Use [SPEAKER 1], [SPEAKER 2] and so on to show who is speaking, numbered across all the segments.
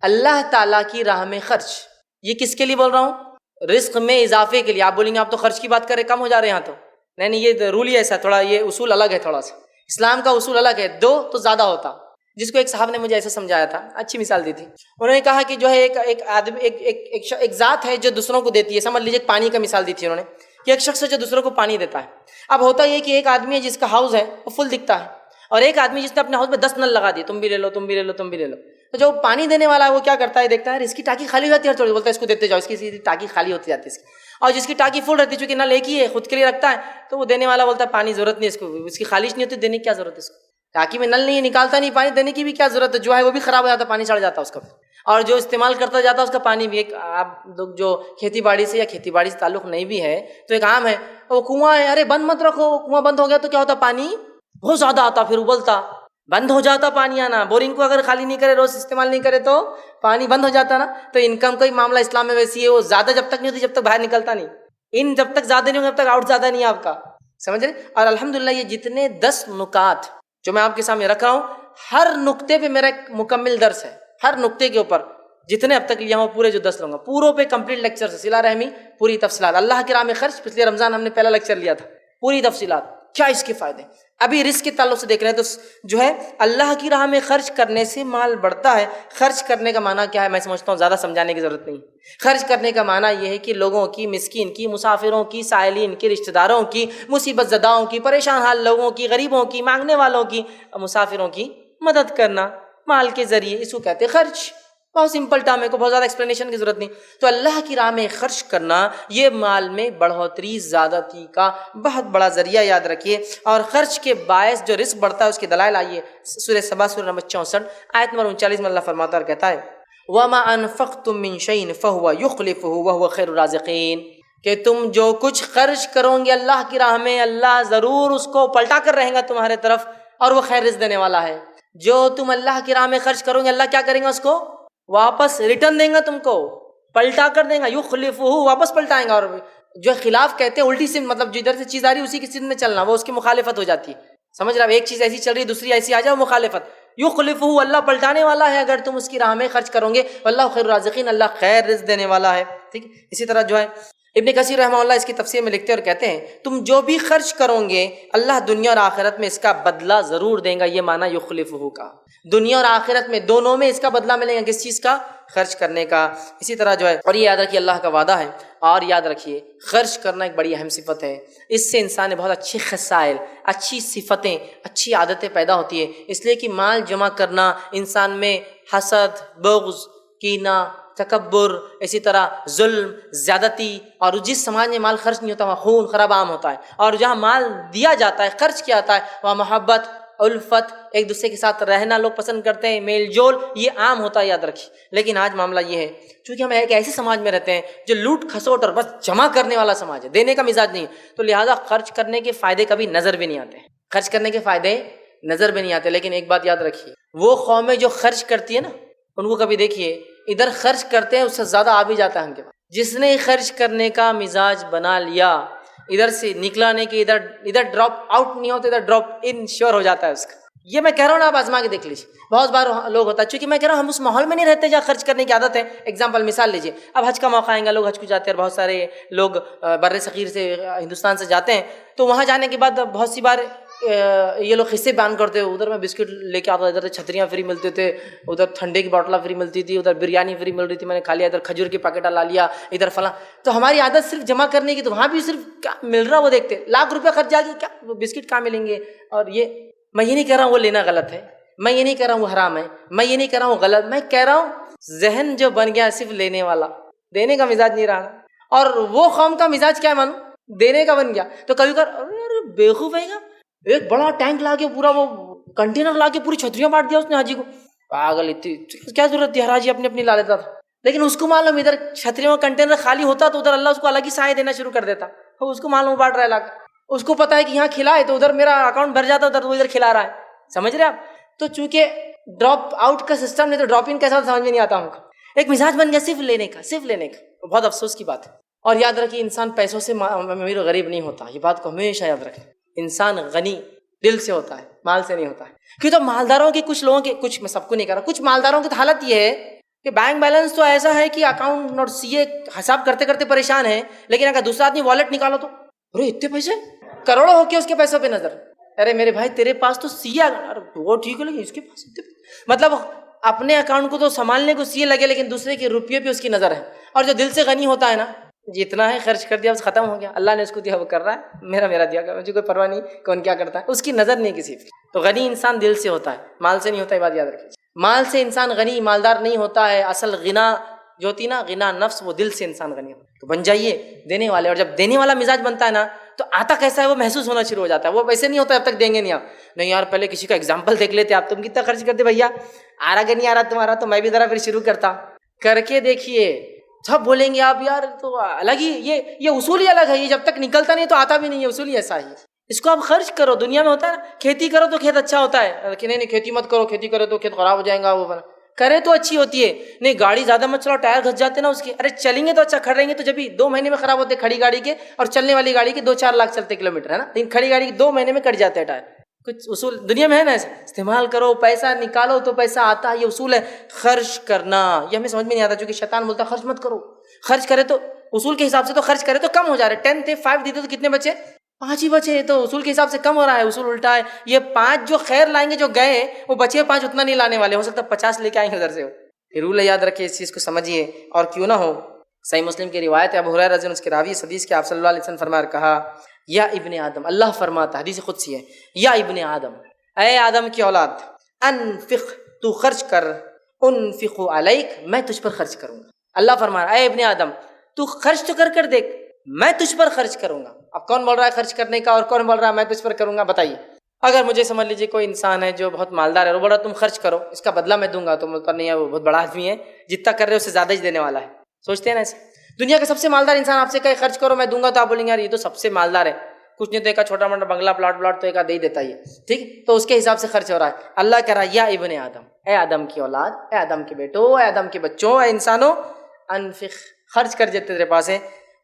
[SPEAKER 1] اللہ تعالیٰ کی راہ میں خرچ، یہ کس کے لیے بول رہا ہوں؟ رزق میں اضافے کے لیے۔ آپ بولیں گے آپ تو خرچ کی بات کریں، کم ہو جا رہے ہیں یہاں تو نہیں، یہ رول ہی ایسا، تھوڑا یہ اصول الگ ہے، تھوڑا سا اسلام کا اصول الگ ہے، دو تو زیادہ ہوتا۔ جس کو ایک صاحب نے مجھے ایسا سمجھایا تھا، اچھی مثال دی تھی، انہوں نے کہا کہ جو ہے ایک آدمی ایک ذات ہے جو دوسروں کو دیتی ہے، سمجھ لیجیے پانی کا مثال دی تھی انہوں نے، کہ ایک شخص ہے جو دوسروں کو پانی دیتا ہے۔ اب ہوتا یہ کہ ایک آدمی ہے جس کا ہاؤس ہے وہ فل دکھتا ہے، اور ایک آدمی جس نے اپنے ہاؤس میں 10 نل لگا دیے، تم بھی لے لو، تم بھی لے لو، تم بھی لے لو۔ تو جو پانی دینے والا ہے وہ کیا کرتا ہے، دیکھتا ہے اس کی ٹانکی خالی ہوتی ہے، تھوڑی بولتا ہے اس کو دیتے جاؤ، اس کی ٹانکی خالی ہوتی جاتی ہے اس کی، اور جس کی ٹانکی فل رہتی ہے، چونکہ نل ایک ہی ہے خود کے لیے رکھتا ہے، تو وہ دینے والا بولتا ہے پانی ضرورت نہیں اس کی خالص نہیں ہوتی، دینے کی کیا ضرورت ہے اس کو، ٹانکی میں نل نہیں ہے، نکالتا نہیں پانی، دینے کی بھی کیا ضرورت ہے، جو ہے وہ بھی خراب ہو جاتا، پانی چڑھ جاتا اس کا، اور جو استعمال کرتا جاتا اس کا پانی بھی ایک، آپ لوگ جو کھیتی باڑی سے یا کھیتی باڑی سے تعلق نہیں بھی ہے تو ایک عام ہے، وہ کنواں ہے، ارے بند مت رکھو، کنواں بند ہو گیا تو کیا ہوتا، پانی بہت زیادہ آتا، پھر ابلتا، بند ہو جاتا پانی آنا، بورنگ کو اگر خالی نہیں کرے، روز استعمال نہیں کرے تو پانی بند ہو جاتا نا۔ تو انکم کا ہی معاملہ اسلام میں ویسی ہے، وہ زیادہ جب تک نہیں ہوتی جب تک باہر نکلتا نہیں، ان جب تک زیادہ نہیں ہوگا جب تک آؤٹ زیادہ نہیں ہے آپ کا، سمجھ رہے؟ اور الحمدللہ یہ جتنے 10 نکات جو میں آپ کے سامنے رکھ رہا ہوں، ہر نقطے پہ میرا ایک مکمل درس ہے، ہر نقطے کے اوپر جتنے اب تک لیا ہوں پورے جو 10 لوں گا، پوروں پہ کمپلیٹ لیکچر سے، صلہ رحمی پوری تفصیلات، اللہ کی راہ میں خرچ، پچھلے رمضان ہم نے پہلا لیکچر لیا تھا، پوری تفصیلات کیا اس کے فائدے، ابھی رزق کے تعلق سے دیکھ رہے ہیں۔ تو جو ہے اللہ کی راہ میں خرچ کرنے سے مال بڑھتا ہے۔ خرچ کرنے کا معنی کیا ہے، میں سمجھتا ہوں زیادہ سمجھانے کی ضرورت نہیں۔ خرچ کرنے کا معنی یہ ہے کہ لوگوں کی، مسکین کی، مسافروں کی، سائلین کی، رشتہ داروں کی، مصیبت زداؤں کی، پریشان حال لوگوں کی، غریبوں کی، مانگنے والوں کی، مسافروں کی مدد کرنا مال کے ذریعے، اس کو کہتے ہیں خرچ۔ بہت سمپل ٹرم ہے، کو بہت زیادہ ایکسپلینیشن کی ضرورت نہیں۔ تو اللہ کی راہ میں خرچ کرنا یہ مال میں بڑھوتری، زیادتی کا بہت بڑا ذریعہ، یاد رکھیے۔ اور خرچ کے باعث جو رزق بڑھتا ہے اس کے دلائل آئیے، سورہ سبا سورہ نمبر 64 آیت نمبر 39 میں اللہ فرماتا ہے اور کہتا ہے وَمَا أَنفَقْتُم مِّن شَيْءٍ فَهُوَ يُخْلِفُهُ وَهُوَ خَيْرُ الرَّازِقِينَ، کہ تم جو کچھ خرچ کرو گے اللہ کی راہ میں، اللہ ضرور اس کو پلٹا کر رہے گا تمہارے طرف، اور وہ خیر رزق دینے والا ہے۔ جو تم اللہ کی راہ میں خرچ کرو گے اللہ کیا کریں گا، اس کو واپس ریٹرن دیں گا، تم کو پلٹا کر دیں گا، یخلفہ، واپس پلٹائیں گا۔ اور جو خلاف کہتے ہیں الٹی سمت، مطلب جدھر سے چیز آ رہی ہے اسی کی سمت میں چلنا، وہ اس کی مخالفت ہو جاتی ہے، سمجھ رہے ہیں؟ ایک چیز ایسی چل رہی ہے دوسری ایسی آ جائے، مخالفت۔ یخلفہ، اللہ پلٹانے والا ہے اگر تم اس کی راہ میں خرچ کرو گے، واللہ خیر الرازقین، اللہ خیر رزق دینے والا ہے۔ ٹھیک، اسی طرح جو ہے ابن کثیر رحمہ اللہ اس کی تفسیر میں لکھتے اور کہتے ہیں تم جو بھی خرچ کرو گے اللہ دنیا اور آخرت میں اس کا بدلہ ضرور دیں گا، یہ معنی یخلفہ کا، دنیا اور آخرت میں دونوں میں اس کا بدلہ ملے گا، کس چیز کا، خرچ کرنے کا۔ اسی طرح جو ہے، اور یہ یاد رکھیے اللہ کا وعدہ ہے، اور یاد رکھیے خرچ کرنا ایک بڑی اہم صفت ہے، اس سے انسان نے بہت اچھے خصائل، اچھی صفتیں، اچھی عادتیں پیدا ہوتی ہیں۔ اس لیے کہ مال جمع کرنا انسان میں حسد، بغض، کینہ، تکبر، اسی طرح ظلم، زیادتی، اور جس سماج میں مال خرچ نہیں ہوتا وہاں خون خراب عام ہوتا ہے، اور جہاں مال دیا جاتا ہے، خرچ کیا جاتا ہے، وہاں محبت، الفت، ایک دوسرے کے ساتھ رہنا لوگ پسند کرتے ہیں، میل جول، یہ عام ہوتا ہے، یاد رکھیے۔ لیکن آج معاملہ یہ ہے چونکہ ہم ایک ایسے سماج میں رہتے ہیں جو لوٹ کھسوٹ اور بس جمع کرنے والا سماج ہے، دینے کا مزاج نہیں ہے، تو لہٰذا خرچ کرنے کے فائدے کبھی نظر بھی نہیں آتے، خرچ کرنے کے فائدے نظر بھی نہیں آتے۔ لیکن ایک بات یاد رکھیے، وہ قومیں جو خرچ کرتی ہے نا، ان کو کبھی دیکھیے ادھر خرچ کرتے ہیں اس سے زیادہ آ بھی جاتا ہے ان کے پاس۔ جس نے خرچ کرنے کا مزاج بنا لیا، ادھر سے نکلا نہیں کہ ادھر ڈراپ آؤٹ نہیں ہوتا، ادھر ڈراپ ان شیور ہو جاتا ہے اس کا۔ یہ میں کہہ رہا ہوں نا، آپ آزما کے دیکھ لیجیے، بہت بار لوگ ہوتا ہے، چونکہ میں کہہ رہا ہوں ہم اس ماحول میں نہیں رہتے جہاں خرچ کرنے کی عادت ہے۔ ایگزامپل، مثال لیجیے، اب حج کا موقع آئے گا، لوگ حج کو جاتے ہیں، اور بہت سارے لوگ بر صغیر سے، ہندوستان سے جاتے ہیں، تو وہاں جانے کے بعد بہت سی بار یہ لوگ قصے بیان کرتے ہیں، ادھر میں بسکٹ لے کے آتا، ادھر چھتریاں فری ملتے تھے، ادھر ٹھنڈے کی بوٹلیں فری ملتی تھی، ادھر بریانی فری مل رہی تھی، میں نے کھا لیا، ادھر کھجور کے پیکٹ لا لیا، ادھر فلاں۔ تو ہماری عادت صرف جمع کرنے کی، تو وہاں بھی صرف کیا مل رہا وہ دیکھتے، لاکھ روپے خرچ جا کے کیا بسکٹ کہاں ملیں گے۔ اور یہ میں یہ نہیں کہہ رہا ہوں وہ لینا غلط ہے، میں یہ نہیں کہہ رہا ہوں وہ حرام ہے، میں یہ نہیں کہہ رہا ہوں غلط، میں کہہ رہا ہوں ذہن جو بن گیا صرف لینے والا، دینے کا مزاج نہیں رہا۔ اور وہ قوم کا مزاج کیا مانو، دینے کا بن گیا۔ تو کبھی کبھار بیوقوف ہے گا، ایک بڑا ٹینک لا کے، پورا وہ کنٹینر لا کے پوری چھتریاں بانٹ دیا اس نے حاجی کو، پاگل، اتنی کیا ضرورت تھی، ہر حاجی اپنی اپنی لا لیتا تھا۔ لیکن اس کو معلوم ادھر چھتریوں کا کنٹینر خالی ہوتا تو ادھر اللہ اس کو الگ ہی سایہ دینا شروع کر دیتا، تو اس کو معلوم بانٹ رہا ہے لا کر، اس کو پتا ہے کہ یہاں کھلائے تو ادھر میرا اکاؤنٹ بھر جاتا، ادھر وہ ادھر کھلا رہا ہے، سمجھ رہے آپ؟ تو چونکہ ڈراپ آؤٹ کا سسٹم نہیں تو ڈراپ ان کیسا سمجھ میں نہیں آتا ہم کو، ایک مزاج بن گیا صرف لینے کا، صرف لینے کا، بہت افسوس کی بات ہے۔ اور یاد رکھیے انسان پیسوں سے امیر و غریب نہیں ہوتا، یہ بات کو ہمیشہ یاد رکھیں، انسان غنی دل سے ہوتا ہے، مال سے نہیں ہوتا ہے۔ کیوں تو مالداروں کی، کچھ لوگوں کے، کچھ میں سب کو نہیں کہہ رہا، کچھ مالداروں کی تو حالت یہ ہے کہ بینک بیلنس تو ایسا ہے کہ اکاؤنٹ اور سی اے حساب کرتے کرتے پریشان ہے، لیکن اگر دوسرا آدمی والٹ نکالو تو ارے اتنے پیسے، کروڑوں ہو کے اس کے پیسوں پہ نظر. ارے میرے بھائی تیرے پاس تو سی اے، وہ ٹھیک ہے لیکن اس کے پاس اتنے پیسے. مطلب اپنے اکاؤنٹ کو تو سنبھالنے کو سی اے لگے لیکن دوسرے کے روپیے پہ اس کی نظر ہے. اور جو دل سے غنی ہوتا ہے نا، جتنا ہے خرچ کر دیا بس ختم ہو گیا، اللہ نے اس کو دیا وہ کر رہا ہے، میرا دیا گیا، مجھے کوئی پرواہ نہیں کون کیا کرتا ہے، اس کی نظر نہیں کسی پہ. تو غنی انسان دل سے ہوتا ہے، مال سے نہیں ہوتا. یہ بات یاد رکھیے، مال سے انسان غنی مالدار نہیں ہوتا ہے. اصل غنا جو ہوتی نا، غنا نفس، وہ دل سے انسان غنی ہوتا ہے. تو بن جائیے دینے والے. اور جب دینے والا مزاج بنتا ہے نا تو آتا کیسا ہے وہ محسوس ہونا شروع ہو جاتا ہے. وہ ویسے نہیں ہوتا جب تک دیں گے نہیں آپ. نہیں یار پہلے کسی کا ایگزامپل دیکھ لیتے آپ، تم کتنا خرچ کرتے بھیا، آ رہا کہ نہیں آ رہا تمہارا، تو میں بھی ذرا پھر شروع کرتا. کر کے دیکھیے، سب بولیں گے آپ یار تو الگ ہی، یہ اصول ہی الگ ہے، یہ جب تک نکلتا نہیں تو آتا بھی نہیں ہے. اصول ہی ایسا ہی، اس کو آپ خرچ کرو. دنیا میں ہوتا ہے نا، کھیتی کرو تو کھیت اچھا ہوتا ہے کہ نہیں کھیتی مت کرو، کھیتی کرو تو کھیت خراب ہو جائے گا. وہ کرے تو اچھی ہوتی ہے. نہیں گاڑی زیادہ مت چلاؤ، ٹائر گھس جاتے نا اس کے. ارے چلیں گے تو اچھا، کھڑے رہیں گے تو جب بھی 2 مہینے میں خراب ہوتے کھڑی گاڑی کے، اور چلنے والی گاڑی کے 2-4 لاکھ چلتے کلومیٹر ہے نا، لیکن کھڑی گاڑی کے 2 مہینے میں کٹ جاتے ہیں ٹائر. کچھ اصول دنیا میں ہے نا ایسے. استعمال کرو، پیسہ نکالو تو پیسہ آتا ہے، یہ اصول ہے. خرچ کرنا یہ ہمیں سمجھ میں نہیں آتا، چونکہ شیطان بولتا ہے خرچ مت کرو. خرچ کرے تو اصول کے حساب سے تو خرچ کرے تو کم ہو جا رہے. 10 تھے 5 دیتے تو کتنے بچے؟ 5 ہی بچے. تو اصول کے حساب سے کم ہو رہا ہے. اصول الٹا ہے. یہ 5 جو خیر لائیں گے، جو گئے وہ بچے 5 اتنا نہیں لانے والے، ہو سکتا ہے 50 لے کے آئیں گے ادھر سے. پھر رول یاد رکھیے، اس چیز کو سمجھیے. اور کیوں نہ ہو، صحیح مسلم کی روایت ہے، ابو ہریرہ رضی اللہ عنہ اس کے راوی اس حدیث کے، آپ صلی اللہ علیہ وسلم فرمایا اور کہا، یا ابن آدم، اللہ فرماتا ہے، حدیث قدسی ہے، یا ابن آدم، اے آدم کی اولاد، انفق، تو خرچ کر، انفق علیک، میں تجھ پر خرچ کروں گا. اللہ فرما رہا ہے، اے ابن آدم تو خرچ تو کر دیکھ، میں تجھ پر خرچ کروں گا. اب کون بول رہا ہے خرچ کرنے کا، اور کون بول رہا ہے میں تجھ پر کروں گا؟ بتائیے. اگر مجھے سمجھ لیجیے کوئی انسان ہے جو بہت مالدار ہے، وہ بول رہا تم خرچ کرو، اس کا بدلہ میں دوں گا، تو بولتا نہیں ہے وہ بہت بڑا آدمی ہے، جتنا کر رہے اس سے زیادہ ہی دینے والا ہے. سوچتے ہیں نا ایسے. دنیا کا سب سے مالدار انسان آپ سے کہے خرچ کرو میں دوں گا، تو آپ بولیں گے یار یہ تو سب سے مالدار ہے، کچھ نہیں تو ایک چھوٹا موٹا بنگلہ پلاٹ تو ایک دے ہی دیتا ہی ہے، ٹھیک، تو اس کے حساب سے خرچ ہو رہا ہے. اللہ کہہ رہا ہے یا ابن آدم، اے آدم کی اولاد، اے آدم کے بیٹوں، اے آدم کے بچوں، اے انسانوں، انفق، خرچ کر جتنے تیرے پاس ہے،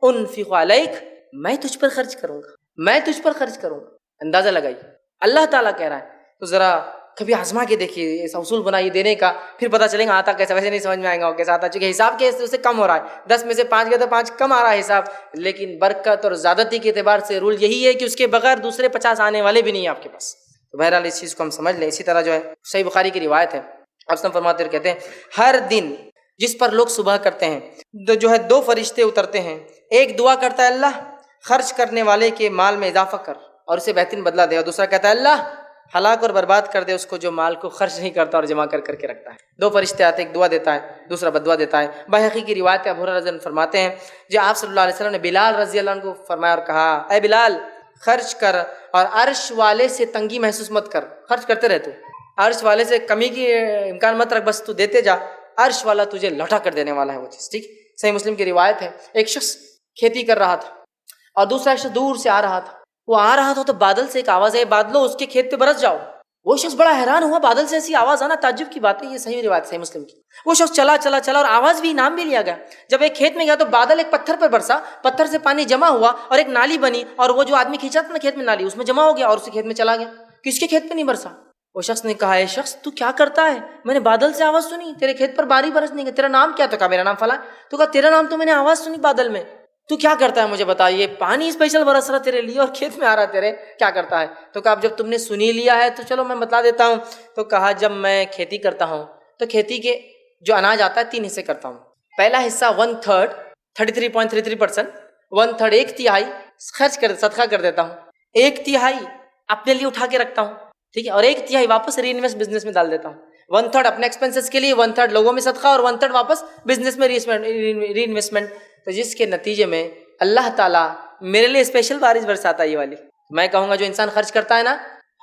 [SPEAKER 1] انفق علیک، میں تجھ پر خرچ کروں گا، میں تجھ پر خرچ کروں گا. اندازہ لگائیے، اللہ تعالیٰ کہہ رہا ہے. تو ذرا کبھی آزما کے دیکھیے، ایسا اصول بنائیے دینے کا، پھر پتہ چلے گا آتا کیسا. ویسے نہیں سمجھ میں آئے گا وہ کیسا آتا، چونکہ حساب کے اس سے کم ہو رہا ہے. 10 میں سے 5 گئے تو 5 کم آ رہا ہے حساب، لیکن برکت اور زیادتی کے اعتبار سے رول یہی ہے کہ اس کے بغیر دوسرے 50 آنے والے بھی نہیں ہیں آپ کے پاس. تو بہرحال اس چیز کو ہم سمجھ لیں. اسی طرح جو ہے صحیح بخاری کی روایت ہے، آپ فرماتے ہیں، کہتے ہیں ہر دن جس پر لوگ صبح کرتے ہیں جو ہے 2 فرشتے اترتے ہیں. ایک دعا کرتا ہے اللہ خرچ کرنے والے کے مال میں اضافہ کر اور اسے بہترین بدلہ دے، اور دوسرا کہتا ہے اللہ ہلاک اور برباد کر دے اس کو جو مال کو خرچ نہیں کرتا اور جمع کر کے رکھتا ہے. 2 فرشتے آتے ہیں، ایک دعا دیتا ہے، دوسرا بدعا دیتا ہے. بحقی کی روایت ہے، ابو ہریرہ رضی اللہ عنہ فرماتے ہیں جو آپ صلی اللہ علیہ وسلم نے بلال رضی اللہ عنہ کو فرمایا اور کہا، اے بلال خرچ کر اور عرش والے سے تنگی محسوس مت کر، خرچ کرتے رہتے، عرش والے سے کمی کی امکان مت رکھ، بس تو دیتے جا، عرش والا تجھے لوٹا کر دینے والا ہے وہ چیز. ٹھیک، صحیح مسلم کی روایت ہے، ایک شخص کھیتی کر رہا تھا اور دوسرا شخص دور سے آ رہا تھا. وہ آ رہا تھا تو بادل سے ایک آواز ہے، بادلو اس کے کھیت پہ برس جاؤ. وہ شخص بڑا حیران ہوا، بادل سے ایسی آواز آنا تعجب کی بات ہے. یہ صحیح روایت صحیح مسلم کی. وہ شخص چلا اور آواز بھی، نام بھی لیا گیا. جب ایک کھیت میں گیا تو بادل ایک پتھر پر برسا، پتھر سے پانی جمع ہوا اور ایک نالی بنی، اور وہ جو آدمی کھینچا تھا نا کھیت میں نالی، اس میں جمع ہو گیا اور اسی کھیت میں چلا گیا. کس کے کھیت پہ نہیں برسا؟ وہ شخص نے کہا، اے شخص تو کیا کرتا ہے؟ میں نے بادل سے آواز سنی، تیرے کھیت پر باری برسنے کی، تیرا نام کیا؟ تو کہا میرا نام فلاں. تو کہا تیرا نام تو میں نے آواز سنی بادل میں، تو کیا کرتا ہے مجھے بتا. یہ پانی اسپیشل برس رہا تیرے لیے اور کھیت میں آ رہا تیرے، کیا کرتا ہے؟ تو کہا اب جب تم نے سنی لیا ہے تو چلو میں بتا دیتا ہوں. تو کہا جب میں کھیتی کرتا ہوں تو کھیتی کے جو اناج آتا ہے 3 حصے کرتا ہوں. پہلا حصہ 1/3 33.33%، 1/3 ایک تہائی خرچ کر صدقہ کر دیتا ہوں، 1/3 اپنے لیے اٹھا کے رکھتا ہوں، ٹھیک ہے، اور 1/3 واپس ری انویسٹ بزنس میں ڈال دیتا ہوں. 1/3 اپنے ایکسپینسز کے لیے، 1/3 لوگوں میں صدقہ، اور 1/3 واپس بزنس میں ری انویسٹمنٹ. تو جس کے نتیجے میں اللہ تعالیٰ میرے لیے اسپیشل بارش برساتا ہے. یہ والی میں کہوں گا جو انسان خرچ کرتا ہے نا،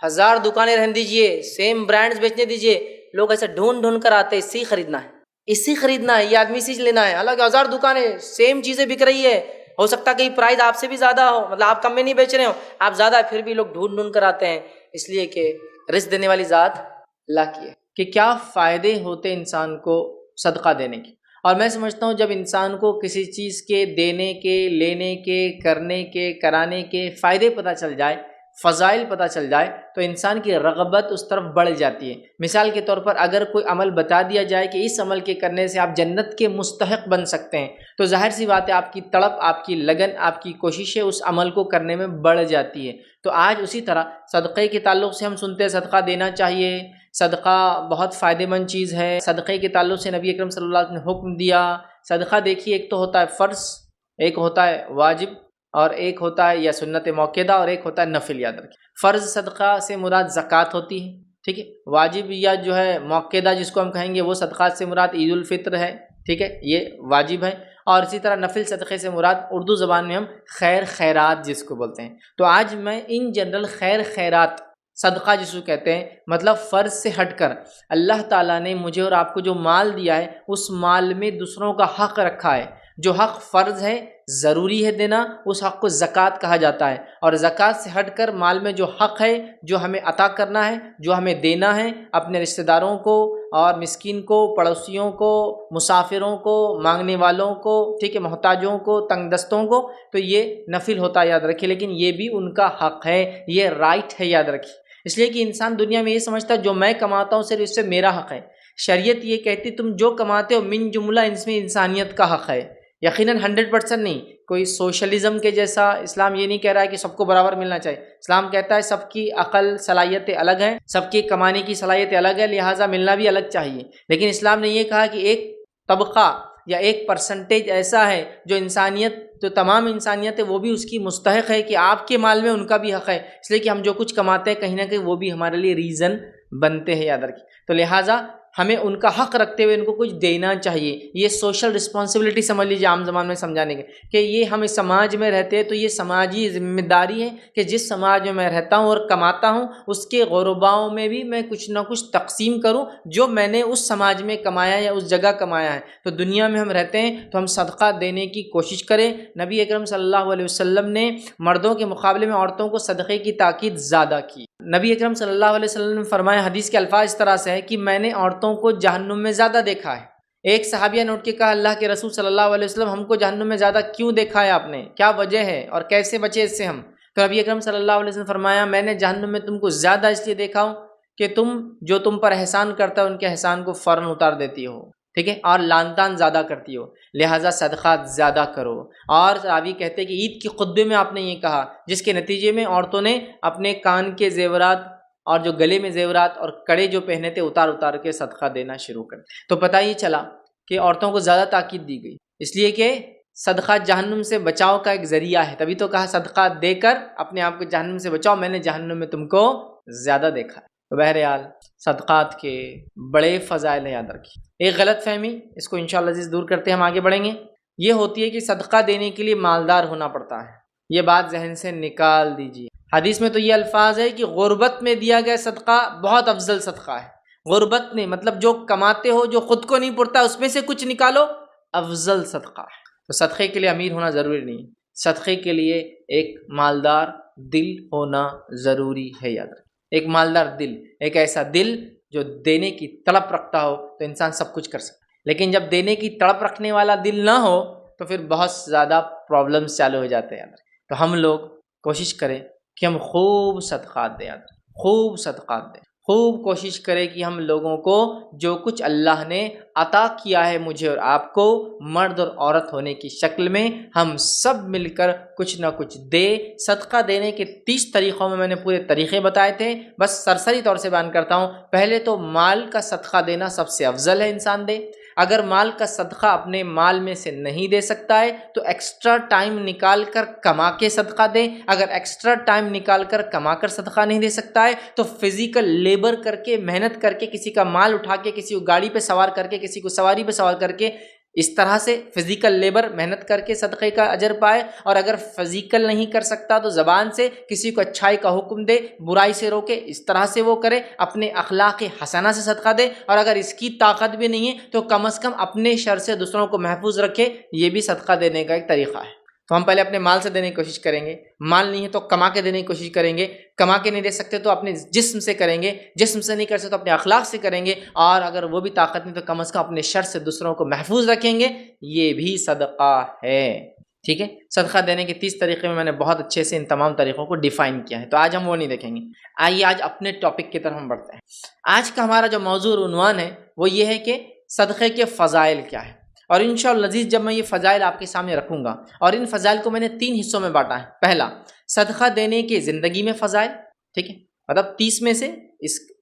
[SPEAKER 1] 1000 دکانیں رہنے دیجئے، سیم برانڈز بیچنے دیجئے، لوگ ایسے ڈھونڈ کر آتے، اس سے خریدنا ہے، اس سے خریدنا ہے، یہ آدمی سے لینا ہے. حالانکہ 1000 دکانیں سیم چیزیں بک رہی ہے، ہو سکتا ہے کہ پرائز آپ سے بھی زیادہ ہو، مطلب آپ کم میں نہیں بیچ رہے ہو، آپ زیادہ، پھر بھی لوگ ڈھونڈ کر آتے ہیں. اس لیے کہ رزق دینے والی ذات اللہ کی ہے. کہ کیا فائدے ہوتے انسان کو صدقہ دینے کے. اور میں سمجھتا ہوں جب انسان کو کسی چیز کے دینے کے، لینے کے، کرنے کے، کرانے کے فائدے پتہ چل جائے فضائل پتہ چل جائے تو انسان کی رغبت اس طرف بڑھ جاتی ہے۔ مثال کے طور پر اگر کوئی عمل بتا دیا جائے کہ اس عمل کے کرنے سے آپ جنت کے مستحق بن سکتے ہیں، تو ظاہر سی بات ہے آپ کی تڑپ، آپ کی لگن، آپ کی کوششیں اس عمل کو کرنے میں بڑھ جاتی ہے۔ تو آج اسی طرح صدقے کے تعلق سے ہم سنتے ہیں صدقہ دینا چاہیے، صدقہ بہت فائدہ مند چیز ہے۔ صدقے کے تعلق سے نبی اکرم صلی اللہ علیہ وسلم نے حکم دیا۔ صدقہ دیکھیے ایک تو ہوتا ہے فرض، ایک ہوتا ہے واجب، اور ایک ہوتا ہے یا سنت موقدہ، اور ایک ہوتا ہے نفل۔ یاد رکھیں، فرض صدقہ سے مراد زکوٰۃ ہوتی ہے، ٹھیک ہے۔ واجب یا جو ہے موقدہ جس کو ہم کہیں گے وہ صدقات سے مراد عید الفطر ہے، ٹھیک ہے، یہ واجب ہے۔ اور اسی طرح نفل صدقے سے مراد اردو زبان میں ہم خیر خیرات جس کو بولتے ہیں۔ تو آج میں ان جنرل خیر خیرات، صدقہ جس کو کہتے ہیں، مطلب فرض سے ہٹ کر اللہ تعالیٰ نے مجھے اور آپ کو جو مال دیا ہے اس مال میں دوسروں کا حق رکھا ہے۔ جو حق فرض ہے، ضروری ہے دینا، اس حق کو زکوٰۃ کہا جاتا ہے۔ اور زکوٰۃ سے ہٹ کر مال میں جو حق ہے، جو ہمیں عطا کرنا ہے، جو ہمیں دینا ہے اپنے رشتہ داروں کو اور مسکین کو، پڑوسیوں کو، مسافروں کو، مانگنے والوں کو، ٹھیک ہے، محتاجوں کو، تنگ دستوں کو، تو یہ نفل ہوتا ہے، یاد رکھیے۔ لیکن یہ بھی ان کا حق ہے، یہ رائٹ ہے، یاد رکھیے۔ اس لیے کہ انسان دنیا میں یہ سمجھتا ہے جو میں کماتا ہوں صرف اس سے میرا حق ہے۔ شریعت یہ کہتی تم جو کماتے ہو من جملہ اس میں انسانیت کا حق ہے، یقیناً 100% نہیں۔ کوئی سوشلزم کے جیسا اسلام یہ نہیں کہہ رہا ہے کہ سب کو برابر ملنا چاہیے۔ اسلام کہتا ہے سب کی عقل صلاحیتیں الگ ہیں، سب کی کمانے کی صلاحیتیں الگ ہے، لہٰذا ملنا بھی الگ چاہیے۔ لیکن اسلام نے یہ کہا کہ ایک طبقہ یا ایک پرسنٹیج ایسا ہے جو انسانیت، جو تمام انسانیت ہے، وہ بھی اس کی مستحق ہے کہ آپ کے مال میں ان کا بھی حق ہے، اس لیے کہ ہم جو کچھ کماتے ہیں کہیں نہ کہیں وہ بھی ہمارے لیے ریزن بنتے ہیں، یاد رکھیے۔ تو لہٰذا ہمیں ان کا حق رکھتے ہوئے ان کو کچھ دینا چاہیے۔ یہ سوشل رسپانسبلٹی سمجھ لیجیے عام زبان میں سمجھانے کے، کہ یہ ہم اس سماج میں رہتے ہیں تو یہ سماجی ذمہ داری ہے کہ جس سماج میں رہتا ہوں اور کماتا ہوں اس کے غرباؤں میں بھی میں کچھ نہ کچھ تقسیم کروں جو میں نے اس سماج میں کمایا یا اس جگہ کمایا ہے۔ تو دنیا میں ہم رہتے ہیں تو ہم صدقہ دینے کی کوشش کریں۔ نبی اکرم صلی اللہ علیہ وسلم نے مردوں کے مقابلے میں عورتوں کو صدقے کی تاکید زیادہ کی۔ نبی اکرم صلی اللہ علیہ وسلم نے فرمایا، حدیث کے الفاظ اس طرح سے ہے کہ میں نے عورتوں کو جہنم میں زیادہ دیکھا ہے۔ ایک صحابیہ نے اٹھ کے کہا، اللہ کے رسول صلی اللہ علیہ وسلم ہم کو جہنم میں زیادہ کیوں دیکھا ہے آپ نے؟ کیا وجہ ہے اور کیسے بچے اس سے ہم؟ تو نبی اکرم صلی اللہ علیہ وسلم فرمایا، میں نے جہنم میں تم کو زیادہ اس لیے دیکھا ہوں کہ تم جو تم پر احسان کرتا ہے ان کے احسان کو فوراً اتار دیتی ہو، ٹھیک ہے، اور لعن طعن زیادہ کرتی ہو، لہٰذا صدقات زیادہ کرو۔ اور صحابی کہتے ہیں کہ عید کے خطبے میں آپ نے یہ کہا، جس کے نتیجے میں عورتوں نے اپنے کان کے زیورات اور جو گلے میں زیورات اور کڑے جو پہنے تھے اتار اتار کے صدقہ دینا شروع کر۔ تو پتہ یہ چلا کہ عورتوں کو زیادہ تاکید دی گئی، اس لیے کہ صدقہ جہنم سے بچاؤ کا ایک ذریعہ ہے، تبھی تو کہا صدقہ دے کر اپنے آپ کو جہنم سے بچاؤ، میں نے جہنم میں تم کو زیادہ دیکھا ہے۔ تو بہرحال صدقات کے بڑے فضائل ہیں، یاد رکھیے۔ ایک غلط فہمی، اس کو انشاءاللہ عزیز دور کرتے ہیں، ہم آگے بڑھیں گے، یہ ہوتی ہے کہ صدقہ دینے کے لیے مالدار ہونا پڑتا ہے۔ یہ بات ذہن سے نکال دیجیے۔ حدیث میں تو یہ الفاظ ہے کہ غربت میں دیا گیا صدقہ بہت افضل صدقہ ہے۔ غربت میں مطلب جو کماتے ہو، جو خود کو نہیں پڑتا، اس میں سے کچھ نکالو، افضل صدقہ ہے۔ تو صدقے کے لیے امیر ہونا ضروری نہیں، صدقے کے لیے ایک مالدار دل ہونا ضروری ہے، یاد رکھیں۔ ایک مالدار دل، ایک ایسا دل جو دینے کی تڑپ رکھتا ہو تو انسان سب کچھ کر سکتا ہے۔ لیکن جب دینے کی تڑپ رکھنے والا دل نہ ہو تو پھر بہت زیادہ پرابلمس چالو ہو جاتے ہیں، یاد رکھیں۔ تو ہم لوگ کوشش کریں کہ ہم خوب صدقات دیں، خوب صدقات دیں، خوب کوشش کریں کہ ہم لوگوں کو جو کچھ اللہ نے عطا کیا ہے مجھے اور آپ کو، مرد اور عورت ہونے کی شکل میں، ہم سب مل کر کچھ نہ کچھ دے۔ صدقہ دینے کے 30 طریقوں میں نے پورے طریقے بتائے تھے، بس سرسری طور سے بیان کرتا ہوں۔ پہلے تو مال کا صدقہ دینا سب سے افضل ہے، انسان دے۔ اگر مال کا صدقہ اپنے مال میں سے نہیں دے سکتا ہے تو ایکسٹرا ٹائم نکال کر کما کے صدقہ دے۔ اگر ایکسٹرا ٹائم نکال کر کما کر صدقہ نہیں دے سکتا ہے تو فزیکل لیبر کر کے، محنت کر کے، کسی کا مال اٹھا کے، کسی کو گاڑی پہ سوار کر کے، کسی کو سواری پہ سوار کر کے، اس طرح سے فزیکل لیبر محنت کر کے صدقے کا اجر پائے۔ اور اگر فزیکل نہیں کر سکتا تو زبان سے کسی کو اچھائی کا حکم دے، برائی سے روکے، اس طرح سے وہ کرے، اپنے اخلاق حسنہ سے صدقہ دے۔ اور اگر اس کی طاقت بھی نہیں ہے تو کم از کم اپنے شر سے دوسروں کو محفوظ رکھے، یہ بھی صدقہ دینے کا ایک طریقہ ہے۔ تو ہم پہلے اپنے مال سے دینے کی کوشش کریں گے، مال نہیں ہے تو کما کے دینے کی کوشش کریں گے، کما کے نہیں دے سکتے تو اپنے جسم سے کریں گے، جسم سے نہیں کر سکتے تو اپنے اخلاق سے کریں گے، اور اگر وہ بھی طاقت نہیں تو کم از کم اپنے شر سے دوسروں کو محفوظ رکھیں گے، یہ بھی صدقہ ہے۔ ٹھیک ہے، صدقہ دینے کے 30 طریقے میں نے بہت اچھے سے ان تمام طریقوں کو ڈیفائن کیا ہے، تو آج ہم وہ نہیں دیکھیں گے۔ آئیے آج اپنے ٹاپک کی طرف ہم بڑھتے ہیں۔ آج کا ہمارا جو موضوع عنوان ہے وہ یہ ہے کہ صدقے کے فضائل کیا ہے، اور انشاءاللہ عزیز جب میں یہ فضائل آپ کے سامنے رکھوں گا، اور ان فضائل کو میں نے 3 حصوں میں بانٹا ہے۔ پہلا، صدقہ دینے کے زندگی میں فضائل، ٹھیک ہے، مطلب 30 میں سے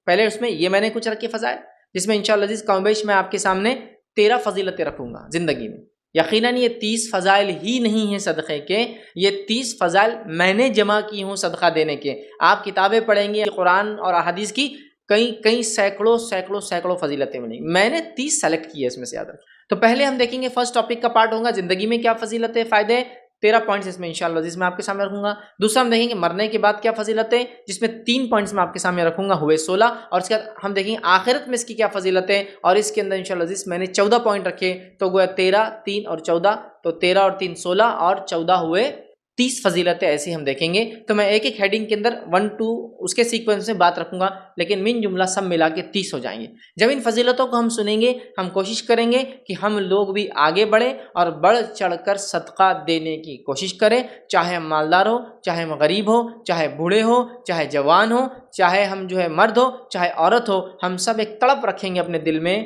[SPEAKER 1] پہلے اس میں یہ میں نے کچھ رکھے فضائل، جس میں انشاءاللہ عزیز کم بیش میں آپ کے سامنے 13 فضیلتیں رکھوں گا زندگی میں۔ یقیناً یہ 30 فضائل ہی نہیں ہیں صدقے کے، یہ 30 فضائل میں نے جمع کی ہوں صدقہ دینے کے۔ آپ کتابیں پڑھیں گے قرآن اور احادیث کی، کئی سینکڑوں فضیلتیں ملیں گی، میں نے 30 سیلیکٹ کی ہے اس میں سے، یاد رکھیں۔ تو پہلے ہم دیکھیں گے فرسٹ ٹاپک کا پارٹ ہوگا زندگی میں کیا فضیلتیں، فائدے، 13 پوائنٹس اس میں انشاءاللہ عزیز میں آپ کے سامنے رکھوں گا۔ دوسرا ہم دیکھیں گے مرنے کے بعد کیا فضیلتیں، جس میں 3 پوائنٹس میں آپ کے سامنے رکھوں گا، ہوئے 16، اور اس کے بعد ہم دیکھیں گے آخرت میں اس کی کیا فضیلتیں، اور اس کے اندر انشاءاللہ عزیز میں نے 14 پوائنٹ رکھے، تو گویا 13، 3 اور 14، تو 13 اور 3 16 اور 14 ہوئے 30 فضیلتیں ایسی ہم دیکھیں گے۔ تو میں ایک ایک ہیڈنگ کے اندر 1 2 اس کے سیکوینس میں بات رکھوں گا، لیکن من جملہ سب ملا کے 30 ہو جائیں گے۔ جب ان فضیلتوں کو ہم سنیں گے، ہم کوشش کریں گے کہ ہم لوگ بھی آگے بڑھیں اور بڑھ چڑھ کر صدقہ دینے کی کوشش کریں، چاہے ہم مالدار ہو، چاہے ہم غریب ہو، چاہے بوڑھے ہو، چاہے جوان ہو، چاہے ہم مرد ہو، چاہے عورت ہو، ہم سب ایک تڑپ رکھیں گے اپنے دل میں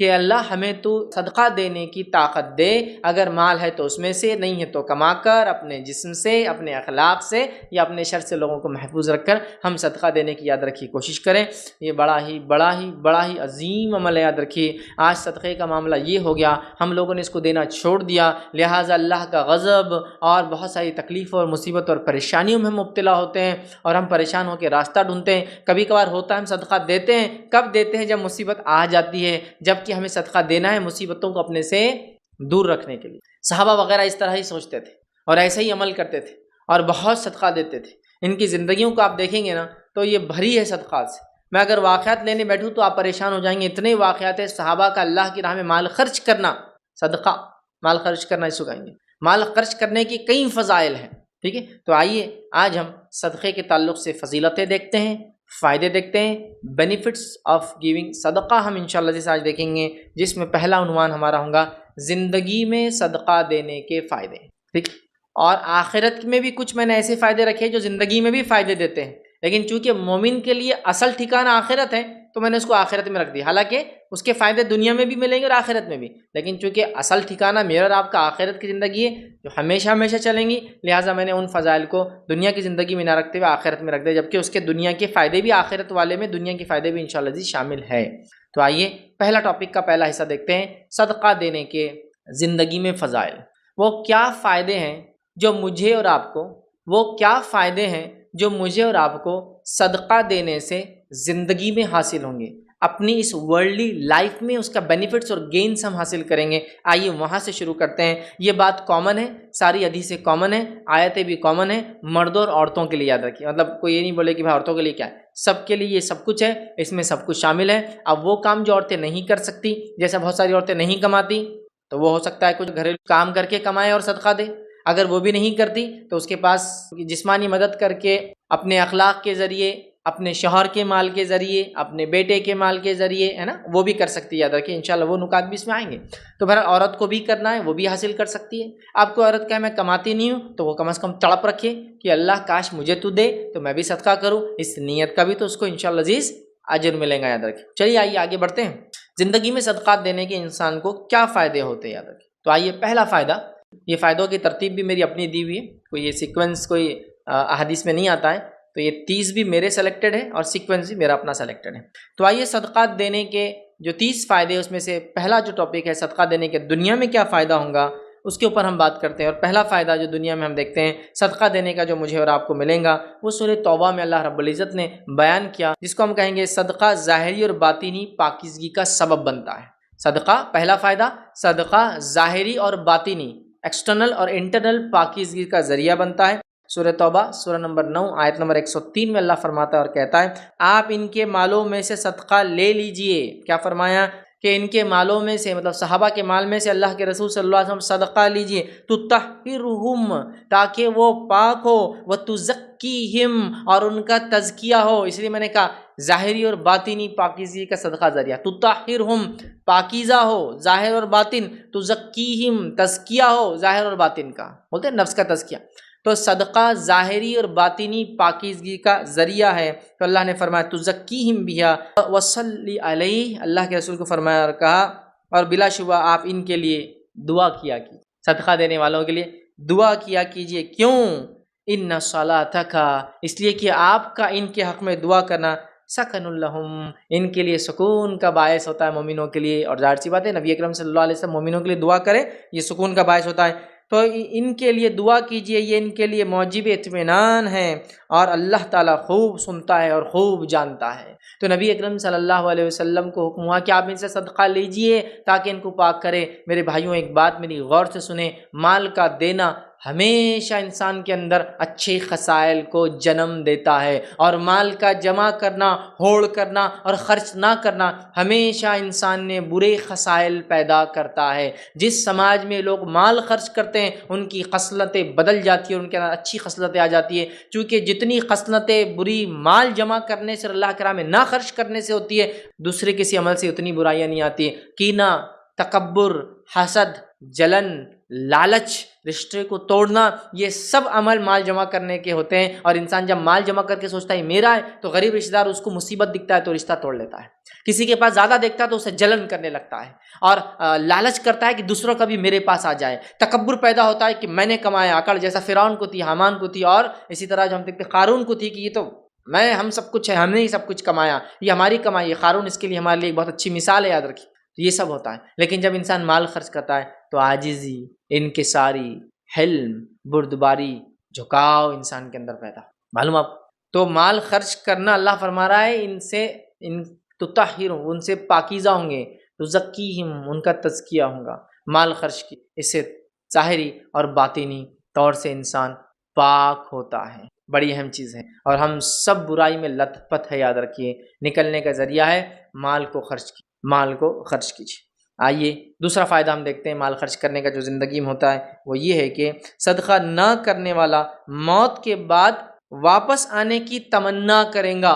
[SPEAKER 1] کہ اللہ ہمیں تو صدقہ دینے کی طاقت دے، اگر مال ہے تو اس میں سے، نہیں ہے تو کما کر، اپنے جسم سے، اپنے اخلاق سے، یا اپنے شر سے لوگوں کو محفوظ رکھ کر ہم صدقہ دینے کی یاد رکھیے کوشش کریں۔ یہ بڑا ہی عظیم عمل ہے، یاد رکھیے۔ آج صدقے کا معاملہ یہ ہو گیا، ہم لوگوں نے اس کو دینا چھوڑ دیا، لہٰذا اللہ کا غضب اور بہت ساری تکلیفوں اور مصیبت اور پریشانیوں میں ہم مبتلا ہوتے ہیں، اور ہم پریشان ہو کے راستہ ڈھونڈتے ہیں۔ کبھی کبھار ہوتا ہے ہم صدقہ دیتے ہیں، کب دیتے ہیں؟ جب مصیبت آ جاتی ہے، جب کہ ہمیں صدقہ دینا ہے مصیبتوں کو اپنے سے دور رکھنے کے لیے۔ صحابہ وغیرہ اس طرح ہی سوچتے تھے اور ایسے ہی عمل کرتے تھے اور بہت صدقہ دیتے تھے۔ ان کی زندگیوں کو آپ دیکھیں گے نا تو یہ بھری ہے صدقات سے۔ میں اگر واقعات لینے بیٹھوں تو آپ پریشان ہو جائیں گے، اتنے واقعات ہیں صحابہ کا اللہ کی راہ میں مال خرچ کرنا، صدقہ مال خرچ کرنا، اس کو کہیں گے مال خرچ کرنے کی کئی فضائل ہیں، ٹھیک ہے۔ تو آئیے آج ہم صدقے کے تعلق سے فضیلتیں دیکھتے ہیں، فائدے دیکھتے ہیں، بینیفٹس آف گیونگ صدقہ ہم انشاءاللہ جیسے آج دیکھیں گے، جس میں پہلا عنوان ہمارا ہوگا زندگی میں صدقہ دینے کے فائدے، ٹھیک۔ اور آخرت میں بھی کچھ میں نے ایسے فائدے رکھے جو زندگی میں بھی فائدے دیتے ہیں، لیکن چونکہ مومن کے لیے اصل ٹھکانہ آخرت ہے تو میں نے اس کو آخرت میں رکھ دیا، حالانکہ اس کے فائدے دنیا میں بھی ملیں گے اور آخرت میں بھی، لیکن چونکہ اصل ٹھکانہ میرا اور آپ کا آخرت کی زندگی ہے جو ہمیشہ چلیں گی، لہٰذا میں نے ان فضائل کو دنیا کی زندگی میں نہ رکھتے ہوئے آخرت میں رکھ دیا، جبکہ اس کے دنیا کے فائدے بھی آخرت والے میں دنیا کے فائدے بھی انشاءاللہ جی شامل ہے۔ تو آئیے پہلا ٹاپک کا پہلا حصہ دیکھتے ہیں، صدقہ دینے کے زندگی میں فضائل۔ وہ کیا فائدے ہیں جو مجھے اور آپ کو صدقہ دینے سے زندگی میں حاصل ہوں گے، اپنی اس ورلڈلی لائف میں اس کا بینیفٹس اور گینز ہم حاصل کریں گے۔ آئیے وہاں سے شروع کرتے ہیں۔ یہ بات کامن ہے، ساری حدیثیں کامن ہیں، آیتیں بھی کامن ہیں، مردوں اور عورتوں کے لیے یاد رکھیے، مطلب کوئی یہ نہیں بولے کہ بھائی عورتوں کے لیے کیا ہے، سب کے لیے یہ سب کچھ ہے، اس میں سب کچھ شامل ہے۔ اب وہ کام جو عورتیں نہیں کر سکتی، جیسے بہت ساری عورتیں نہیں کماتی، تو وہ ہو سکتا ہے کچھ گھریلو کام کر کے کمائے اور صدقہ دے، اگر وہ بھی نہیں کرتی تو اس کے پاس جسمانی مدد کر کے اپنے اخلاق کے ذریعے، اپنے شوہر کے مال کے ذریعے، اپنے بیٹے کے مال کے ذریعے، ہے نا، وہ بھی کر سکتی ہے۔ یاد رکھیں انشاءاللہ وہ نکات بھی اس میں آئیں گے۔ تو بہرحال عورت کو بھی کرنا ہے، وہ بھی حاصل کر سکتی ہے۔ آپ کو عورت کہے میں کماتی نہیں ہوں تو وہ کم از کم تڑپ رکھے کہ اللہ کاش مجھے تو دے تو میں بھی صدقہ کروں، اس نیت کا بھی تو اس کو انشاءاللہ عزیز اجر ملے گا، یاد رکھیں۔ چلیے آئیے آگے بڑھتے ہیں۔ زندگی میں صدقات دینے کے انسان کو کیا فائدے ہوتے ہیں، یاد رکھیں۔ تو آئیے پہلا فائدہ، یہ فائدوں کی ترتیب بھی میری اپنی دی ہوئی ہے، کوئی یہ سیکوینس کوئی احادیث میں نہیں آتا ہے، تو یہ 30 بھی میرے سلیکٹڈ ہے اور سیکوینس بھی میرا اپنا سلیکٹڈ ہے۔ تو آئیے صدقات دینے کے جو 30 فائدے، اس میں سے پہلا جو ٹاپک ہے صدقہ دینے کے دنیا میں کیا فائدہ ہوگا، اس کے اوپر ہم بات کرتے ہیں۔ اور پہلا فائدہ جو دنیا میں ہم دیکھتے ہیں صدقہ دینے کا جو مجھے اور آپ کو ملیں گا، وہ سورہ توبہ میں اللہ رب العزت نے بیان کیا، جس کو ہم کہیں گے صدقہ ظاہری اور باطنی پاکیزگی کا سبب بنتا ہے۔ صدقہ، پہلا فائدہ، صدقہ ظاہری اور باطنی، ایکسٹرنل اور انٹرنل پاکیزگی کا ذریعہ بنتا ہے۔ سورہ توبہ سورہ نمبر 9 آیت نمبر 103 میں اللہ فرماتا ہے اور کہتا ہے آپ ان کے مالوں میں سے صدقہ لے لیجئے۔ کیا فرمایا کہ ان کے مالوں میں سے، مطلب صحابہ کے مال میں سے اللہ کے رسول صلی اللہ علیہ وسلم صدقہ لیجئے، تطہرہم، تاکہ وہ پاک ہو، وتزکیہم، تزکیہم، اور ان کا تزکیہ ہو، اس لیے میں نے کہا ظاہری اور باطنی پاکیزگی کا صدقہ ذریعہ، تطہرہم پاکیزہ ہو ظاہر اور باطن، تزکیہم تزکیہ ہو ظاہر اور باطن کا، بولتے ہیں نفس کا تزکیہ، تو صدقہ ظاہری اور باطنی پاکیزگی کا ذریعہ ہے۔ تو اللہ نے فرمایا تزکیہم بہا وصلی علیہ، اللہ کے رسول کو فرمایا اور کہا، اور بلا شبہ آپ ان کے لیے دعا کیا کی، صدقہ دینے والوں کے لیے دعا کیا کیجئے۔ کیوں؟ ان صلاتک، اس لیے کہ آپ کا ان کے حق میں دعا کرنا سکن لہم، ان کے لیے سکون کا باعث ہوتا ہے مومنوں کے لیے، اور ظاہر سی بات ہے نبی اکرم صلی اللہ علیہ وسلم مومنوں کے لیے دعا کرے یہ سکون کا باعث ہوتا ہے، تو ان کے لیے دعا کیجئے، یہ ان کے لیے موجب اطمینان ہے، اور اللہ تعالیٰ خوب سنتا ہے اور خوب جانتا ہے۔ تو نبی اکرم صلی اللہ علیہ وسلم کو حکم ہوا کہ آپ ان سے صدقہ لیجئے تاکہ ان کو پاک کرے۔ میرے بھائیوں ایک بات میری غور سے سنیں، مال کا دینا ہمیشہ انسان کے اندر اچھے خصائل کو جنم دیتا ہے، اور مال کا جمع کرنا، ہوڑ کرنا اور خرچ نہ کرنا ہمیشہ انسان نے برے خصائل پیدا کرتا ہے۔ جس سماج میں لوگ مال خرچ کرتے ہیں ان کی خصلتیں بدل جاتی ہیں، ان کے اندر اچھی خصلتیں آ جاتی ہیں، چونکہ جتنی خصلتیں بری مال جمع کرنے سے، اللہ کے راہ میں نہ خرچ کرنے سے ہوتی ہے، دوسرے کسی عمل سے اتنی برائیاں نہیں آتی ہیں۔ کینہ، تکبر، حسد، جلن، لالچ، رشتے کو توڑنا، یہ سب عمل مال جمع کرنے کے ہوتے ہیں، اور انسان جب مال جمع کر کے سوچتا ہے میرا ہے، تو غریب رشتہ دار اس کو مصیبت دکھتا ہے تو رشتہ توڑ لیتا ہے، کسی کے پاس زیادہ دیکھتا ہے تو اسے جلن کرنے لگتا ہے، اور لالچ کرتا ہے کہ دوسروں کا بھی میرے پاس آ جائے، تکبر پیدا ہوتا ہے کہ میں نے کمایا، اکڑ جیسا فرعون کو تھی، حامان کو تھی، اور اسی طرح جو ہم دیکھتے قارون کو تھی کہ یہ تو ہم سب کچھ ہے، ہم نے ہی سب کچھ کمایا، یہ ہماری کمائی ہے۔ قارون اس کے لیے ہمارے لیے ایک بہت اچھی مثال ہے، یاد رکھیے۔ تو یہ سب ہوتا ہے، لیکن جب انسان مال خرچ کرتا ہے تو عاجزی، انکساری، حلم، بردباری، جھکاؤ انسان کے اندر پیدا معلوم آپ۔ تو مال خرچ کرنا، اللہ فرما رہا ہے ان سے تطہر، ان سے پاکیزہ ہوں گے، تزکیہم، ان کا تزکیہ ہوگا مال خرچ کی، اس سے ظاہری اور باطنی طور سے انسان پاک ہوتا ہے، بڑی اہم چیز ہے، اور ہم سب برائی میں لت پت ہے، یاد رکھیے، نکلنے کا ذریعہ ہے مال کو خرچ کیجیے۔ آئیے دوسرا فائدہ ہم دیکھتے ہیں مال خرچ کرنے کا جو زندگی میں ہوتا ہے، وہ یہ ہے کہ صدقہ نہ کرنے والا موت کے بعد واپس آنے کی تمنا کریں گا۔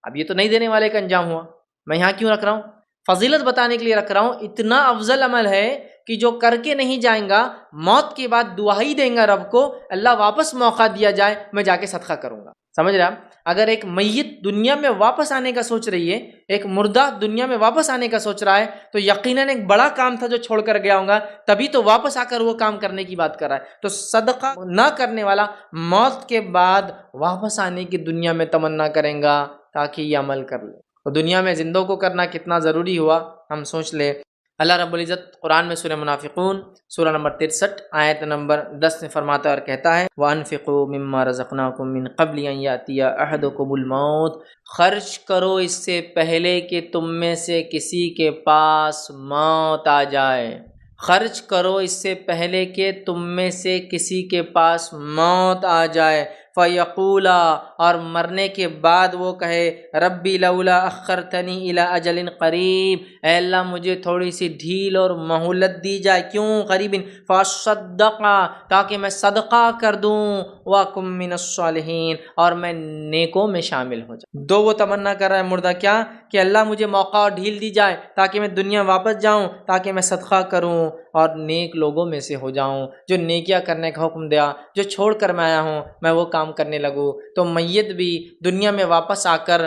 [SPEAKER 1] اب یہ تو نہیں دینے والے کا انجام ہوا، میں یہاں کیوں رکھ رہا ہوں؟ فضیلت بتانے کے لیے رکھ رہا ہوں، اتنا افضل عمل ہے کہ جو کر کے نہیں جائیں گا، موت کے بعد دعا ہی دیں گا رب کو، اللہ واپس موقع دیا جائے میں جا کے صدقہ کروں گا۔ سمجھ رہے آپ؟ اگر ایک میت دنیا میں واپس آنے کا سوچ رہی ہے، ایک مردہ دنیا میں واپس آنے کا سوچ رہا ہے، تو یقیناً ایک بڑا کام تھا جو چھوڑ کر گیا ہوں گا، تبھی تو واپس آ کر وہ کام کرنے کی بات کر رہا ہے۔ تو صدقہ نہ کرنے والا موت کے بعد واپس آنے کی دنیا میں تمنا کریں گا تاکہ یہ عمل کر لے۔ تو دنیا میں زندوں کو کرنا کتنا ضروری ہوا، ہم سوچ لیں۔ اللہ رب العزت قرآن میں سورہ منافقون سورہ نمبر 63 آیت نمبر 10 میں فرماتا ہے اور کہتا ہے وَأَنفِقُوا مِمَّا رَزَقْنَاكُم مِّن قَبْلِ أَن يَأْتِيَ أَحَدَكُمُ الْمَوْتُ، خرچ کرو اس سے پہلے کہ تم میں سے کسی کے پاس موت آ جائے، خرچ کرو اس سے پہلے کہ تم میں سے کسی کے پاس موت آ جائے، فَيَقُولَا، اور مرنے کے بعد وہ کہے ربی لولا اخرتنی الی اجل قریب، اے اللہ مجھے تھوڑی سی ڈھیل اور مہلت دی جائے، کیوں قریب، فاصدقا، تاکہ میں صدقہ کر دوں، واکم من الصالحین، اور میں نیکوں میں شامل ہو جاؤں۔ دو وہ تمنا کر رہا ہے مردہ، کیا کہ اللہ مجھے موقع اور ڈھیل دی جائے تاکہ میں دنیا واپس جاؤں، تاکہ میں صدقہ کروں اور نیک لوگوں میں سے ہو جاؤں، جو نیکیاں کرنے کا حکم دیا، جو چھوڑ کر میں آیا ہوں میں وہ کام کرنے لگوں۔ تو میت بھی دنیا میں واپس آ کر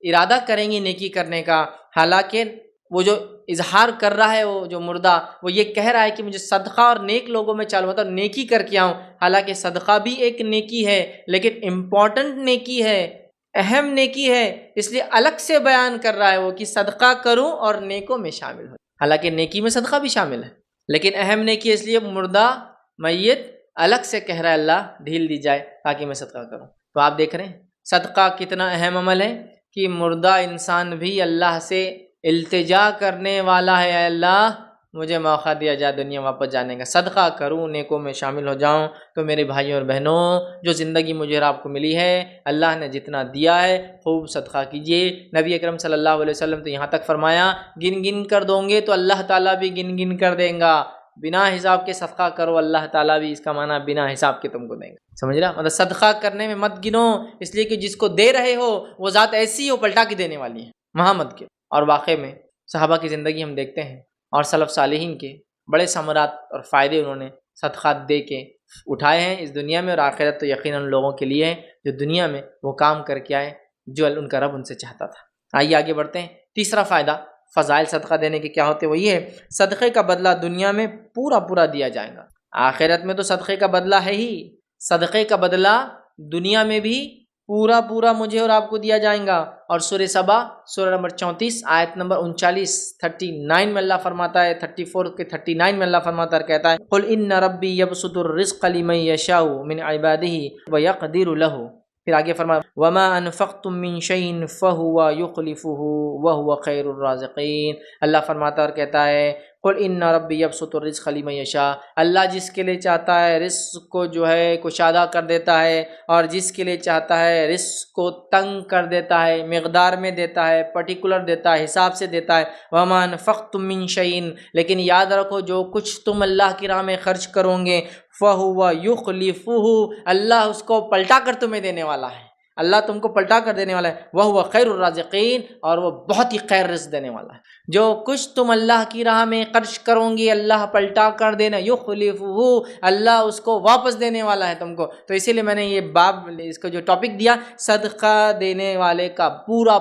[SPEAKER 1] ارادہ کریں گی نیکی کرنے کا، حالانکہ وہ جو اظہار کر رہا ہے، وہ جو مردہ وہ یہ کہہ رہا ہے کہ مجھے صدقہ اور نیک لوگوں میں چالو ہوتا نیکی کر کے آؤں، حالانکہ صدقہ بھی ایک نیکی ہے، لیکن امپورٹنٹ نیکی ہے، اہم نیکی ہے، اس لیے الگ سے بیان کر رہا ہے وہ کہ صدقہ کروں اور نیکوں میں شامل ہوں، حالانکہ نیکی میں صدقہ بھی شامل ہے، لیکن اہم نیکی اس لیے مردہ میت الگ سے کہہ رہا ہے اللہ ڈھیل دی جائے تاکہ میں صدقہ کروں۔ تو آپ دیکھ رہے ہیں صدقہ کتنا اہم عمل ہے کہ مردہ انسان بھی اللہ سے التجا کرنے والا ہے، اے اللہ مجھے موقع دیا جائے دنیا واپس جانے کا، صدقہ کروں، نیکوں میں شامل ہو جاؤں۔ تو میرے بھائیوں اور بہنوں، جو زندگی مجھے اور آپ کو ملی ہے، اللہ نے جتنا دیا ہے خوب صدقہ کیجیے۔ نبی اکرم صلی اللہ علیہ وسلم تو یہاں تک فرمایا گن گن کر دوں گے تو اللہ تعالیٰ بھی گن گن کر دیں گا، بنا حساب کے صدقہ کرو، اللہ تعالیٰ بھی اس کا معنی بنا حساب کے تم کو دیں گے. سمجھ رہا؟ مطلب صدقہ کرنے میں مت گنو، اس لیے کہ جس کو دے رہے ہو وہ ذات ایسی ہو پلٹا کے دینے والی ہے، وہاں مت کے. اور واقع میں صحابہ کی زندگی ہم دیکھتے ہیں اور سلف صالحین کے بڑے ثمرات اور فائدے انہوں نے صدقات دے کے اٹھائے ہیں اس دنیا میں، اور آخرت تو یقیناً ان لوگوں کے لیے ہے جو دنیا میں وہ کام کر کے آئے جو ان کا رب ان سے چاہتا تھا. آئیے آگے بڑھتے ہیں. تیسرا فائدہ فضائل صدقہ دینے کے کیا ہوتے ہیں، وہ یہ ہے صدقے کا بدلہ دنیا میں پورا دیا جائے گا. آخرت میں تو صدقے کا بدلہ ہے ہی، صدقے کا بدلہ دنیا میں بھی پورا مجھے اور آپ کو دیا جائے گا. اور سورہ سبا سورہ نمبر 34 آیت نمبر 39 میں اللہ فرماتا ہے، 34 کے 39 میں اللہ فرماتا ہے، کہتا ہے قل ان ربی یبسط الرزق لمن یشاء من عبادہ ویقدر لہ. پھر آگے فرمایا وما انفقتم من شیء فهو یخلفہ وہو خیر الرازقین. اللہ فرماتا اور کہتا ہے قل ان ربی یبسط الرزق لمن یشاء، اللہ جس کے لیے چاہتا ہے رزق کو جو ہے کشادہ کر دیتا ہے، اور جس کے لیے چاہتا ہے رزق کو تنگ کر دیتا ہے، مقدار میں دیتا ہے، پرٹیکولر دیتا ہے، حساب سے دیتا ہے. وما انفقتم من شیء، لیکن یاد رکھو جو کچھ تم اللہ کی راہ میں خرچ کرو گے فہو یخلفہ، اللہ اس کو پلٹا کر تمہیں دینے والا ہے، اللہ تم کو پلٹا کر دینے والا ہے. وہو خیر الرازقین، اور وہ بہت ہی خیر رزق دینے والا ہے. جو کچھ تم اللہ کی راہ میں خرچ کرو گے اللہ پلٹا کر دینا، یخلفہ، اللہ اس کو واپس دینے والا ہے تم کو. تو اسی لیے میں نے یہ باب اس کو جو ٹاپک دیا، صدقہ دینے والے کا پورا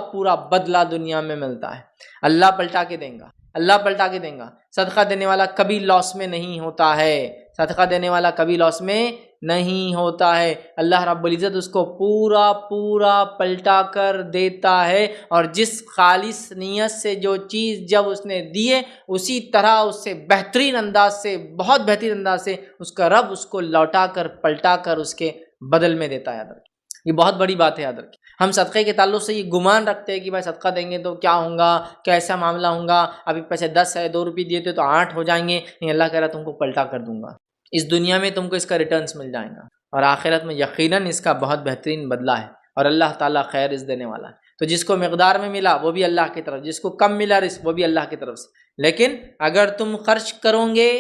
[SPEAKER 1] بدلہ دنیا میں ملتا ہے، اللہ پلٹا کے دیں گا، اللہ پلٹا کے دیں گا. صدقہ دینے والا کبھی لاس میں نہیں ہوتا ہے، صدقہ دینے والا کبھی لاس میں نہیں ہوتا ہے. اللہ رب العزت اس کو پورا پلٹا کر دیتا ہے، اور جس خالص نیت سے جو چیز جب اس نے دیے اسی طرح اس سے بہترین انداز سے، بہت بہترین انداز سے اس کا رب اس کو لوٹا کر پلٹا کر اس کے بدل میں دیتا ہے. یاد رکھیں یہ بہت بڑی بات ہے. یاد رکھیں ہم صدقے کے تعلق سے یہ گمان رکھتے ہیں کہ بھائی صدقہ دیں گے تو کیا ہوگا، کیسا معاملہ ہوگا، ابھی پیسے 10 ہے 2 روپے دیے تھے تو 8 ہو جائیں گے. نہیں، اللہ کہہ رہا تم کو پلٹا کر دوں گا، اس دنیا میں تم کو اس کا ریٹرنز مل جائے گا، اور آخرت میں یقیناً اس کا بہت بہترین بدلہ ہے. اور اللہ تعالیٰ خیر رزق دینے والا ہے. تو جس کو مقدار میں ملا وہ بھی اللہ کی طرف، جس کو کم ملا رزق وہ بھی اللہ کی طرف سے. لیکن اگر تم خرچ کرو گے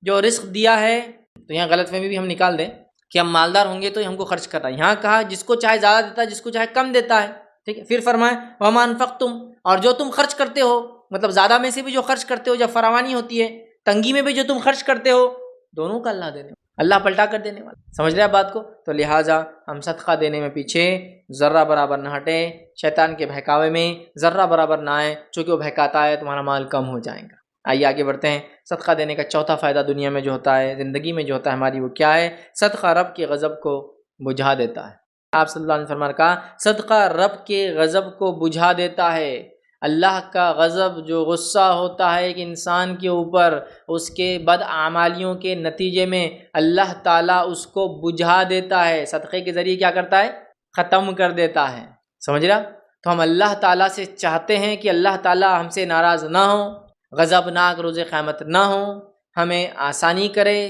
[SPEAKER 1] جو رزق دیا ہے، تو یہاں غلط فہمی بھی ہم نکال دیں کہ ہم مالدار ہوں گے تو ہم کو خرچ کرنا ہے. یہاں کہا جس کو چاہے زیادہ دیتا ہے، جس کو چاہے کم دیتا ہے. ٹھیک ہے، پھر فرمائے وما انفقتم، اور جو تم خرچ کرتے ہو، مطلب زیادہ میں سے بھی جو خرچ کرتے ہو، جب فراوانی ہوتی ہے، تنگی میں بھی جو تم خرچ کرتے ہو، دونوں کا اللہ دینے، اللہ پلٹا کر دینے والا. سمجھ رہے آپ بات کو؟ تو لہٰذا ہم صدقہ دینے میں پیچھے ذرہ برابر نہ ہٹیں، شیطان کے بہکاوے میں ذرہ برابر نہ آئیں، چونکہ وہ بہکاتا ہے تمہارا مال کم ہو جائے گا. آئیے آگے بڑھتے ہیں. صدقہ دینے کا چوتھا فائدہ دنیا میں جو ہوتا ہے، زندگی میں جو ہوتا ہے ہماری، وہ کیا ہے؟ صدقہ رب کے غضب کو بجھا دیتا ہے. آپ صلی اللہ علیہ وسلم نے کہا صدقہ رب کے غضب کو بجھا دیتا ہے. اللہ کا غضب، جو غصہ ہوتا ہے ایک انسان کے اوپر اس کے بد اعمالیوں کے نتیجے میں، اللہ تعالیٰ اس کو بجھا دیتا ہے، صدقے کے ذریعے کیا کرتا ہے؟ ختم کر دیتا ہے. سمجھ رہا؟ تو ہم اللہ تعالیٰ سے چاہتے ہیں کہ اللہ تعالیٰ ہم سے ناراض نہ ہو، غضبناک روز قیامت نہ ہو، ہمیں آسانی کرے،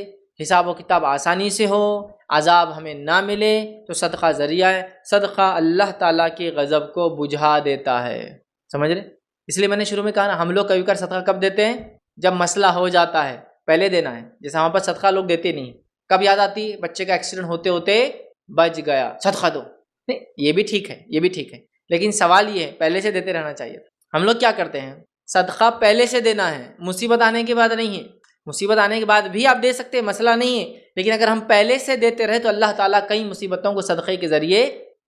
[SPEAKER 1] حساب و کتاب آسانی سے ہو، عذاب ہمیں نہ ملے. تو صدقہ ذریعہ ہے. صدقہ اللہ تعالیٰ کے غضب کو بجھا دیتا ہے. سمجھ رہے؟ اس لیے میں نے شروع میں کہا نا، ہم لوگ کبھی کبھار صدقہ کب دیتے ہیں؟ جب مسئلہ ہو جاتا ہے، پہلے دینا ہے. جیسے ہمارے پاس صدقہ لوگ دیتے نہیں. کب یاد آتی؟ بچے کا ایکسیڈنٹ ہوتے ہوتے بچ گیا، صدقہ دو. نہیں، یہ بھی ٹھیک ہے، یہ بھی ٹھیک ہے، لیکن سوال یہ ہے پہلے سے دیتے رہنا چاہیے. ہم لوگ کیا کرتے ہیں؟ صدقہ پہلے سے دینا ہے، مصیبت آنے کے بعد نہیں ہے. مصیبت آنے کے بعد بھی آپ دے سکتے ہیں، مسئلہ نہیں ہے، لیکن اگر ہم پہلے سے دیتے رہے تو اللہ تعالیٰ کئی مصیبتوں کو صدقے کے ذریعے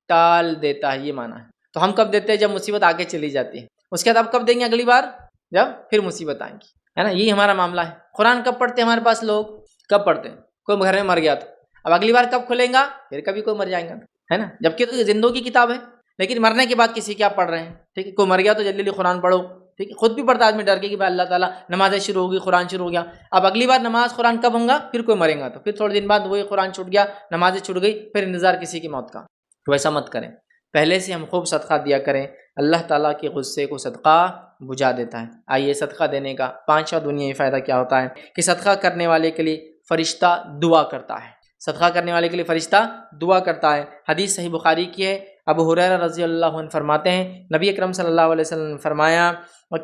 [SPEAKER 1] ٹال دیتا ہے. یہ معنی ہے. تو ہم کب دیتے ہیں؟ جب مصیبت آگے چلی جاتی ہے. اس کے بعد آپ کب دیں گے؟ اگلی بار جب پھر مصیبت آئیں گی، ہے نا. یہی ہمارا معاملہ ہے. قرآن کب پڑھتے ہیں ہمارے پاس لوگ؟ کب پڑھتے ہیں؟ کوئی گھر میں مر گیا تو اب اگلی بار کب کھلیں گا؟ پھر کبھی کوئی مر جائیں گا، ہے نا. جبکہ تو زندوں کی کتاب ہے، لیکن مرنے کے بعد کسی کی آپ پڑھ رہے ہیں. ٹھیک ہے، کوئی مر گیا تو جلدی جلدی قرآن پڑھو. ٹھیک ہے، خود بھی پڑھتا آدمی ڈر کے کہ بھائی اللہ تعالیٰ نمازیں شروع ہوگی، قرآن شروع ہو گیا. اب اگلی بار نماز قرآن کب ہوں گا؟ پھر کوئی مرے گا تو پھر تھوڑے دن بعد وہی قرآن چھوٹ گیا، نمازیں چھوٹ گئی، پھر انتظار کسی کی موت کا. تو ایسا مت کریں، پہلے سے ہم خوب صدقہ دیا کریں. اللہ تعالیٰ کے غصے کو صدقہ بجھا دیتا ہے. آئیے صدقہ دینے کا پانچواں دنیاوی فائدہ کیا ہوتا ہے کہ صدقہ کرنے والے کے لیے فرشتہ دعا کرتا ہے. صدقہ کرنے والے کے لیے فرشتہ دعا کرتا ہے. حدیث صحیح بخاری کی ہے، ابو ہریرہ رضی اللہ عنہ فرماتے ہیں نبی اکرم صلی اللہ علیہ وسلم نے فرمایا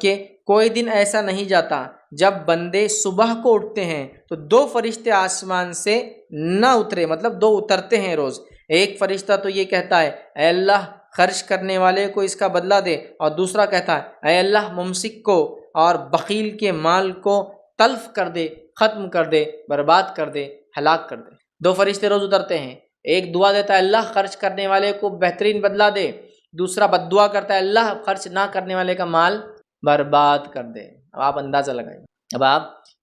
[SPEAKER 1] کہ کوئی دن ایسا نہیں جاتا جب بندے صبح کو اٹھتے ہیں تو 2 فرشتے آسمان سے نہ اترے، مطلب 2 اترتے ہیں روز۔ ایک فرشتہ تو یہ کہتا ہے اے اللہ خرچ کرنے والے کو اس کا بدلہ دے، اور دوسرا کہتا ہے اے اللہ ممسک کو اور بخیل کے مال کو تلف کر دے، ختم کر دے، برباد کر دے، ہلاک کر دے۔ 2 فرشتے روز اترتے ہیں، ایک دعا دیتا ہے اللہ خرچ کرنے والے کو بہترین بدلہ دے، دوسرا بد دعا کرتا ہے اللہ خرچ نہ کرنے والے کا مال برباد کر دے۔ اب آپ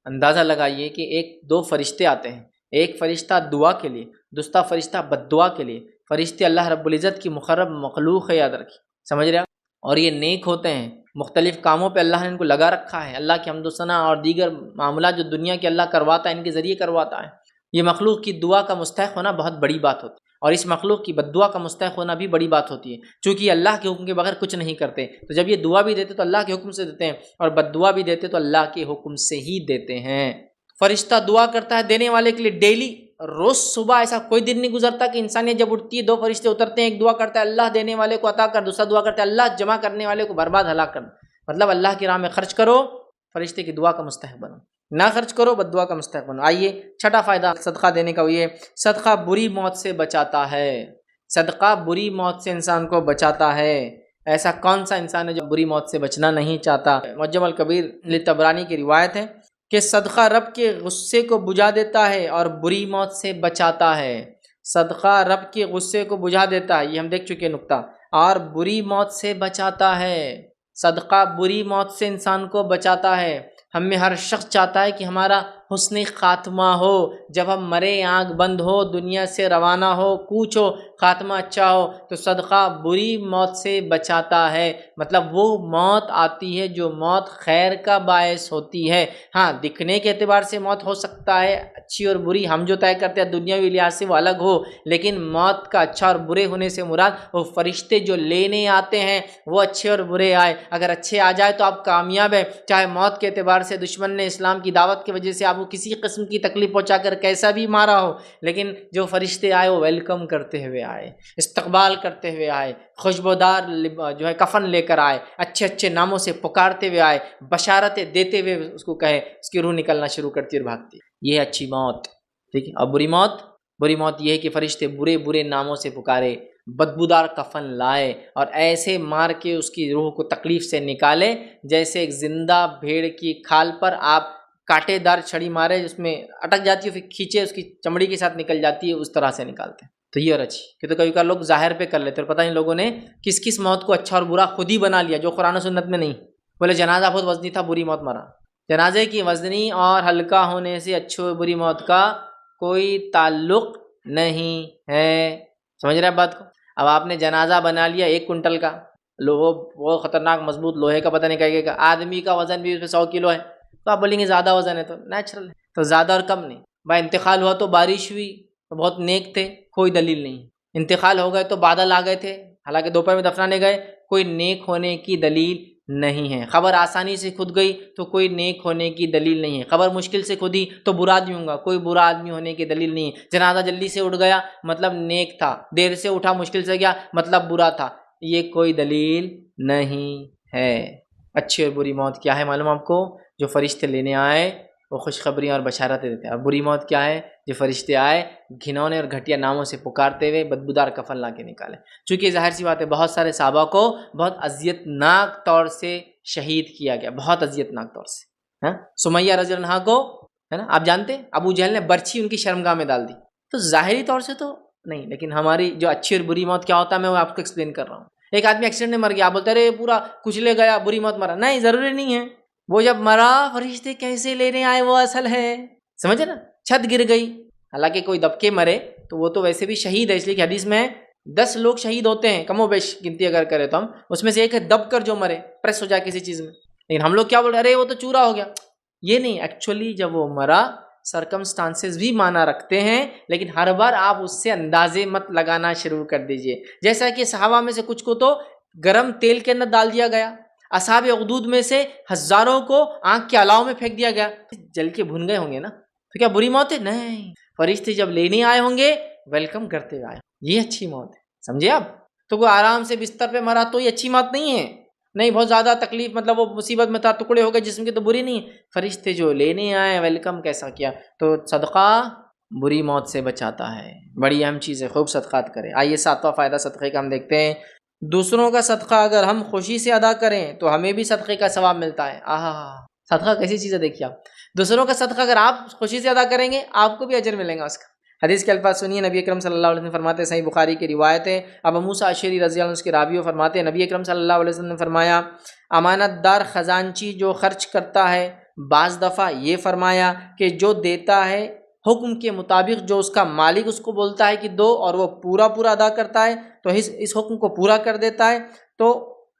[SPEAKER 1] اندازہ لگائیے کہ 2 فرشتے آتے ہیں، ایک فرشتہ دعا کے لیے، دوسرا فرشتہ بد دعا کے لیے۔ فرشتے اللہ رب العزت کی مقرب مخلوق ہے، یاد رکھیے، سمجھ رہے ہیں؟ اور یہ نیک ہوتے ہیں، مختلف کاموں پہ اللہ نے ان کو لگا رکھا ہے، اللہ کی حمد و ثنا اور دیگر معاملات جو دنیا کے اللہ کرواتا ہے ان کے ذریعے کرواتا ہے۔ یہ مخلوق کی دعا کا مستحق ہونا بہت بڑی بات ہوتی ہے، اور اس مخلوق کی بد دعا کا مستحق ہونا بھی بڑی بات ہوتی ہے، چونکہ اللہ کے حکم کے بغیر کچھ نہیں کرتے۔ تو جب یہ دعا بھی دیتے تو اللہ کے حکم سے دیتے ہیں، اور بد دعا بھی دیتے تو اللہ کے حکم سے ہی دیتے ہیں۔ فرشتہ دعا کرتا ہے دینے والے کے لیے ڈیلی، روز صبح ایسا کوئی دن نہیں گزرتا کہ انسانیت جب اٹھتی ہے 2 فرشتے اترتے ہیں، ایک دعا کرتا ہے اللہ دینے والے کو عطا کر، دوسرا دعا کرتا ہے اللہ جمع کرنے والے کو برباد ہلاک کر۔ مطلب اللہ کی راہ میں خرچ کرو، فرشتے کی دعا کا مستحق بنو، نہ خرچ کرو، بد دعا کا مستحق بنو۔ آئیے 6واں فائدہ صدقہ دینے کا، یہ صدقہ بری موت سے بچاتا ہے۔ صدقہ بری موت سے انسان کو بچاتا ہے۔ ایسا کون سا انسان ہے جو بری موت سے بچنا نہیں چاہتا؟ معجم الکبیر طبرانی کی روایت ہے کہ صدقہ رب کے غصے کو بجھا دیتا ہے اور بری موت سے بچاتا ہے۔ صدقہ رب کے غصے کو بجھا دیتا ہے، یہ ہم دیکھ چکے نقطہ، اور بری موت سے بچاتا ہے۔ صدقہ بری موت سے انسان کو بچاتا ہے۔ ہم میں ہر شخص چاہتا ہے کہ ہمارا حسن خاتمہ ہو، جب ہم مرے آنکھ بند ہو، دنیا سے روانہ ہو، کوچ ہو، خاتمہ اچھا ہو۔ تو صدقہ بری موت سے بچاتا ہے، مطلب وہ موت آتی ہے جو موت خیر کا باعث ہوتی ہے۔ ہاں دکھنے کے اعتبار سے موت ہو سکتا ہے اچھی اور بری، ہم جو طے کرتے ہیں دنیاوی لحاظ سے وہ الگ ہو، لیکن موت کا اچھا اور برے ہونے سے مراد وہ فرشتے جو لینے آتے ہیں وہ اچھے اور برے آئے۔ اگر اچھے آ جائے تو آپ کامیاب ہیں، چاہے موت کے اعتبار سے دشمن نے اسلام کی دعوت کی وجہ سے آپ کو کسی قسم کی تکلیف پہنچا کر کیسا بھی مارا ہو، لیکن جو فرشتے آئے وہ ویلکم کرتے ہوئے آئے، استقبال کرتے ہوئے آئے، خوشبودار جو ہے کفن لے کر آئے، اچھے اچھے ناموں سے پکارتے ہوئے آئے، بشارتیں دیتے ہوئے اس کو کہے، اس کی روح نکلنا شروع کرتی اور بھاگتی۔ یہ اچھی موت، ٹھیک ہے۔ اور بری موت یہ ہے کہ فرشتے برے برے ناموں سے پکارے، بدبودار کفن لائے اور ایسے مار کے اس کی روح کو تکلیف سے نکالے جیسے ایک زندہ بھیڑ کی کھال پر آپ کانٹے دار چھڑی مارے، جس میں اٹک جاتی ہے پھر کھینچے اس کی چمڑی کے ساتھ نکل جاتی ہے، اس طرح سے نکالتے ہیں۔ تو یہ اور اچھی کہ تو کبھی کبھار لوگ ظاہر پہ کر لیتے اور پتہ نہیں لوگوں نے کس کس موت کو اچھا اور برا خود ہی بنا لیا جو قرآن و سنت میں نہیں۔ بولے جنازہ بہت وزنی تھا، بری موت مرا۔ جنازے کی وزنی اور ہلکا ہونے سے اچھی اور بری موت کا کوئی تعلق نہیں ہے، سمجھ رہے ہیں بات کو؟ اب آپ نے جنازہ بنا لیا 1 کنٹل کا، وہ خطرناک مضبوط لوہے کا، پتہ نہیں کہے گا، آدمی کا وزن بھی اس پہ 100 کلو ہے، تو آپ بولیں گے زیادہ وزن ہے، تو نیچرل ہے، تو زیادہ اور کم نہیں۔ بھائی انتقال ہوا تو بارش ہوئی تو بہت نیک تھے، کوئی دلیل نہیں۔ انتقال ہو گئے تو بادل آ گئے تھے، حالانکہ دوپہر میں دفنانے گئے، کوئی نیک ہونے کی دلیل نہیں ہے۔ خبر آسانی سے کھد گئی تو کوئی نیک ہونے کی دلیل نہیں ہے۔ خبر مشکل سے کھدی تو برا آدمی ہوں گا، کوئی برا آدمی ہونے کی دلیل نہیں ہے۔ جنازہ جلدی سے اٹھ گیا مطلب نیک تھا، دیر سے اٹھا مشکل سے گیا مطلب برا تھا، یہ کوئی دلیل نہیں ہے۔ اچھی اور بری موت کیا ہے معلوم آپ کو؟ جو فرشتے لینے آئے وہ خوشخبریاں اور بشارتیں دیتے ہیں۔ اور بری موت کیا ہے؟ جو فرشتے آئے گھنونے اور گھٹیا ناموں سے پکارتے ہوئے بدبودار کفن لا کے نکالے۔ چونکہ ظاہر سی بات ہے بہت سارے صحابہ کو بہت اذیت ناک طور سے شہید کیا گیا، بہت اذیت ناک طور سے۔ سمیہ رضی اللہ عنہا کو ہے نا، آپ جانتے ہیں ابو جہل نے برچھی ان کی شرمگاہ میں ڈال دی، تو ظاہری طور سے تو نہیں، لیکن ہماری جو اچھی اور بری موت کیا ہوتا ہے میں وہ آپ کو ایکسپلین کر رہا ہوں۔ ایک آدمی ایکسیڈنٹ میں مر گیا، آپ بولتے رہے پورا کچلے گیا بری موت مرا، نہیں ضروری نہیں ہے۔ وہ جب مرا فرشتے کیسے لینے آئے وہ اصل ہے، سمجھے نا؟ چھت گر گئی، حالانکہ کوئی دب کے مرے تو وہ تو ویسے بھی شہید ہے، اس لیے کہ حدیث میں 10 لوگ شہید ہوتے ہیں کم و بیش گنتی اگر کرے تو ہم، اس میں سے ایک ہے دب کر جو مرے، پریس ہو جائے کسی چیز میں۔ لیکن ہم لوگ کیا بول رہے ارے وہ تو چورا ہو گیا، یہ نہیں، ایکچولی جب وہ مرا سرکمسٹانسز بھی معنی رکھتے ہیں، لیکن ہر بار آپ اس سے اندازے مت لگانا شروع کر دیجئے۔ جیسا کہ صحابہ میں سے کچھ کو تو گرم تیل کے اندر ڈال دیا گیا، اصحاب اخدود میں سے ہزاروں کو آنکھ کے علاوہ میں پھینک دیا گیا، جل کے بھن گئے ہوں گے نا، تو کیا بری موت ہے؟ نہیں، فرشتے جب لینے آئے ہوں گے ویلکم کرتے ہوئے آئے، یہ اچھی موت ہے، سمجھے آپ؟ تو کوئی آرام سے بستر پہ مرا تو یہ اچھی بات نہیں ہے، نہیں بہت زیادہ تکلیف مطلب وہ مصیبت میں تھا، ٹکڑے ہو گئے جسم کے، تو بری نہیں ہے، فرشتے جو لینے آئے ویلکم کیسا کیا. تو صدقہ بری موت سے بچاتا ہے، بڑی اہم چیز ہے، خوب صدقات کریں. آئیے 7واں فائدہ صدقے کا ہم دیکھتے ہیں. دوسروں کا صدقہ اگر ہم خوشی سے ادا کریں تو ہمیں بھی صدقے کا ثواب ملتا ہے. صدقہ کیسی چیز ہے دیکھیے آپ، دوسروں کا صدقہ اگر آپ خوشی سے ادا کریں گے آپ کو بھی اجر ملے گا اس کا. حدیث کے الفاظ سنیے، نبی اکرم صلی اللہ علیہ وسلم فرماتے ہیں، صحیح بخاری کی روایت ہے، ابو موسیٰ اشعری رضی اللہ عنہ اس کے راوی فرماتے ہیں، نبی اکرم صلی اللہ علیہ وسلم نے فرمایا، امانت دار خزانچی جو خرچ کرتا ہے، بعض دفعہ یہ فرمایا کہ جو دیتا ہے حکم کے مطابق جو اس کا مالک اس کو بولتا ہے کہ دو اور وہ پورا ادا کرتا ہے تو اس حکم کو پورا کر دیتا ہے، تو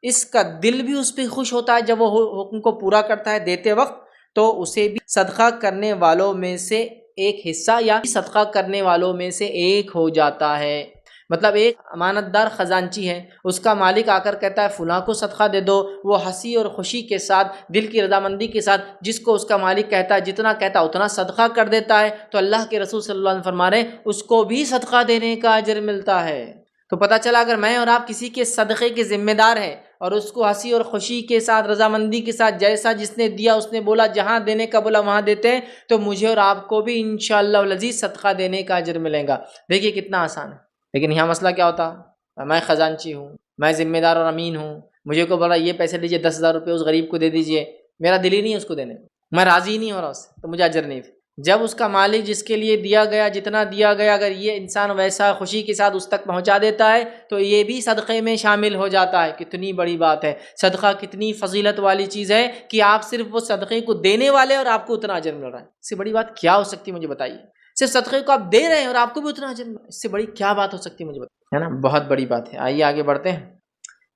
[SPEAKER 1] اس کا دل بھی اس پہ خوش ہوتا ہے جب وہ حکم کو پورا کرتا ہے دیتے وقت، تو اسے بھی صدقہ کرنے والوں میں سے ایک حصہ یا صدقہ کرنے والوں میں سے ایک ہو جاتا ہے. مطلب ایک امانت دار خزانچی ہے، اس کا مالک آ کر کہتا ہے فلاں کو صدقہ دے دو، وہ ہنسی اور خوشی کے ساتھ دل کی رضامندی کے ساتھ جس کو اس کا مالک کہتا ہے جتنا کہتا ہے اتنا صدقہ کر دیتا ہے، تو اللہ کے رسول صلی اللہ علیہ وسلم فرما رہے ہیں اس کو بھی صدقہ دینے کا اجر ملتا ہے. تو پتہ چلا اگر میں اور آپ کسی کے صدقے کے ذمہ دار ہیں اور اس کو ہنسی اور خوشی کے ساتھ رضامندی کے ساتھ جیسا جس نے دیا اس نے بولا جہاں دینے کا بولا وہاں دیتے ہیں، تو مجھے اور آپ کو بھی انشاءاللہ العزیز صدقہ دینے کا اجر ملے گا. دیکھیے کتنا آسان ہے. لیکن یہاں مسئلہ کیا ہوتا، میں خزانچی ہوں، میں ذمہ دار اور امین ہوں، مجھے کو بولا یہ پیسے لیجیے 10,000 روپے اس غریب کو دے دیجیے، میرا دل ہی نہیں ہے اس کو دینے، میں راضی نہیں ہو رہا اس سے، تو مجھے اجر نہیں. جب اس کا مالک جس کے لیے دیا گیا جتنا دیا گیا اگر یہ انسان ویسا خوشی کے ساتھ اس تک پہنچا دیتا ہے تو یہ بھی صدقے میں شامل ہو جاتا ہے. کتنی بڑی بات ہے، صدقہ کتنی فضیلت والی چیز ہے کہ آپ صرف وہ صدقے کو دینے والے اور آپ کو اتنا اجر مل رہا ہے. اس سے بڑی بات کیا ہو سکتی ہے مجھے بتائیے؟ صرف صدقے کو آپ دے رہے ہیں اور آپ کو بھی اتنا اجر مل رہا ہے، اس سے بڑی کیا بات ہو سکتی ہے مجھے بتائیے، ہے نا؟ بہت بڑی بات ہے. آئیے آگے بڑھتے ہیں.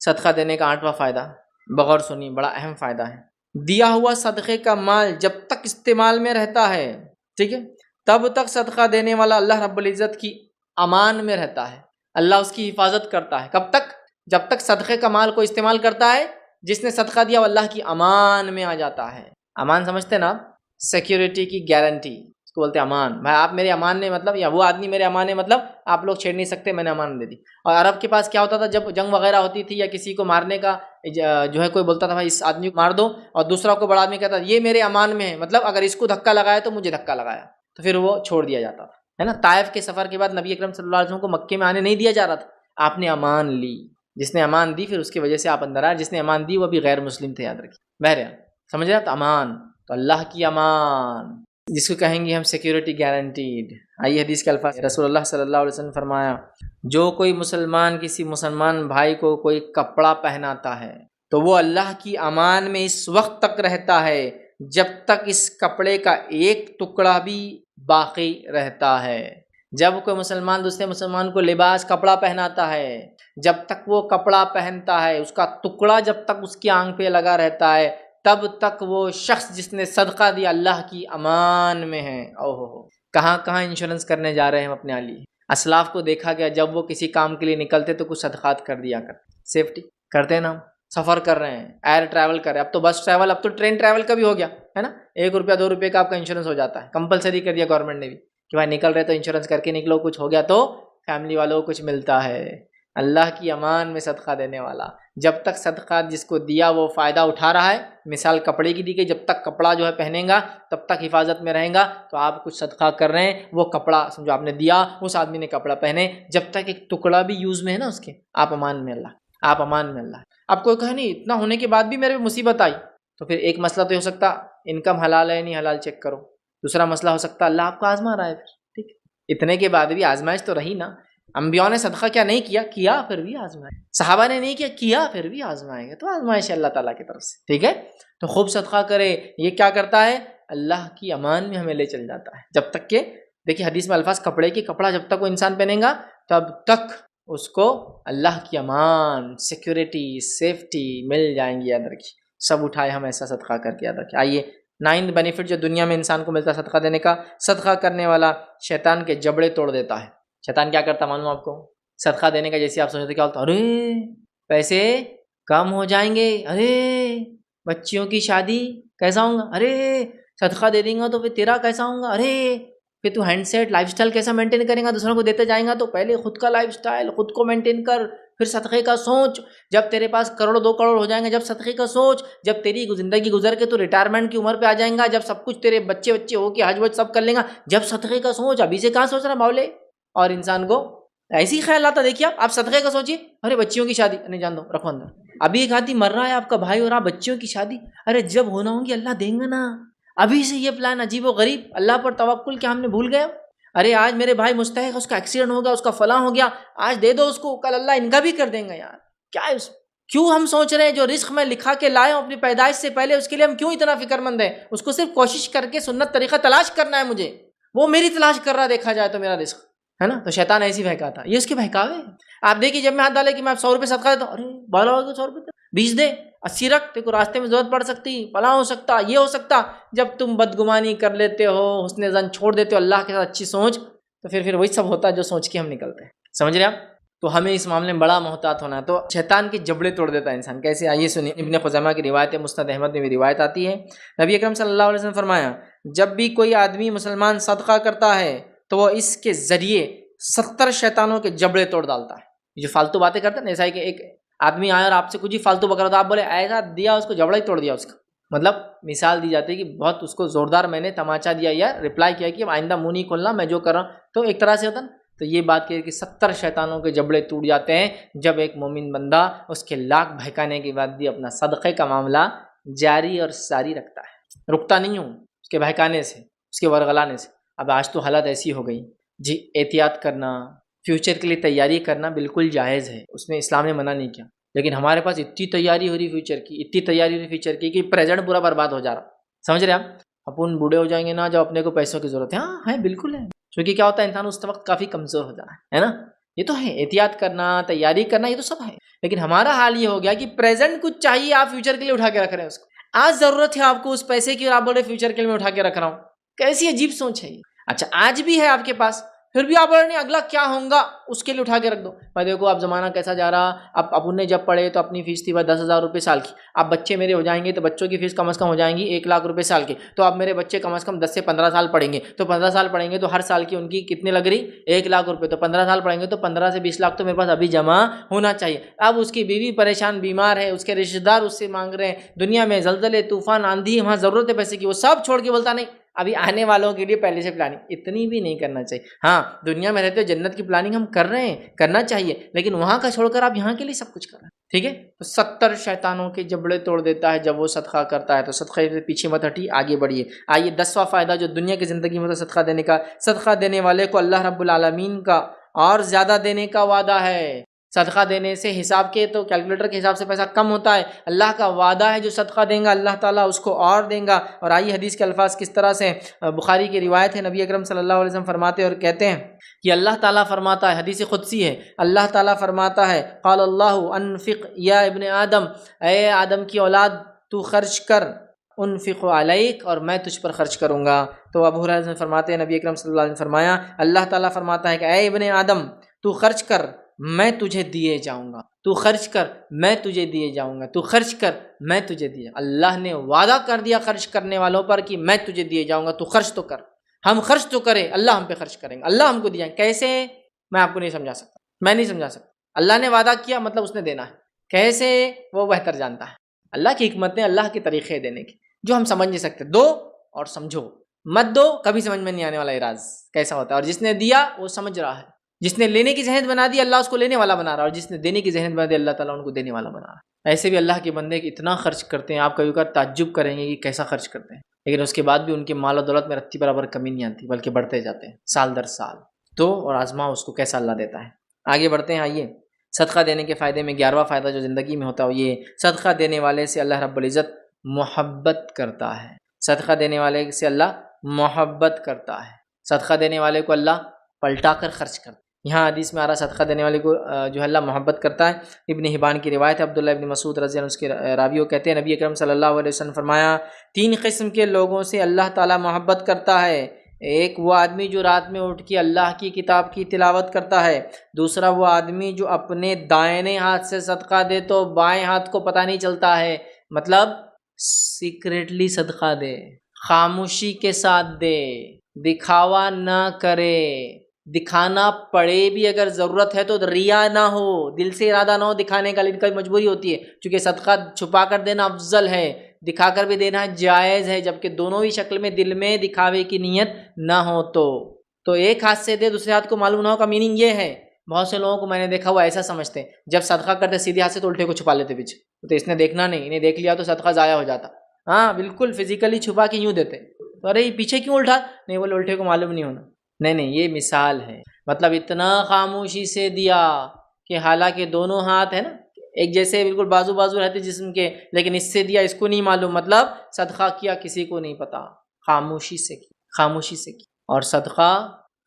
[SPEAKER 1] صدقہ دینے کا 8واں فائدہ، بغور سنیے، بڑا اہم فائدہ ہے. دیا ہوا صدقے کا مال جب تک استعمال میں رہتا ہے، ٹھیک ہے، تب تک صدقہ دینے والا اللہ رب العزت کی امان میں رہتا ہے، اللہ اس کی حفاظت کرتا ہے. کب تک؟ جب تک صدقے کا مال کو استعمال کرتا ہے، جس نے صدقہ دیا وہ اللہ کی امان میں آ جاتا ہے. امان سمجھتے ہیں نا؟ سیکیورٹی کی گارنٹی اس کو بولتے ہیں امان. بھائی آپ میرے امان نے مطلب، یا وہ آدمی میرے امان نے مطلب آپ لوگ چھیڑ نہیں سکتے، میں نے امان دے دی. اور عرب کے پاس کیا ہوتا تھا جب جنگ وغیرہ ہوتی تھی یا کسی کو مارنے کا جو ہے کوئی بولتا تھا بھائی اس آدمی کو مار دو، اور دوسرا کو بڑا آدمی کہتا تھا یہ میرے امان میں ہے، مطلب اگر اس کو دھکا لگایا تو مجھے دھکا لگایا، تو پھر وہ چھوڑ دیا جاتا تھا، ہے نا؟ طائف کے سفر کے بعد نبی اکرم صلی اللہ علیہ وسلم کو مکے میں آنے نہیں دیا جا رہا تھا، آپ نے امان لی. جس نے امان دی پھر اس کی وجہ سے آپ اندر آئے، جس نے امان دی وہ بھی غیر مسلم تھے، یاد رکھیے. بہرحال سمجھ رہے آپ؟ امان تو اللہ کی امان جس کو کہیں گے ہم سیکیورٹی گارنٹیڈ. آئیے حدیث کے الفاظ، رسول اللہ صلی اللہ علیہ وسلم فرمایا، جو کوئی مسلمان کسی مسلمان بھائی کو کوئی کپڑا پہناتا ہے تو وہ اللہ کی امان میں اس وقت تک رہتا ہے جب تک اس کپڑے کا ایک ٹکڑا بھی باقی رہتا ہے. جب کوئی مسلمان دوسرے مسلمان کو لباس کپڑا پہناتا ہے، جب تک وہ کپڑا پہنتا ہے اس کا ٹکڑا جب تک اس کی آنکھ پہ لگا رہتا ہے تب تک وہ شخص جس نے صدقہ دیا اللہ کی امان میں ہے. کہاں کہاں انشورنس کرنے جا رہے ہیں ہم اپنے علی. اسلاف کو دیکھا گیا جب وہ کسی کام کے لیے نکلتے تو کچھ صدقات کر دیا کرتے، سیفٹی کرتے ہیں نا. سفر کر رہے ہیں، ایئر ٹریول کر رہے ہیں، اب تو بس ٹریول، اب تو ٹرین ٹریول کا بھی ہو گیا ہے نا. 1 روپیہ 2 روپے کا آپ کا انشورنس ہو جاتا ہے، کمپلسری کر دیا گورنمنٹ نے بھی کہ بھائی نکل رہے تو انشورنس کر کے نکلو، کچھ ہو گیا تو فیملی والوں کو کچھ ملتا ہے. اللہ کی امان میں صدقہ دینے والا جب تک صدقہ جس کو دیا وہ فائدہ اٹھا رہا ہے، مثال کپڑے کی دی گئی، جب تک کپڑا جو ہے پہنیں گا تب تک حفاظت میں رہیں گا. تو آپ کچھ صدقہ کر رہے ہیں، وہ کپڑا سمجھو آپ نے دیا، اس آدمی نے کپڑا پہنے، جب تک ایک ٹکڑا بھی یوز میں ہے نا اس کے، آپ امان میں اللہ، آپ امان میں اللہ. آپ کوئی کہے نہیں اتنا ہونے کے بعد بھی میرے مصیبت آئی، تو پھر ایک مسئلہ تو ہو سکتا انکم حلال ہے نہیں حلال چیک کرو. دوسرا مسئلہ ہو سکتا اللہ آپ کو آزما رہا ہے. ٹھیک، اتنے کے بعد بھی آزمائش تو رہی نا. انبیاء نے صدقہ کیا نہیں کیا پھر بھی آزمائے. صحابہ نے نہیں کیا پھر بھی آزمائیں گے. تو آزمائش اللہ تعالیٰ کی طرف سے، ٹھیک ہے. تو خوب صدقہ کرے. یہ کیا کرتا ہے؟ اللہ کی امان میں ہمیں لے چل جاتا ہے. جب تک کہ دیکھیے حدیث میں الفاظ کپڑے کی، کپڑا جب تک وہ انسان پہنے گا تب تک اس کو اللہ کی امان، سیکیورٹی، سیفٹی مل جائیں گی. یاد رکھیے سب اٹھائے ہم ایسا صدقہ کر کے. یاد رکھیے. آئیے 9 بینیفٹ جو دنیا میں انسان کو ملتا ہے صدقہ دینے کا. صدقہ کرنے والا شیطان کے جبڑے توڑ دیتا ہے. شیطان کیا کرتا معلوم آپ کو؟ صدقہ دینے کا جیسے آپ سوچتے کیا ہوتا، ارے پیسے کم ہو جائیں گے، ارے بچیوں کی شادی کیسا ہوں گا، ارے صدقہ دے دیں گا تو پھر تیرا کیسا ہوں گا، ارے پھر تو ہینڈ سیٹ لائف سٹائل کیسا مینٹین کریں گا، دوسروں کو دیتے جائیں گا، تو پہلے خود کا لائف سٹائل خود کو مینٹین کر، پھر صدقے کا سوچ، جب تیرے پاس کروڑ 2 کروڑ ہو جائیں گے، جب صدقے کا سوچ، جب تیری زندگی گزر کے تو ریٹائرمنٹ کی عمر پہ آ جائیں گا، جب سب کچھ تیرے بچے ہو کے حج وج سب کر لیں گا، جب صدقے کا سوچ، ابھی سے کہاں سوچ رہا مولے؟ اور انسان کو ایسی خیال آتا، دیکھیے آپ صدقے کا سوچیے، ارے بچیوں کی شادی نہیں جان دو رکھو اندر، ابھی ایک آدمی مر رہا ہے آپ کا بھائی اور آپ بچیوں کی شادی، ارے جب ہونا ہوگی اللہ دیں گا نا، ابھی سے یہ پلان عجیب و غریب، اللہ پر توکل کیا ہم نے بھول گئے؟ ارے آج میرے بھائی مستحق، اس کا ایکسیڈنٹ ہو گیا، اس کا فلاں ہو گیا، آج دے دو اس کو، کل اللہ ان کا بھی کر دیں گا یار، کیا ہے اس؟ کیوں ہم سوچ رہے ہیں جو رزق میں لکھا کے لائے ہوں اپنی پیدائش سے پہلے، اس کے لیے ہم کیوں اتنا فکر مند ہیں؟ اس کو صرف کوشش کر کے سنت طریقہ تلاش کرنا ہے مجھے، وہ میری تلاش کر رہا دیکھا جائے تو میرا رزق ہے نا، تو شیطان ایسی بہکاتا ہے، یہ اس کے بہکاوے ہیں۔ آپ دیکھیے جب میں ہاتھ ڈالے کہ میں 100 روپے صدقہ دیتا ہوں، ارے بالا ہوگا 100 روپے 20 دے 80 رکھ، تیرے کو راستے میں ضرورت پڑ سکتی، فلاں ہو سکتا، یہ ہو سکتا۔ جب تم بدگمانی کر لیتے ہو، حسن ظن چھوڑ دیتے ہو اللہ کے ساتھ اچھی سوچ، تو پھر وہی سب ہوتا ہے جو سوچ کے ہم نکلتے ہیں، سمجھ رہے آپ؟ تو ہمیں اس معاملے میں بڑا محتاط ہونا ہے۔ تو شیطان کے جبڑے توڑ دیتا ہے انسان، کیسے؟ آئیے سنیے، ابن خزیمہ کی روایت ہے، مسند احمد میں بھی روایت آتی ہے، نبی اکرم صلی اللہ علیہ وسلم فرمایا، جب بھی کوئی آدمی مسلمان صدقہ کرتا ہے تو وہ اس کے ذریعے 70 شیطانوں کے جبڑے توڑ ڈالتا ہے۔ جو فالتو باتیں کرتے ہیں نا، ایسا ہے کہ ایک آدمی آیا اور آپ سے کچھ ہی فالتو بکرا، تو آپ بولے ایسا دیا اس کو، جبڑا ہی توڑ دیا اس کا، مطلب مثال دی جاتی ہے کہ بہت اس کو زوردار میں نے تماچا دیا یا رپلائی کیا کہ آئندہ منہ نہیں کھولنا، میں جو کر رہا ہوں، تو ایک طرح سے ہوتا نا، تو یہ بات کہ 70 شیطانوں کے جبڑے ٹوٹ جاتے ہیں جب ایک مومن بندہ اس کے لاکھ بہکانے کے بعد بھی اپنا صدقے کا معاملہ جاری اور ساری رکھتا ہے، رکتا نہیں ہوں اس کے بہکانے سے، اس کے ورغلانے سے۔ اب آج تو حالت ایسی ہو گئی جی، احتیاط کرنا، فیوچر کے لیے تیاری کرنا بالکل جائز ہے، اس میں اسلام نے منع نہیں کیا، لیکن ہمارے پاس اتنی تیاری ہو رہی فیوچر کی، اتنی تیاری ہو رہی فیوچر کی کہ پریزنٹ پورا برباد ہو جا رہا، سمجھ رہے آپ؟ اپن بوڑھے ہو جائیں گے نا جب اپنے کو پیسوں کی ضرورت ہے، ہاں ہے بالکل ہے، کیونکہ کیا ہوتا ہے انسان اس وقت کافی کمزور ہو جاتا ہے نا، یہ تو ہے، احتیاط کرنا، تیاری کرنا، یہ تو سب ہے، لیکن ہمارا حال یہ ہو گیا کہ پریزنٹ کچھ چاہیے، آپ فیوچر کے لیے اٹھا کے رکھ رہے ہیں اس کو، آج ضرورت ہے آپ کو اس پیسے کی اور آپ بول رہے فیوچر کے لیے میں اٹھا کے رکھ رہا ہوں، کیسی عجیب سوچ ہے یہ۔ اچھا آج بھی ہے آپ کے پاس، پھر بھی آپ بول رہے نہیں اگلا کیا ہوگا اس کے لیے اٹھا کے رکھ دو۔ میں دیکھو اب زمانہ کیسا جا رہا، اب اپن نے جب پڑھے تو اپنی فیس تھی 10,000 روپے سال کی، اب بچے میرے ہو جائیں گے تو بچوں کی فیس کم از کم ہو جائیں گی 1,00,000 روپے سال کی، تو اب میرے بچے کم از کم 10 سے 15 سال پڑھیں گے، تو 15 سال پڑھیں گے تو ہر سال کی ان کی کتنے لگ رہی؟ 1,00,000 روپے، تو 15 سال پڑھیں گے تو 15 سے 20 لاکھ تو میرے پاس ابھی جمع ہونا چاہیے۔ اب اس کی بیوی پریشان بیمار ہے، اس کے رشتہ دار اس سے مانگ رہے ہیں، دنیا میں زلزلے طوفان آندھی، وہاں ضرورت ہے پیسے کی، وہ سب چھوڑ کے بولتا نہیں ابھی آنے والوں کے لیے پہلے سے پلاننگ، اتنی بھی نہیں کرنا چاہیے۔ ہاں دنیا میں رہتے جنت کی پلاننگ ہم کر رہے ہیں، کرنا چاہیے، لیکن وہاں کا چھوڑ کر آپ یہاں کے لیے سب کچھ کر رہے ہیں، ٹھیک ہے؟ تو 70 شیطانوں کے جبڑے توڑ دیتا ہے جب وہ صدقہ کرتا ہے۔ تو صدقے سے پیچھے مت ہٹی، آگے بڑھیے۔ آئیے 10واں فائدہ جو دنیا کی زندگی میں صدقہ دینے کا، صدقہ دینے والے کو اللہ رب العالمین کا اور زیادہ دینے کا وعدہ ہے۔ صدقہ دینے سے حساب کے تو کیلکولیٹر کے حساب سے پیسہ کم ہوتا ہے، اللہ کا وعدہ ہے جو صدقہ دیں گا اللہ تعالیٰ اس کو اور دیں گا۔ اور آئیے حدیث کے الفاظ کس طرح سے، بخاری کی روایت ہے، نبی اکرم صلی اللہ علیہ وسلم فرماتے اور کہتے ہیں کہ اللہ تعالیٰ فرماتا ہے، حدیث قدسی ہے، اللہ تعالیٰ فرماتا ہے، قال اللہ انفق یا ابن آدم، اے آدم کی اولاد تو خرچ کر، انفق علیک، اور میں تجھ پر خرچ کروں گا۔ تو ابو ہریرہ فرماتے ہیں نبی اکرم صلی اللہ علیہ وسلم فرمایا، اللہ تعالیٰ فرماتا ہے کہ اے ابن آدم تو خرچ کر، میں تجھے دیے جاؤں گا، تو خرچ کر میں تجھے دیے جاؤں گا، تو خرچ کر میں تجھے دیے۔ اللہ نے وعدہ کر دیا خرچ کرنے والوں پر کہ میں تجھے دیے جاؤں گا، تو خرچ تو کر، ہم خرچ تو کریں، اللہ ہم پہ خرچ کریں گے، اللہ ہم کو دیا۔ کیسے؟ میں آپ کو نہیں سمجھا سکتا، میں نہیں سمجھا سکتا۔ اللہ نے وعدہ کیا مطلب اس نے دینا ہے، کیسے وہ بہتر جانتا ہے۔ اللہ کی حکمتیں، اللہ کے طریقے دینے کی جو ہم سمجھ نہیں سکتے۔ دو اور سمجھو، مت دو، کبھی سمجھ میں نہیں آنے والا راز کیسا ہوتا ہے۔ اور جس نے دیا وہ سمجھ رہا ہے، جس نے لینے کی ذہنیت بنا دی اللہ اس کو لینے والا بنا رہا ہے، اور جس نے دینے کی ذہنیت بنا دی اللہ تعالیٰ ان کو دینے والا بنا رہا ہے۔ ایسے بھی اللہ کے بندے اتنا خرچ کرتے ہیں، آپ کبھی کبھار تعجب کریں گے کہ کیسا خرچ کرتے ہیں، لیکن اس کے بعد بھی ان کے مال و دولت میں رتی برابر کمی نہیں آتی، بلکہ بڑھتے جاتے ہیں سال در سال۔ تو اور آزما اس کو کیسا اللہ دیتا ہے۔ آگے بڑھتے ہیں، آئیے صدقہ دینے کے فائدے میں 11واں فائدہ جو زندگی میں ہوتا ہے یہ صدقہ دینے والے سے اللہ رب العزت محبت کرتا ہے۔ صدقہ دینے والے سے اللہ محبت کرتا ہے، صدقہ دینے والے کو اللہ پلٹا کر خرچ کرتا ہے۔ یہاں حدیث میں آ رہا صدقہ دینے والے کو جو ہے اللہ محبت کرتا ہے۔ ابن حبان کی روایت ہے، عبداللہ ابن مسعود رضی اللہ عنہ اس کے راویوں کہتے ہیں نبی اکرم صلی اللہ علیہ وسلم فرمایا، 3 قسم کے لوگوں سے اللہ تعالیٰ محبت کرتا ہے۔ ایک وہ آدمی جو رات میں اٹھ کے اللہ کی کتاب کی تلاوت کرتا ہے، دوسرا وہ آدمی جو اپنے دائیں ہاتھ سے صدقہ دے تو بائیں ہاتھ کو پتہ نہیں چلتا ہے، مطلب سیکریٹلی صدقہ دے، خاموشی کے ساتھ دے، دکھاوا نہ کرے، دکھانا پڑے بھی اگر ضرورت ہے تو ریا نہ ہو، دل سے ارادہ نہ ہو دکھانے کا، لیکن کبھی مجبوری ہوتی ہے، چونکہ صدقہ چھپا کر دینا افضل ہے، دکھا کر بھی دینا جائز ہے، جبکہ دونوں ہی شکل میں دل میں دکھاوے کی نیت نہ ہو تو ایک ہاتھ سے دے دوسرے ہاتھ کو معلوم نہ ہو کا میننگ یہ ہے۔ بہت سے لوگوں کو میں نے دیکھا وہ ایسا سمجھتے ہیں، جب صدقہ کرتے سیدھے ہاتھ سے تو الٹے کو چھپا لیتے پیچھے، تو اس نے دیکھنا نہیں، انہیں دیکھ لیا تو صدقہ ضائع ہو جاتا۔ ہاں بالکل فزیکلی چھپا کے یوں دیتے، تو ارے یہ پیچھے کیوں الٹا؟ نہیں بولے الٹے کو معلوم نہیں ہونا۔ نہیں یہ مثال ہے، مطلب اتنا خاموشی سے دیا کہ حالانکہ دونوں ہاتھ ہے نا ایک جیسے بالکل بازو بازو رہتے جسم کے، لیکن اس سے دیا اس کو نہیں معلوم، مطلب صدقہ کیا کسی کو نہیں پتا، خاموشی سے کی، خاموشی سے کی۔ اور صدقہ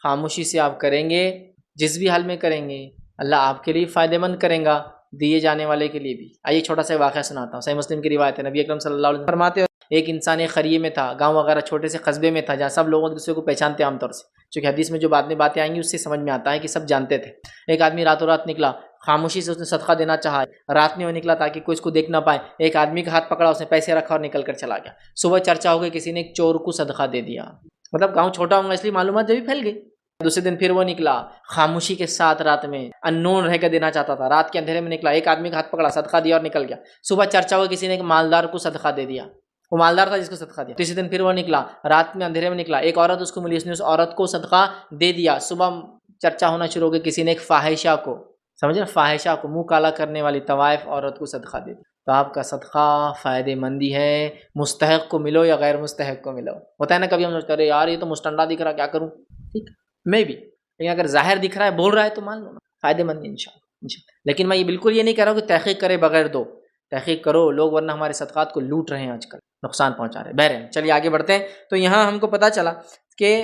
[SPEAKER 1] خاموشی سے آپ کریں گے، جس بھی حال میں کریں گے اللہ آپ کے لیے فائدہ مند کریں گا، دیے جانے والے کے لیے بھی۔ آئیے چھوٹا سا واقعہ سناتا ہوں، صحیح مسلم کی روایت ہے، نبی اکرم صلی اللہ علیہ وسلم فرماتے ہیں ایک انسان ایک قریے میں تھا، گاؤں وغیرہ چھوٹے سے قصبے میں تھا، جہاں سب لوگ ایک دوسرے کو پہچانتے عام طور سے، چونکہ حدیث میں جو باتیں آئیں گی اس سے سمجھ میں آتا ہے کہ سب جانتے تھے۔ ایک آدمی راتوں رات نکلا، خاموشی سے اس نے صدقہ دینا چاہا، رات میں وہ نکلا تاکہ کوئی اس کو دیکھ نہ پائے، ایک آدمی کا ہاتھ پکڑا، اس نے پیسے رکھا اور نکل کر چلا گیا۔ صبح چرچا ہو گئی، کسی نے ایک چور کو صدقہ دے دیا، مطلب گاؤں چھوٹا ہوگا اس لیے معلومات جب بھی پھیل گئی۔ دوسرے دن پھر وہ نکلا خاموشی کے ساتھ، رات میں ان نون رہ کر دینا چاہتا تھا، رات کے اندھیرے میں نکلا، ایک آدمی کا ہاتھ پکڑا، صدقہ دیا اور نکل گیا۔ صبح چرچا ہوا، کسی نے ایک مالدار کو صدقہ دے دیا، وہ مالدار تھا جس کو صدقہ دیا۔ تیسرے دن پھر وہ نکلا، رات میں اندھیرے میں نکلا، ایک عورت اس کو ملی، اس نے اس عورت کو صدقہ دے دیا۔ صبح چرچا ہونا شروع ہو گئی، کسی نے ایک فاحشہ کو، سمجھ رہے، فاحشہ کو، منہ کالا کرنے والی طوائف عورت کو صدقہ دے دیا۔ تو آپ کا صدقہ فائدہ مندی ہے، مستحق کو ملو یا غیر مستحق کو ملو۔ ہوتا ہے نا کبھی ہم سوچتے ہیں یار یہ تو مستنڈا دکھ رہا، کیا کروں، ٹھیک میں بھی، لیکن اگر ظاہر دکھ رہا ہے بول رہا ہے تو مان لو فائدہ مند انشاءاللہ۔ لیکن میں یہ بالکل یہ نہیں کہہ رہا ہوں کہ تحقیق کرے بغیر دو، تحقیق کرو، لوگ ورنہ ہمارے صدقات کو لوٹ رہے ہیں آج کل، نقصان پہنچا رہے ہیں۔ بہرحال چلیے آگے بڑھتے ہیں۔ تو یہاں ہم کو پتہ چلا کہ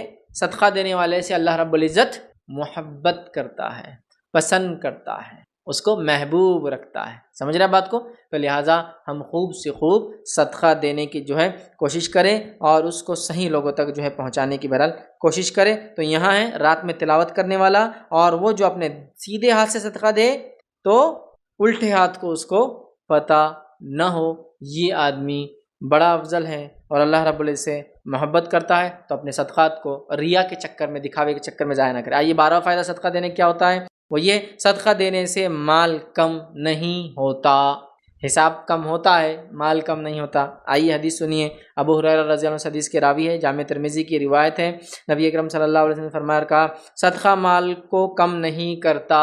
[SPEAKER 1] صدقہ دینے والے سے اللہ رب العزت محبت کرتا ہے، پسند کرتا ہے، اس کو محبوب رکھتا ہے، سمجھ رہے ہیں بات کو؟ تو لہٰذا ہم خوب سے خوب صدقہ دینے کی کوشش کریں اور اس کو صحیح لوگوں تک پہنچانے کی بہرحال کوشش کریں۔ تو یہاں ہے رات میں تلاوت کرنے والا، اور وہ جو اپنے سیدھے ہاتھ سے صدقہ دے تو الٹے ہاتھ کو اس کو پتہ نہ ہو، یہ آدمی بڑا افضل ہے اور اللہ رب العزت سے محبت کرتا ہے، تو اپنے صدقات کو ریا کے چکر میں، دکھاوے کے چکر میں ضائع نہ کرے۔ آئیے 12واں فائدہ صدقہ دینے کیا ہوتا ہے، وہ یہ صدقہ دینے سے مال کم نہیں ہوتا، حساب کم ہوتا ہے، مال کم نہیں ہوتا۔ آئیے حدیث سنیے، ابو ہریرہ رضی اللہ عنہ حدیث کے راوی ہے، جامع ترمذی کی روایت ہے، نبی اکرم صلی اللہ علیہ وسلم نے فرمایا کہا صدقہ مال کو کم نہیں کرتا۔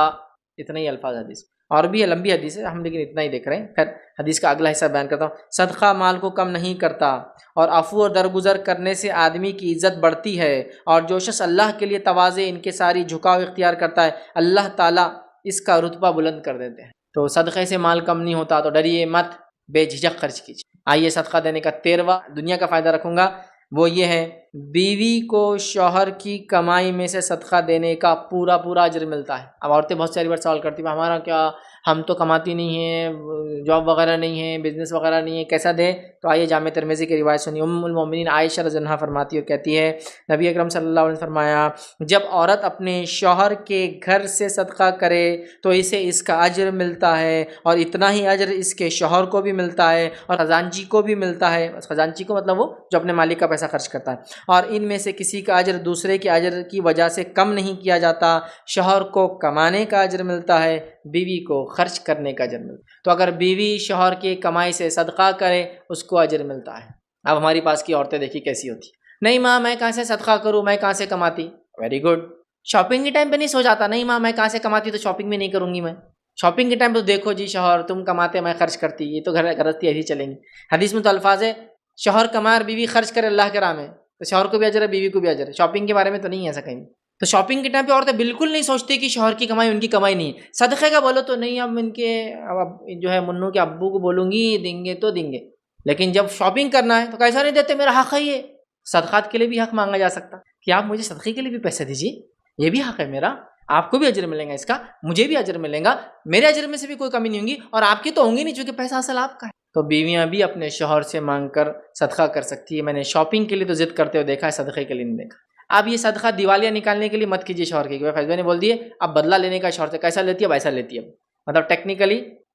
[SPEAKER 1] اتنے ہی الفاظ حدیث، اور بھی ہے، لمبی حدیث ہے، ہم لیکن اتنا ہی دیکھ رہے ہیں۔ پھر حدیث کا اگلا حصہ بیان کرتا ہوں۔ صدقہ مال کو کم نہیں کرتا، اور عفو اور درگزر کرنے سے آدمی کی عزت بڑھتی ہے، اور جو شخص اللہ کے لیے تواضع انکساری جھکاؤ اختیار کرتا ہے اللہ تعالیٰ اس کا رتبہ بلند کر دیتے ہیں۔ تو صدقے سے مال کم نہیں ہوتا، تو ڈریے مت، بے جھجک خرچ کیجیے۔ آئیے صدقہ دینے کا 13واں دنیا کا فائدہ رکھوں گا، وہ یہ ہے بیوی کو شوہر کی کمائی میں سے صدقہ دینے کا پورا اجر ملتا ہے۔ اب عورتیں بہت ساری بار سوال کرتی ہیں ہمارا کیا، ہم تو کماتی نہیں ہیں، جاب وغیرہ نہیں ہے، بزنس وغیرہ نہیں ہے، کیسا دیں؟ تو آئیے جامع ترمذی کی روایت سنی، ام المومنین عائشہ رضی اللہ عنہا فرماتی اور کہتی ہے نبی اکرم صلی اللہ علیہ وسلم نے فرمایا جب عورت اپنے شوہر کے گھر سے صدقہ کرے تو اسے اس کا اجر ملتا ہے، اور اتنا ہی اجر اس کے شوہر کو بھی ملتا ہے اور خزانچی کو بھی ملتا ہے۔ خزانچی کو مطلب وہ جو اپنے مالک کا پیسہ خرچ کرتا ہے، اور ان میں سے کسی کا اجر دوسرے کے اجر کی وجہ سے کم نہیں کیا جاتا۔ شوہر کو کمانے کا اجر ملتا ہے، بیوی کو خرچ کرنے کا اجر ملتا ہے۔ تو اگر بیوی شوہر کی کمائی سے صدقہ کرے اس کو اجر ملتا ہے۔ اب ہماری پاس کی عورتیں دیکھی کیسی ہوتی، نہیں ماں میں کہاں سے صدقہ کروں، میں کہاں سے کماتی، ویری گڈ۔ شاپنگ کے ٹائم پہ نہیں سو جاتا، نہیں ماں میں کہاں سے کماتی تو شاپنگ بھی نہیں کروں گی میں۔ شاپنگ کے ٹائم پہ دیکھو جی شوہر تم کماتے میں خرچ کرتی، یہ تو گھرستی ایسی چلیں گی۔ حدیث میں تو الفاظ ہے شوہر کمائے اور بیوی خرچ کرے اللہ کے راہ میں، تو شوہر کو بھی اجر ہے بیوی کو بھی اجر ہے۔ شاپنگ کے بارے میں تو نہیں ہے ایسا کہیں۔ تو شاپنگ کے ٹائم پہ عورتیں بالکل نہیں سوچتی کہ شوہر کی کمائی ان کی کمائی نہیں ہے۔ صدقے کا بولو تو نہیں، اب ان کے اب منو کے ابو کو بولوں گی دیں گے تو دیں گے، لیکن جب شاپنگ کرنا ہے تو کیسا نہیں دیتے، میرا حق ہے یہ۔ صدقات کے لیے بھی حق مانگا جا سکتا کہ آپ مجھے صدقے کے لیے بھی پیسے دیجیے، یہ بھی حق ہے میرا، آپ کو بھی اجر ملے گا اس کا، مجھے بھی اجر ملے گا، میرے اجر میں سے بھی کوئی کمی نہیں ہوگی، اور آپ کی تو ہوں گی نہیں چونکہ پیسہ اصل آپ کا ہے۔ تو بیویاں بھی اپنے شوہر سے مانگ کر صدقہ کر سکتی ہے۔ میں نے شاپنگ کے لیے تو ضد کرتے ہوئے دیکھا ہے، صدقے کے لیے نہیں دیکھا۔ اب یہ صدقہ دیوالیاں نکالنے کے لیے مت کیجیے شوہر کی، فیضبہ نے بول دیے اب بدلہ لینے کا شوہر سے، کیسا لیتی ہے ویسا لیتی ہے، مطلب ٹیکنیکلی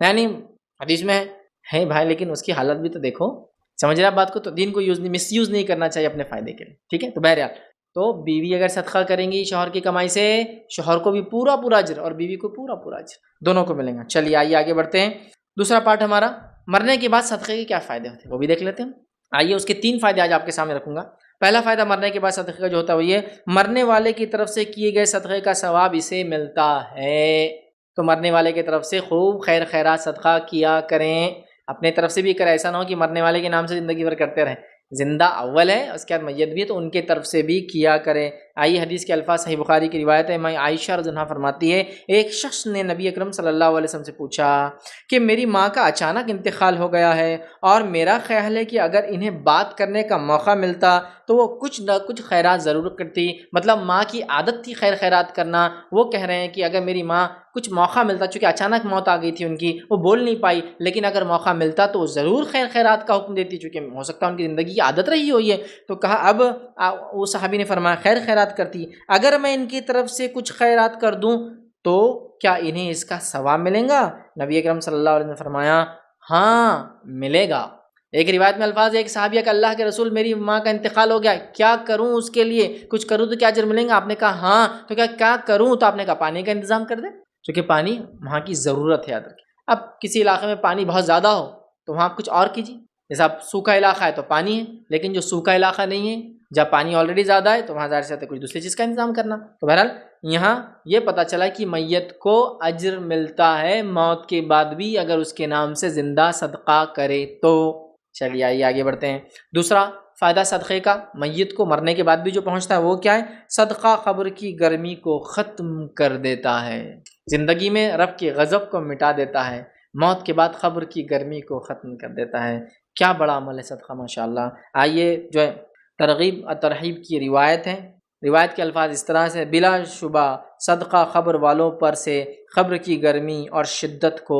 [SPEAKER 1] یعنی حدیث میں ہے بھائی، لیکن اس کی حالت بھی تو دیکھو، سمجھ رہے آپ بات کو؟ تو دین کو مس یوز نہیں کرنا چاہیے اپنے فائدے کے لیے، ٹھیک ہے؟ تو بہرحال تو بیوی اگر صدقہ کریں گی شوہر کی کمائی سے، شوہر کو بھی پورا اجر اور بیوی کو پورا اجر، دونوں کو ملیں گا۔ چلیے آئیے آگے بڑھتے ہیں۔ دوسرا پارٹ ہمارا مرنے کے بعد صدقے کے کیا فائدے ہوتے ہیں وہ بھی دیکھ لیتے ہیں۔ آئیے اس کے 3 فائدے آج آپ کے سامنے رکھوں گا۔ پہلا فائدہ مرنے کے بعد صدقے کا جو ہوتا ہے وہ یہ، مرنے والے کی طرف سے کیے گئے صدقے کا ثواب اسے ملتا ہے۔ تو مرنے والے کی طرف سے خوب خیر خیرات صدقہ کیا کریں، اپنے طرف سے بھی کریں، ایسا نہ ہو کہ مرنے والے کے نام سے زندگی بھر کرتے رہیں۔ زندہ اول ہے، اس کے بعد میت بھی ہے، تو ان کے طرف سے بھی کیا کریں۔ آئیے حدیث کے الفاظ، صحیح بخاری کی روایت ہے، میں عائشہ رضی اللہ عنہا فرماتی ہے، ایک شخص نے نبی اکرم صلی اللہ علیہ وسلم سے پوچھا کہ میری ماں کا اچانک انتقال ہو گیا ہے اور میرا خیال ہے کہ اگر انہیں بات کرنے کا موقع ملتا تو وہ کچھ نہ کچھ خیرات ضرور کرتی، مطلب ماں کی عادت تھی خیر خیرات کرنا۔ وہ کہہ رہے ہیں کہ اگر میری ماں کچھ موقع ملتا، چونکہ اچانک موت آ گئی تھی ان کی، وہ بول نہیں پائی، لیکن اگر موقع ملتا تو وہ ضرور خیر خیرات کا حکم دیتی، چونکہ ہو سکتا ہے ان کی زندگی کی عادت رہی ہوئی ہے۔ تو کہا اب وہ صحابی نے فرمایا خیر خیرات کرتی، اگر میں ان کی طرف سے کچھ خیرات کر دوں تو کیا انہیں اس کا ثواب ملے گا؟ نبی اکرم صلی اللہ علیہ وسلم نے فرمایا ہاں ملے گا۔ ایک روایت میں الفاظ ہے، ایک صحابیہ کہ اللہ کے رسول میری ماں کا انتقال ہو گیا، کیا کروں اس کے لیے؟ کچھ کروں تو کیا اجر ملیں گا؟ آپ نے کہا ہاں۔ تو کیا کروں؟ تو آپ نے کہا پانی کا انتظام کر دیں، کیونکہ پانی وہاں کی ضرورت ہے، یاد رکھیں۔ اب کسی علاقے میں پانی بہت زیادہ ہو تو وہاں کچھ اور کیجیے، جیسا اب سوکھا علاقہ ہے تو پانی ہے، لیکن جو سوکھا علاقہ نہیں ہے، جب پانی آلریڈی زیادہ ہے، تو وہاں ظاہر سے کچھ دوسری چیز کا انتظام کرنا۔ تو بہرحال یہاں یہ پتہ چلا کہ میت کو اجر ملتا ہے موت کے بعد بھی اگر اس کے نام سے زندہ صدقہ کرے تو۔ چلیے آئیے آگے بڑھتے ہیں۔ دوسرا فائدہ صدقے کا میت کو مرنے کے بعد بھی جو پہنچتا ہے وہ کیا ہے؟ صدقہ قبر کی گرمی کو ختم کر دیتا ہے، زندگی میں رب کے غضب کو مٹا دیتا ہے، موت کے بعد قبر کی گرمی کو ختم کر دیتا ہے۔ کیا بڑا عمل ہے صدقہ، ماشاءاللہ۔ آئیے جو ہے ترغیب اور ترہیب کی روایت ہے، روایت کے الفاظ اس طرح سے، بلا شبہ صدقہ قبر والوں پر سے قبر کی گرمی اور شدت کو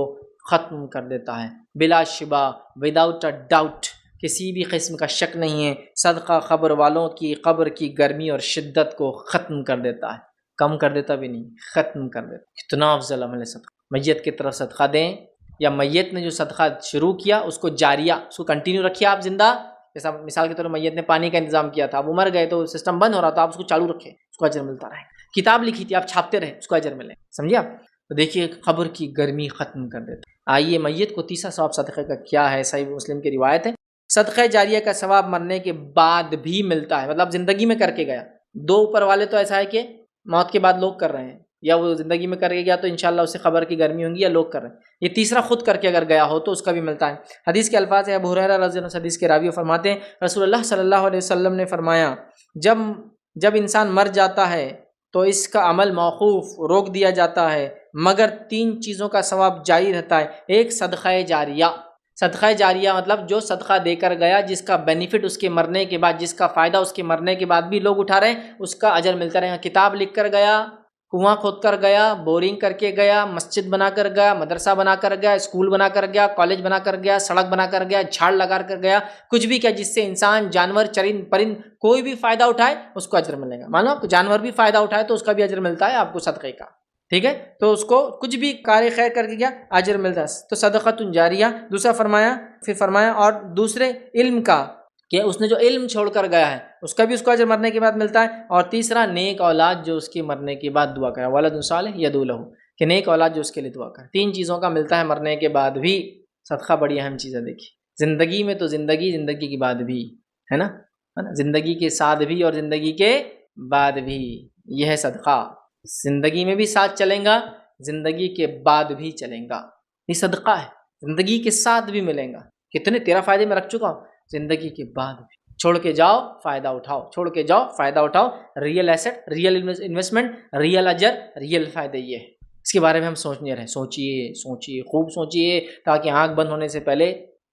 [SPEAKER 1] ختم کر دیتا ہے۔ بلا شبہ، وداؤٹ اے ڈاؤٹ، کسی بھی قسم کا شک نہیں ہے، صدقہ قبر والوں کی قبر کی گرمی اور شدت کو ختم کر دیتا ہے، کم کر دیتا بھی نہیں، ختم کر دیتا۔ کتنا افضل عمل ہے صدقہ۔ میت کی طرف صدقہ دیں، یا میت نے جو صدقہ شروع کیا اس کو جاریہ، اس کو کنٹینیو رکھیے آپ زندہ۔ جیسا مثال کے طور پر میت نے پانی کا انتظام کیا تھا، اب وہ مر گئے تو سسٹم بند ہو رہا تھا، آپ اس کو چالو رکھیں، اس کو اجر ملتا رہے۔ کتاب لکھی تھی آپ چھاپتے رہیں، اس کو اجر ملے، سمجھے آپ؟ تو دیکھیے قبر کی گرمی ختم کر دیتا۔ آئیے میت کو تیسرا ثواب صدقے کا کیا ہے؟ صحیح مسلم کی روایت ہے، صدقہ جاریہ کا ثواب مرنے کے بعد بھی ملتا ہے، مطلب زندگی میں کر کے گیا۔ 2 اوپر والے تو ایسا ہے کہ موت کے بعد لوگ کر رہے ہیں، یا وہ زندگی میں کر کے گیا تو انشاءاللہ اسے قبر کی گرمی ہوں گی، یا لوگ کر رہے ہیں۔ یہ تیسرا خود کر کے اگر گیا ہو تو اس کا بھی ملتا ہے۔ حدیث کے الفاظ ہے، ابو ہریرہ رضی اللہ عنہ حدیث کے راوی فرماتے ہیں رسول اللہ صلی اللہ علیہ وسلم نے فرمایا جب انسان مر جاتا ہے تو اس کا عمل موقوف، روک دیا جاتا ہے، مگر 3 چیزوں کا ثواب جاری رہتا ہے۔ ایک صدقہ جاریہ، صدقہ جاریہ مطلب جو صدقہ دے کر گیا، جس کا بینیفٹ اس کے مرنے کے بعد، جس کا فائدہ اس کے مرنے کے بعد بھی لوگ اٹھا رہے ہیں، اس کا اجر ملتا رہے گا۔ کتاب لکھ کر گیا، کنواں کھود کر گیا، بورنگ کر کے گیا، مسجد بنا کر گیا، مدرسہ بنا کر گیا، اسکول بنا کر گیا، کالج بنا کر گیا، سڑک بنا کر گیا، جھاڑ لگا کر گیا، کچھ بھی کیا جس سے انسان، جانور، چرند پرند کوئی بھی فائدہ اٹھائے اس کو اجر ملے گا۔ مان لو آپ کو جانور بھی فائدہ اٹھائے تو اس کا بھی اجر ملتا ہے آپ کو صدقے کا، ٹھیک ہے؟ تو اس کو کچھ بھی کار خیر کر کے کیا اجر ملتا ہے، تو صدقۃ جاریہ۔ دوسرا فرمایا اور دوسرے علم کا، کہ اس نے جو علم چھوڑ کر گیا ہے اس کا بھی اس کو اجر مرنے کے بعد ملتا ہے۔ اور تیسرا نیک اولاد جو اس کی مرنے کے بعد دعا کرے، ولد صالح یدعو لہ، کہ نیک اولاد جو اس کے لیے دعا کرے۔ 3 چیزوں کا ملتا ہے مرنے کے بعد بھی صدقہ، بڑی اہم چیز ہے۔ دیکھیے زندگی میں تو زندگی کے بعد بھی ہے نا، زندگی کے ساتھ بھی اور زندگی کے بعد بھی، یہ ہے صدقہ۔ زندگی میں بھی ساتھ چلیں گا، زندگی کے بعد بھی چلیں گا، یہ صدقہ ہے۔ زندگی کے ساتھ بھی ملیں گا، کتنے 13 فائدے میں رکھ چکا ہوں، زندگی کے بعد بھی چھوڑ کے جاؤ فائدہ اٹھاؤ، چھوڑ کے جاؤ فائدہ اٹھاؤ، real estate, real investment, real اجر، ریئل فائدے، یہ ہے۔ اس کے بارے میں ہم سوچنے رہیں، سوچیے خوب سوچیے، تاکہ آنکھ بند ہونے سے پہلے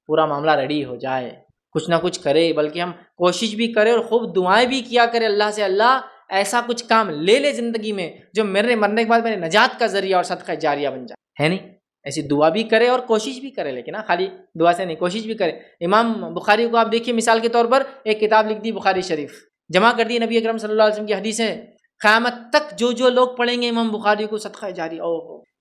[SPEAKER 1] پورا معاملہ ریڈی ہو جائے، کچھ نہ کچھ کرے، بلکہ ہم کوشش بھی کریں اور خوب دعائیں بھی کیا کرے اللہ سے، اللہ ایسا کچھ کام لے زندگی میں جو میرے مرنے کے بعد میرے نجات کا ذریعہ اور صدقہ جاریہ بن جائے، ہے نہیں؟ ایسی دعا بھی کرے اور کوشش بھی کرے، لیکن خالی دعا سے نہیں، کوشش بھی کرے۔ امام بخاری کو آپ دیکھیے مثال کے طور پر، ایک کتاب لکھ دی بخاری شریف، جمع کر دی نبی اکرم صلی اللہ علیہ وسلم کی حدیث ہے، قیامت تک جو لوگ پڑھیں گے امام بخاری کو صدقہ جاری،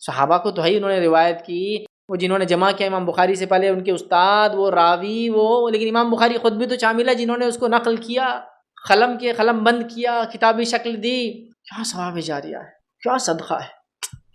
[SPEAKER 1] صحابہ کو تو ہے انہوں نے روایت کی وہ جنہوں نے جمع کیا امام بخاری سے پہلے، ان کے استاد، وہ راوی، وہ، لیکن امام بخاری خود بھی تو شامل ہے جنہوں نے اس کو نقل کیا، قلم بند کیا، کتابی شکل دی. کیا ثواب جاریہ ہے، کیا صدقہ ہے،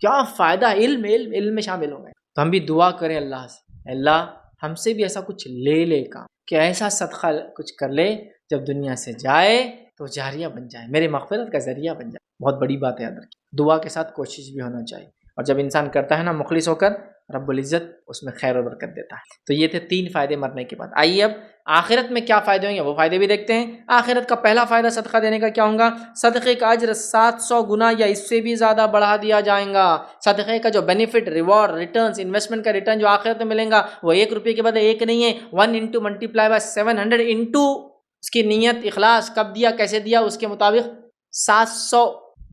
[SPEAKER 1] کیا فائدہ. علم میں شامل ہوں گے. تو ہم بھی دعا کریں اللہ سے، اللہ ہم سے بھی ایسا کچھ لے کام، کہ ایسا صدقہ کچھ کر لے جب دنیا سے جائے تو جاریہ بن جائے، میرے مغفرت کا ذریعہ بن جائے. بہت بڑی بات ہے یاد رکھیں. دعا کے ساتھ کوشش بھی ہونا چاہیے، اور جب انسان کرتا ہے نا مخلص ہو کر، رب العزت اس میں خیر و برکت دیتا ہے. تو یہ تھے 3 فائدے مرنے کے بعد. آئیے اب آخرت میں کیا فائدے ہوں گے وہ فائدے بھی دیکھتے ہیں. آخرت کا پہلا فائدہ صدقہ دینے کا کیا ہوگا؟ صدقے کا اجر 700 گنا یا اس سے بھی زیادہ بڑھا دیا جائے گا. صدقے کا جو بینیفٹ، ریوارڈ، ریٹرنز، انویسٹمنٹ کا ریٹرن جو آخرت میں ملیں گا وہ 1 روپے کے بدلے 1 نہیں ہے، 1 انٹو ملٹیپلائی بائی 700 انٹو اس کی نیت، اخلاص، کب دیا، کیسے دیا، اس کے مطابق 700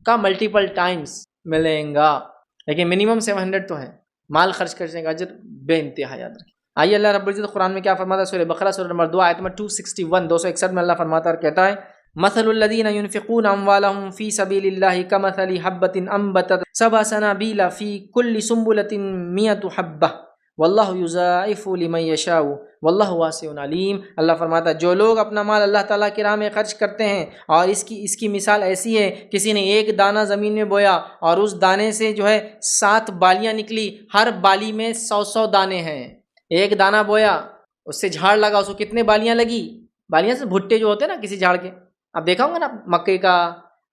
[SPEAKER 1] کا ملٹیپل ٹائمز ملیں گا. لیکن منیمم 700 تو ہے. مال خرچ کرنے کا اجر بے انتہا یاد رکھیں. آئیے اللہ رب العزت قرآن میں کیا فرماتا ہے؟ سورہ بقرہ سورہ نمبر 2 آیت نمبر 261 میں اللہ فرماتا ہے اور کہتا ہے مثل الذین ينفقون اموالهم فی سبیل اللہ کمثل حبۃ انبتت 7 سنابل فی کل سنبلۃ 100 حبۃ واللہ یضاعف لمن یشاء واللہ واسع علیم. اللہ فرماتا ہے جو لوگ اپنا مال اللہ تعالیٰ کی راہ میں خرچ کرتے ہیں اور اس کی مثال ایسی ہے، کسی نے 1 دانہ زمین میں بویا اور اس دانے سے جو ہے 7 بالیاں نکلی، ہر بالی میں 100 دانے ہیں. 1 دانہ بویا، اس سے جھاڑ لگا، اس کو کتنے بالیاں لگی؟ بالیاں سے بھٹے جو ہوتے ہیں نا کسی جھاڑ کے، آپ دیکھا ہوگا نا مکے کا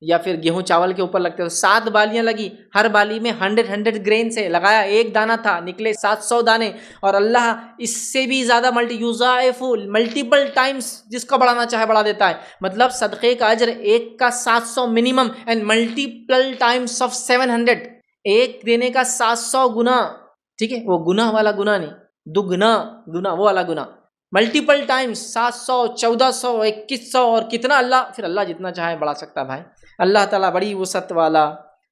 [SPEAKER 1] یا پھر گیہوں چاول کے اوپر لگتے ہیں، تو 7 بالیاں لگی، ہر بالی میں 100 گرین سے لگایا، 1 دانہ تھا، نکلے 700 دانے. اور اللہ اس سے بھی زیادہ ملٹیپل ٹائمز جس کا بڑھانا چاہے بڑھا دیتا ہے. مطلب صدقے کا اجر 1 کا 700 minimum and multiple Times of 700، 1 دینے کا 700 گنا. ٹھیک ہے، وہ گناہ والا گناہ نہیں، دگنا گنا، وہ والا گنا. ملٹیپل ٹائمز 700، 1400، 2100، اور کتنا اللہ جتنا چاہے بڑھا سکتا ہے. بھائی اللہ تعالیٰ بڑی وسعت والا،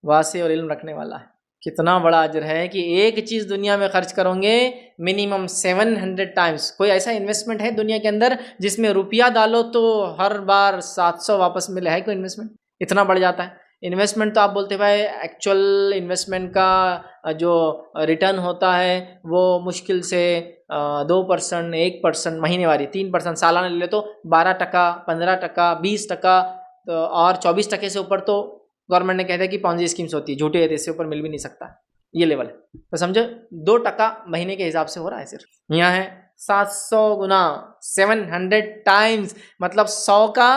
[SPEAKER 1] واسع اور علم رکھنے والا ہے. کتنا بڑا اجر ہے کہ ایک چیز دنیا میں خرچ کرو گے منیمم 700 ٹائمز. کوئی ایسا انویسٹمنٹ ہے دنیا کے اندر جس میں روپیہ ڈالو تو ہر بار 700 واپس ملے؟ ہے کوئی انویسٹمنٹ اتنا بڑھ جاتا ہے؟ انویسٹمنٹ تو آپ بولتے بھائی ایکچوئل انویسٹمنٹ کا جو ریٹرن ہوتا ہے وہ مشکل سے 2%، 1% مہینے والی، 3% سالانہ لے لے تو 12%، 15%، 20%، اور 24% سے اوپر تو گورنمنٹ نے کہہ دیا کہ پونزی اسکیمز ہوتی ہے، جھوٹے ہے، اس سے اوپر مل بھی نہیں سکتا. یہ لیول ہے. تو سمجھو 2% مہینے کے حساب سے ہو رہا ہے. صرف یہاں ہے 700 گنا 700 ٹائمز، مطلب 100 کا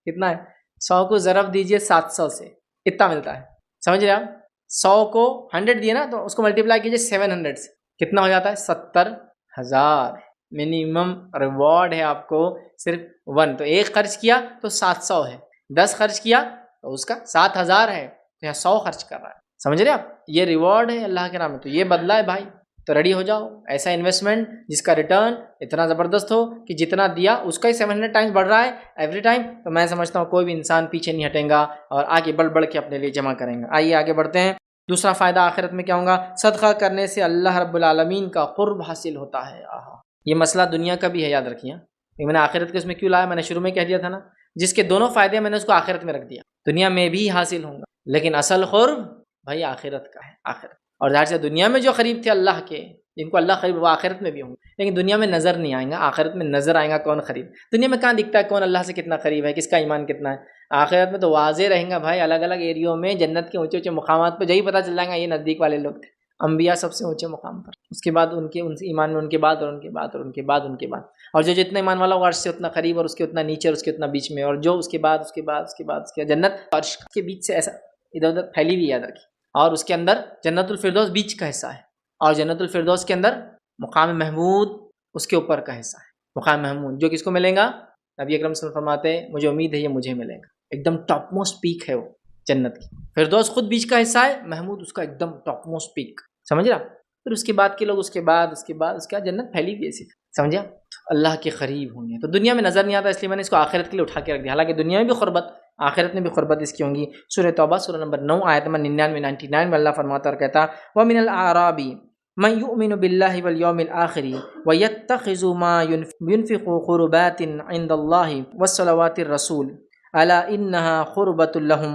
[SPEAKER 1] کتنا ہے؟ 100 کو ضرب دیجئے 700 سے، اتنا ملتا ہے. سمجھ رہے آپ؟ 100 کو 100 دیے نا تو اس کو ملٹیپلائی کیجئے 700 سے، کتنا ہو جاتا ہے؟ 70,000 منیمم ریوارڈ ہے آپ کو. صرف 1 تو 1 خرچ کیا تو 700 ہے، 10 خرچ کیا تو اس کا 7,000 ہے، تو یہاں 100 خرچ کر رہا ہے. سمجھ رہے آپ؟ یہ ریوارڈ ہے اللہ کے نام میں. تو یہ بدلہ ہے بھائی. تو ریڈی ہو جاؤ ایسا انویسٹمنٹ جس کا ریٹرن اتنا زبردست ہو کہ جتنا دیا اس کا ہی 700 ٹائمز بڑھ رہا ہے ایوری ٹائم. تو میں سمجھتا ہوں کوئی بھی انسان پیچھے نہیں ہٹیں گا اور آگے بڑھ کے اپنے لیے جمع کریں گا. آئیے آگے بڑھتے ہیں. دوسرا فائدہ آخرت میں کیا ہوگا؟ صدقہ کرنے سے اللہ رب العالمین کا قرب حاصل ہوتا ہے. یہ مسئلہ دنیا کا بھی ہے، یاد رکھیے. میں نے آخرت کے اس میں کیوں لایا؟ میں نے شروع میں کہہ دیا تھا نا، جس کے دونوں فائدے میں نے اس کو آخرت میں رکھ دیا. دنیا میں بھی حاصل ہوں گا لیکن اصل قرب بھائی آخرت کا ہے. آخرت، اور ظاہر سے دنیا میں جو قریب تھے اللہ کے، جن کو اللہ قریب، وہ آخرت میں بھی ہوں گے، لیکن دنیا میں نظر نہیں آئیں گا. آخرت میں نظر آئیں گا کون قریب. دنیا میں کہاں دکھتا ہے کون اللہ سے کتنا قریب ہے، کس کا ایمان کتنا ہے. آخرت میں تو واضح رہیں گا بھائی. الگ الگ ایریوں میں جنت کے اونچے اونچے مقامات پہ یہی پتہ چل جائے گا یہ نزدیک والے لوگ تھے. انبیاء سب سے اونچے مقام پر، اس کے بعد ان کے ایمان میں ان کے بعد اور ان کے بعد اور ان کے بعد ان کے بعد، اور جو جتنا ایمان والا ہوگا عرش سے اتنا قریب، اور اس کے اتنا نیچے، اور اس کے اتنا بیچ میں، اور جو اس کے بعد اس کے بعد اس کے بعد اس کے جنت عرش کے بیچ سے ایسا ادھر ادھر پھیلی ہوئی، یاد رکھی. اور اس کے اندر جنت الفردوس بیچ کا حصہ ہے، اور جنت الفردوس کے اندر مقام محمود اس کے اوپر کا حصہ ہے. مقام محمود جو کس کو ملے گا؟ نبی اکرم صلی اللہ علیہ وسلم فرماتے ہیں مجھے امید ہے یہ مجھے ملے گا. ایک دم ٹاپ موسٹ پیک ہے وہ جنت کی. فردوس خود بیچ کا حصہ ہے، محمود اس کا ایک دم ٹاپ موسٹ پیک. سمجھ رہا؟ پھر اس کے بعد کے لوگ اس کے بعد جنت پھیلی ہوئی ایسی. سمجھا؟ اللہ کے قریب ہوں گے. تو دنیا میں نظر نہیں آتا، اس لیے میں نے اس کو آخرت کے لیے اٹھا کے رکھ دیا. حالانکہ دنیا میں بھی قربت، آخرت میں بھی قربت اس کی ہوں گی. سورہ توبہ سورہ نمبر 9 آیت نمبر 99 میں اللہ فرماتا اور کہتا وَمِنَ الْأَعْرَابِ مَن يُؤْمِنُ بِاللَّهِ وَالْيَوْمِ الْآخِرِ وَيَتَّخِذُ مَا يُنْفِقُ قُرُبَاتٍ عِندَ اللَّهِ وَالصَّلَوَاتِ الرَّسُولِ أَلَا إِنَّهَا قُرْبَةٌ لَهُمْ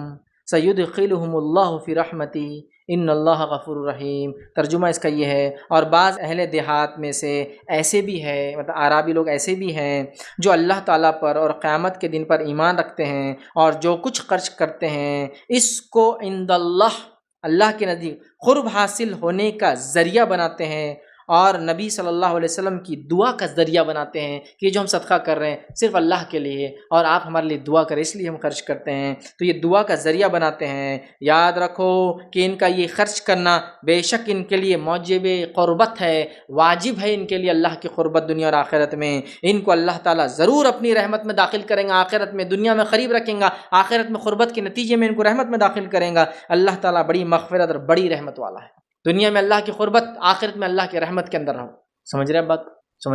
[SPEAKER 1] سیدخلہم اللہ فی رحمتہ ان اللہ غفور رحیم۔ ترجمہ اس کا یہ ہے، اور بعض اہل دیہات میں سے ایسے بھی ہیں، مطلب اعرابی لوگ ایسے بھی ہیں جو اللہ تعالیٰ پر اور قیامت کے دن پر ایمان رکھتے ہیں، اور جو کچھ خرچ کرتے ہیں اس کو عند اللہ کے نزدیک قرب حاصل ہونے کا ذریعہ بناتے ہیں، اور نبی صلی اللہ علیہ وسلم کی دعا کا ذریعہ بناتے ہیں کہ جو ہم صدقہ کر رہے ہیں صرف اللہ کے لیے، اور آپ ہمارے لیے دعا کریں اس لیے ہم خرچ کرتے ہیں، تو یہ دعا کا ذریعہ بناتے ہیں۔ یاد رکھو کہ ان کا یہ خرچ کرنا بے شک ان کے لیے موجب قربت ہے، واجب ہے ان کے لیے اللہ کی قربت دنیا اور آخرت میں۔ ان کو اللہ تعالیٰ ضرور اپنی رحمت میں داخل کریں گا آخرت میں، دنیا میں قریب رکھیں گا، آخرت میں قربت کے نتیجے میں ان کو رحمت میں داخل کریں گا۔ اللہ تعالیٰ بڑی مغفرت اور بڑی رحمت والا ہے۔ دنیا میں اللہ کی قربت، آخرت میں اللہ کی رحمت کے اندر رہو۔ سمجھ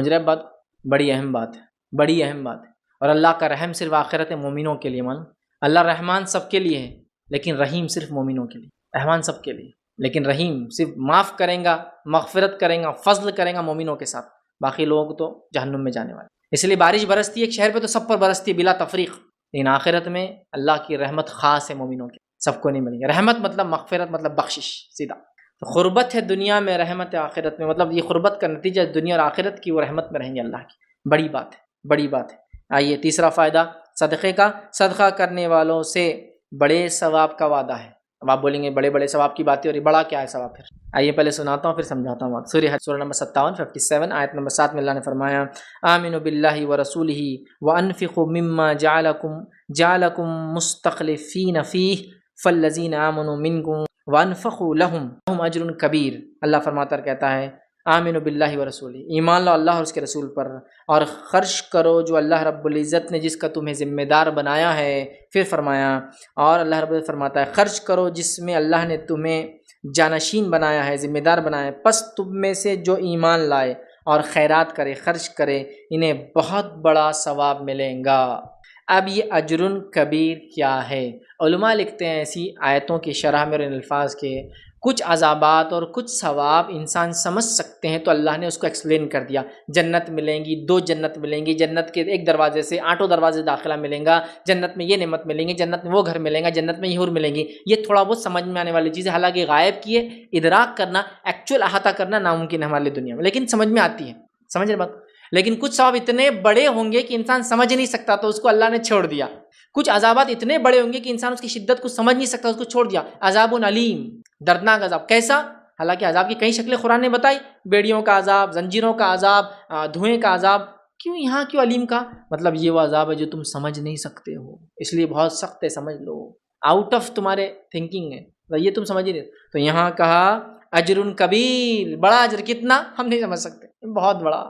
[SPEAKER 1] رہے بات؟ بڑی اہم بات ہے۔ اور اللہ کا رحم صرف آخرت مومنوں کے لیے، مان اللہ رحمان سب کے لیے ہے لیکن رحیم صرف مومنوں کے لیے، رحمان سب کے لیے لیکن رحیم صرف معاف کریں گا، مغفرت کریں گا، فضل کریں گا مومنوں کے ساتھ، باقی لوگ تو جہنم میں جانے والے۔ اس لیے بارش برستی ہے ایک شہر پہ تو سب پر برستی ہے بلا تفریق، لیکن آخرت میں اللہ کی رحمت خاص ہے مومنوں کی، سب کو نہیں ملے گی۔ رحمت مطلب مغفرت، مطلب بخشش سیدھا۔ تو قربت ہے دنیا میں، رحمت ہے آخرت میں، مطلب یہ قربت کا نتیجہ دنیا اور آخرت کی وہ رحمت میں رہیں گے اللہ کی۔ بڑی بات ہے۔ آئیے تیسرا فائدہ صدقے کا، صدقہ کرنے والوں سے بڑے ثواب کا وعدہ ہے۔ اب آپ بولیں گے بڑے ثواب کی باتیں، اور یہ بڑا کیا ہے ثواب؟ پھر آئیے پہلے سناتا ہوں پھر سمجھاتا ہوں۔ سورہ حج سورہ نمبر 57 آیت نمبر 7 میں اللہ نے فرمایا آمنوا باللہ ورسولہ وانفقوا مما جعلکم مستخلفین فیہ فالذین آمنوا منکم وانفقوا لہم اجر کبیر۔ اللہ فرماتا ہے، کہتا ہے آمنوا باللہ ورسولہ، ایمان لاؤ اللہ اور اس کے رسول پر، اور خرچ کرو جو اللہ رب العزت نے جس کا تمہیں ذمہ دار بنایا ہے۔ پھر فرمایا، اور اللہ رب العزت فرماتا ہے خرچ کرو جس میں اللہ نے تمہیں جانشین بنایا ہے، ذمہ دار بنایا ہے، پس تم میں سے جو ایمان لائے اور خیرات کرے، خرچ کرے، انہیں بہت بڑا ثواب ملے گا۔ اب یہ اجر کبیر کیا ہے؟ علماء لکھتے ہیں ایسی آیتوں کی شرح میں اور ان الفاظ کے کچھ عذابات اور کچھ ثواب انسان سمجھ سکتے ہیں، تو اللہ نے اس کو ایکسپلین کر دیا۔ جنت ملیں گی، 2 جنت ملیں گی، جنت کے ایک دروازے سے 8 دروازے داخلہ ملیں گا، جنت میں یہ نعمت ملیں گی، جنت میں وہ گھر ملیں گا، جنت میں یہ حور ملیں گی۔ یہ تھوڑا بہت سمجھ میں آنے والی چیز ہے، حالانکہ غائب کی ہے، ادراک کرنا، ایکچوئل احاطہ کرنا ناممکن ہے ہمارے لیے دنیا میں، لیکن سمجھ میں آتی ہے۔ سمجھ رہے بات؟ لیکن کچھ ثواب اتنے بڑے ہوں گے کہ انسان سمجھ نہیں سکتا، تو اس کو اللہ نے چھوڑ دیا۔ کچھ عذابات اتنے بڑے ہوں گے کہ انسان اس کی شدت کو سمجھ نہیں سکتا، اس کو چھوڑ دیا۔ عذاب علیم، دردناک عذاب۔ کیسا؟ حالانکہ عذاب کی کئی شکلیں قرآن نے بتائی، بیڑیوں کا عذاب، زنجیروں کا عذاب، دھوئیں کا عذاب۔ یہاں کیوں علیم کا؟ مطلب یہ وہ عذاب ہے جو تم سمجھ نہیں سکتے ہو، اس لیے بہت سخت ہے، سمجھ لو، آؤٹ آف تمہارے تھنکنگ ہے، یہ تم سمجھ ہی نہیں۔ تو یہاں کہا اجر کبیر، بڑا اجر، کتنا ہم نہیں سمجھ سکتے، بہت بڑا،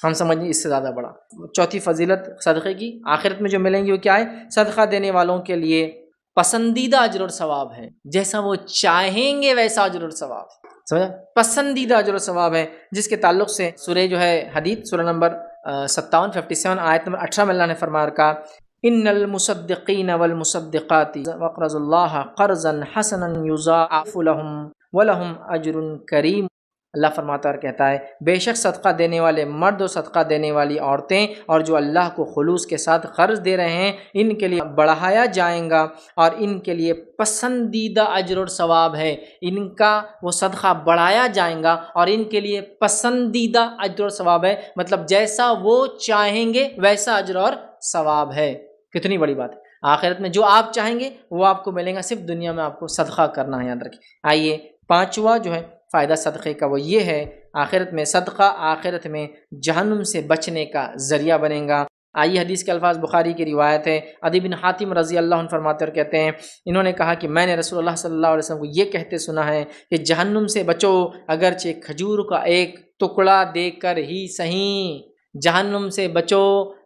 [SPEAKER 1] ہم سمجھیں اس سے زیادہ بڑا۔ چوتھی فضیلت صدقے کی، آخرت میں جو ملیں گی وہ کیا ہے؟ صدقہ دینے والوں کے لیے پسندیدہ اجر اور ثواب ہے، جیسا وہ چاہیں گے ویسا اجر اور ثواب، سمجھا؟ پسندیدہ اجر اور ثواب ہے، جس کے تعلق سے سورہ جو ہے حدید سورہ نمبر 57 آیت نمبر 18 میں اللہ نے فرما رکھا ان المصدقین والمصدقات وقرضوا اللہ قرضا حسنا یضاعف لهم ولهم اجر کریم۔ اللہ فرماتا اور کہتا ہے بے شک صدقہ دینے والے مرد اور صدقہ دینے والی عورتیں اور جو اللہ کو خلوص کے ساتھ قرض دے رہے ہیں، ان کے لیے بڑھایا جائیں گا اور ان کے لیے پسندیدہ اجر اور ثواب ہے۔ ان کا وہ صدقہ بڑھایا جائیں گا اور ان کے لیے پسندیدہ اجر اور ثواب ہے، مطلب جیسا وہ چاہیں گے ویسا اجر اور ثواب ہے۔ کتنی بڑی بات ہے! آخرت میں جو آپ چاہیں گے وہ آپ کو ملے گا، صرف دنیا میں آپ کو صدقہ کرنا ہے، یاد رکھیں۔ آئیے پانچواں جو ہے فائدہ صدقے کا وہ یہ ہے، آخرت میں صدقہ آخرت میں جہنم سے بچنے کا ذریعہ بنے گا۔ آئیے حدیث کے الفاظ، بخاری کی روایت ہے، عدی بن حاتم رضی اللہ عنہ فرماتے اور کہتے ہیں انہوں نے کہا کہ میں نے رسول اللہ صلی اللہ علیہ وسلم کو یہ کہتے سنا ہے کہ جہنم سے بچو اگرچہ کھجور کا ایک ٹکڑا دے کر ہی صحیح، جہنم سے بچو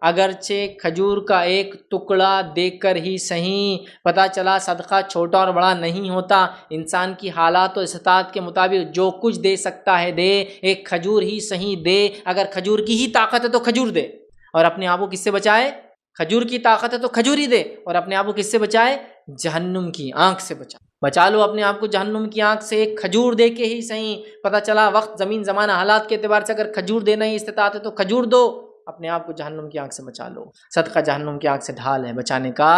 [SPEAKER 1] اگرچہ کھجور کا ایک ٹکڑا دے کر ہی صحیح۔ پتہ چلا صدقہ چھوٹا اور بڑا نہیں ہوتا، انسان کی حالات و استطاعت کے مطابق جو کچھ دے سکتا ہے دے، ایک کھجور ہی صحیح دے، اگر کھجور کی ہی طاقت ہے تو کھجور دے، اور اپنے آپ کو کس سے بچائے؟ کھجور کی طاقت ہے تو کھجور ہی دے، اور اپنے آپ کو کس سے بچائے؟ جہنم کی آنکھ سے بچا لو اپنے آپ کو جہنم کی آنکھ سے، ایک کھجور دے کے ہی صحیح۔ پتہ چلا وقت، زمین، زمانہ، حالات کے اعتبار سے اگر کھجور دینا ہی استطاعت ہے تو کھجور دو، اپنے آپ کو جہنم کی آنکھ سے بچا لو۔ صدقہ جہنم کی آنکھ سے ڈھال ہے، بچانے کا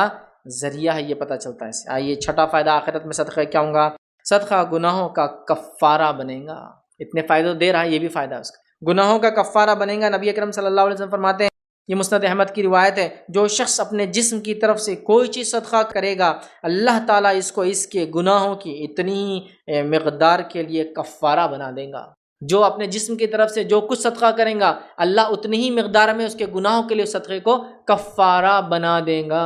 [SPEAKER 1] ذریعہ ہے، یہ پتہ چلتا ہے اس سے۔ آئیے چھٹا فائدہ آخرت میں صدقہ کیا ہوں گا؟ صدقہ گناہوں کا کفارہ بنے گا۔ اتنے فائدے دے رہا ہے، یہ بھی فائدہ ہے اس کا، گناہوں کا کفارہ بنے گا۔ نبی اکرم صلی اللہ علیہ وسلم فرماتے ہیں، یہ مسند احمد کی روایت ہے، جو شخص اپنے جسم کی طرف سے کوئی چیز صدقہ کرے گا، اللہ تعالیٰ اس کو اس کے گناہوں کی اتنی مقدار کے لیے کفارہ بنا دے گا۔ جو اپنے جسم کی طرف سے جو کچھ صدقہ کریں گا، اللہ اتنی ہی مقدار میں اس کے گناہوں کے لیے صدقے کو کفارہ بنا دے گا۔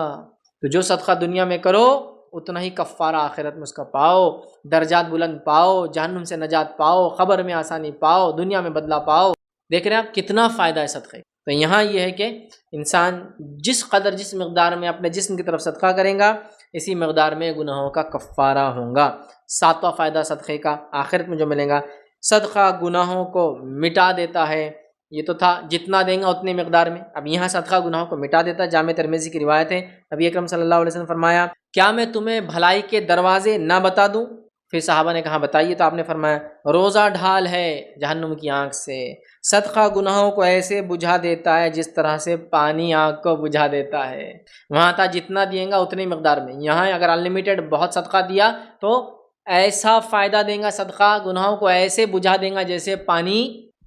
[SPEAKER 1] تو جو صدقہ دنیا میں کرو اتنا ہی کفارہ آخرت میں اس کا پاؤ، درجات بلند پاؤ، جہنم سے نجات پاؤ، قبر میں آسانی پاؤ، دنیا میں بدلہ پاؤ۔ دیکھ رہے ہیں آپ کتنا فائدہ ہے صدقے۔ تو یہاں یہ ہے کہ انسان جس قدر جس مقدار میں اپنے جسم کی طرف صدقہ کریں گا، اسی مقدار میں گناہوں کا کفارہ ہوگا۔ ساتواں فائدہ صدقے کا آخرت میں جو ملے گا، صدقہ گناہوں کو مٹا دیتا ہے۔ یہ تو تھا جتنا دیں گا اتنی مقدار میں، اب یہاں صدقہ گناہوں کو مٹا دیتا ہے۔ جامع ترمذی کی روایت ہے، نبی اکرم صلی اللہ علیہ وسلم فرمایا، کیا میں تمہیں بھلائی کے دروازے نہ بتا دوں؟ پھر صحابہ نے کہا بتائیے، تو آپ نے فرمایا، روزہ ڈھال ہے جہنم کی آنکھ سے، صدقہ گناہوں کو ایسے بجھا دیتا ہے جس طرح سے پانی آگ کو بجھا دیتا ہے۔ وہاں تھا جتنا دیں گا اتنی مقدار میں، یہاں اگر انلمیٹڈ بہت صدقہ دیا تو ایسا فائدہ دیں گا، صدقہ گناہوں کو ایسے بجھا دیں گا جیسے پانی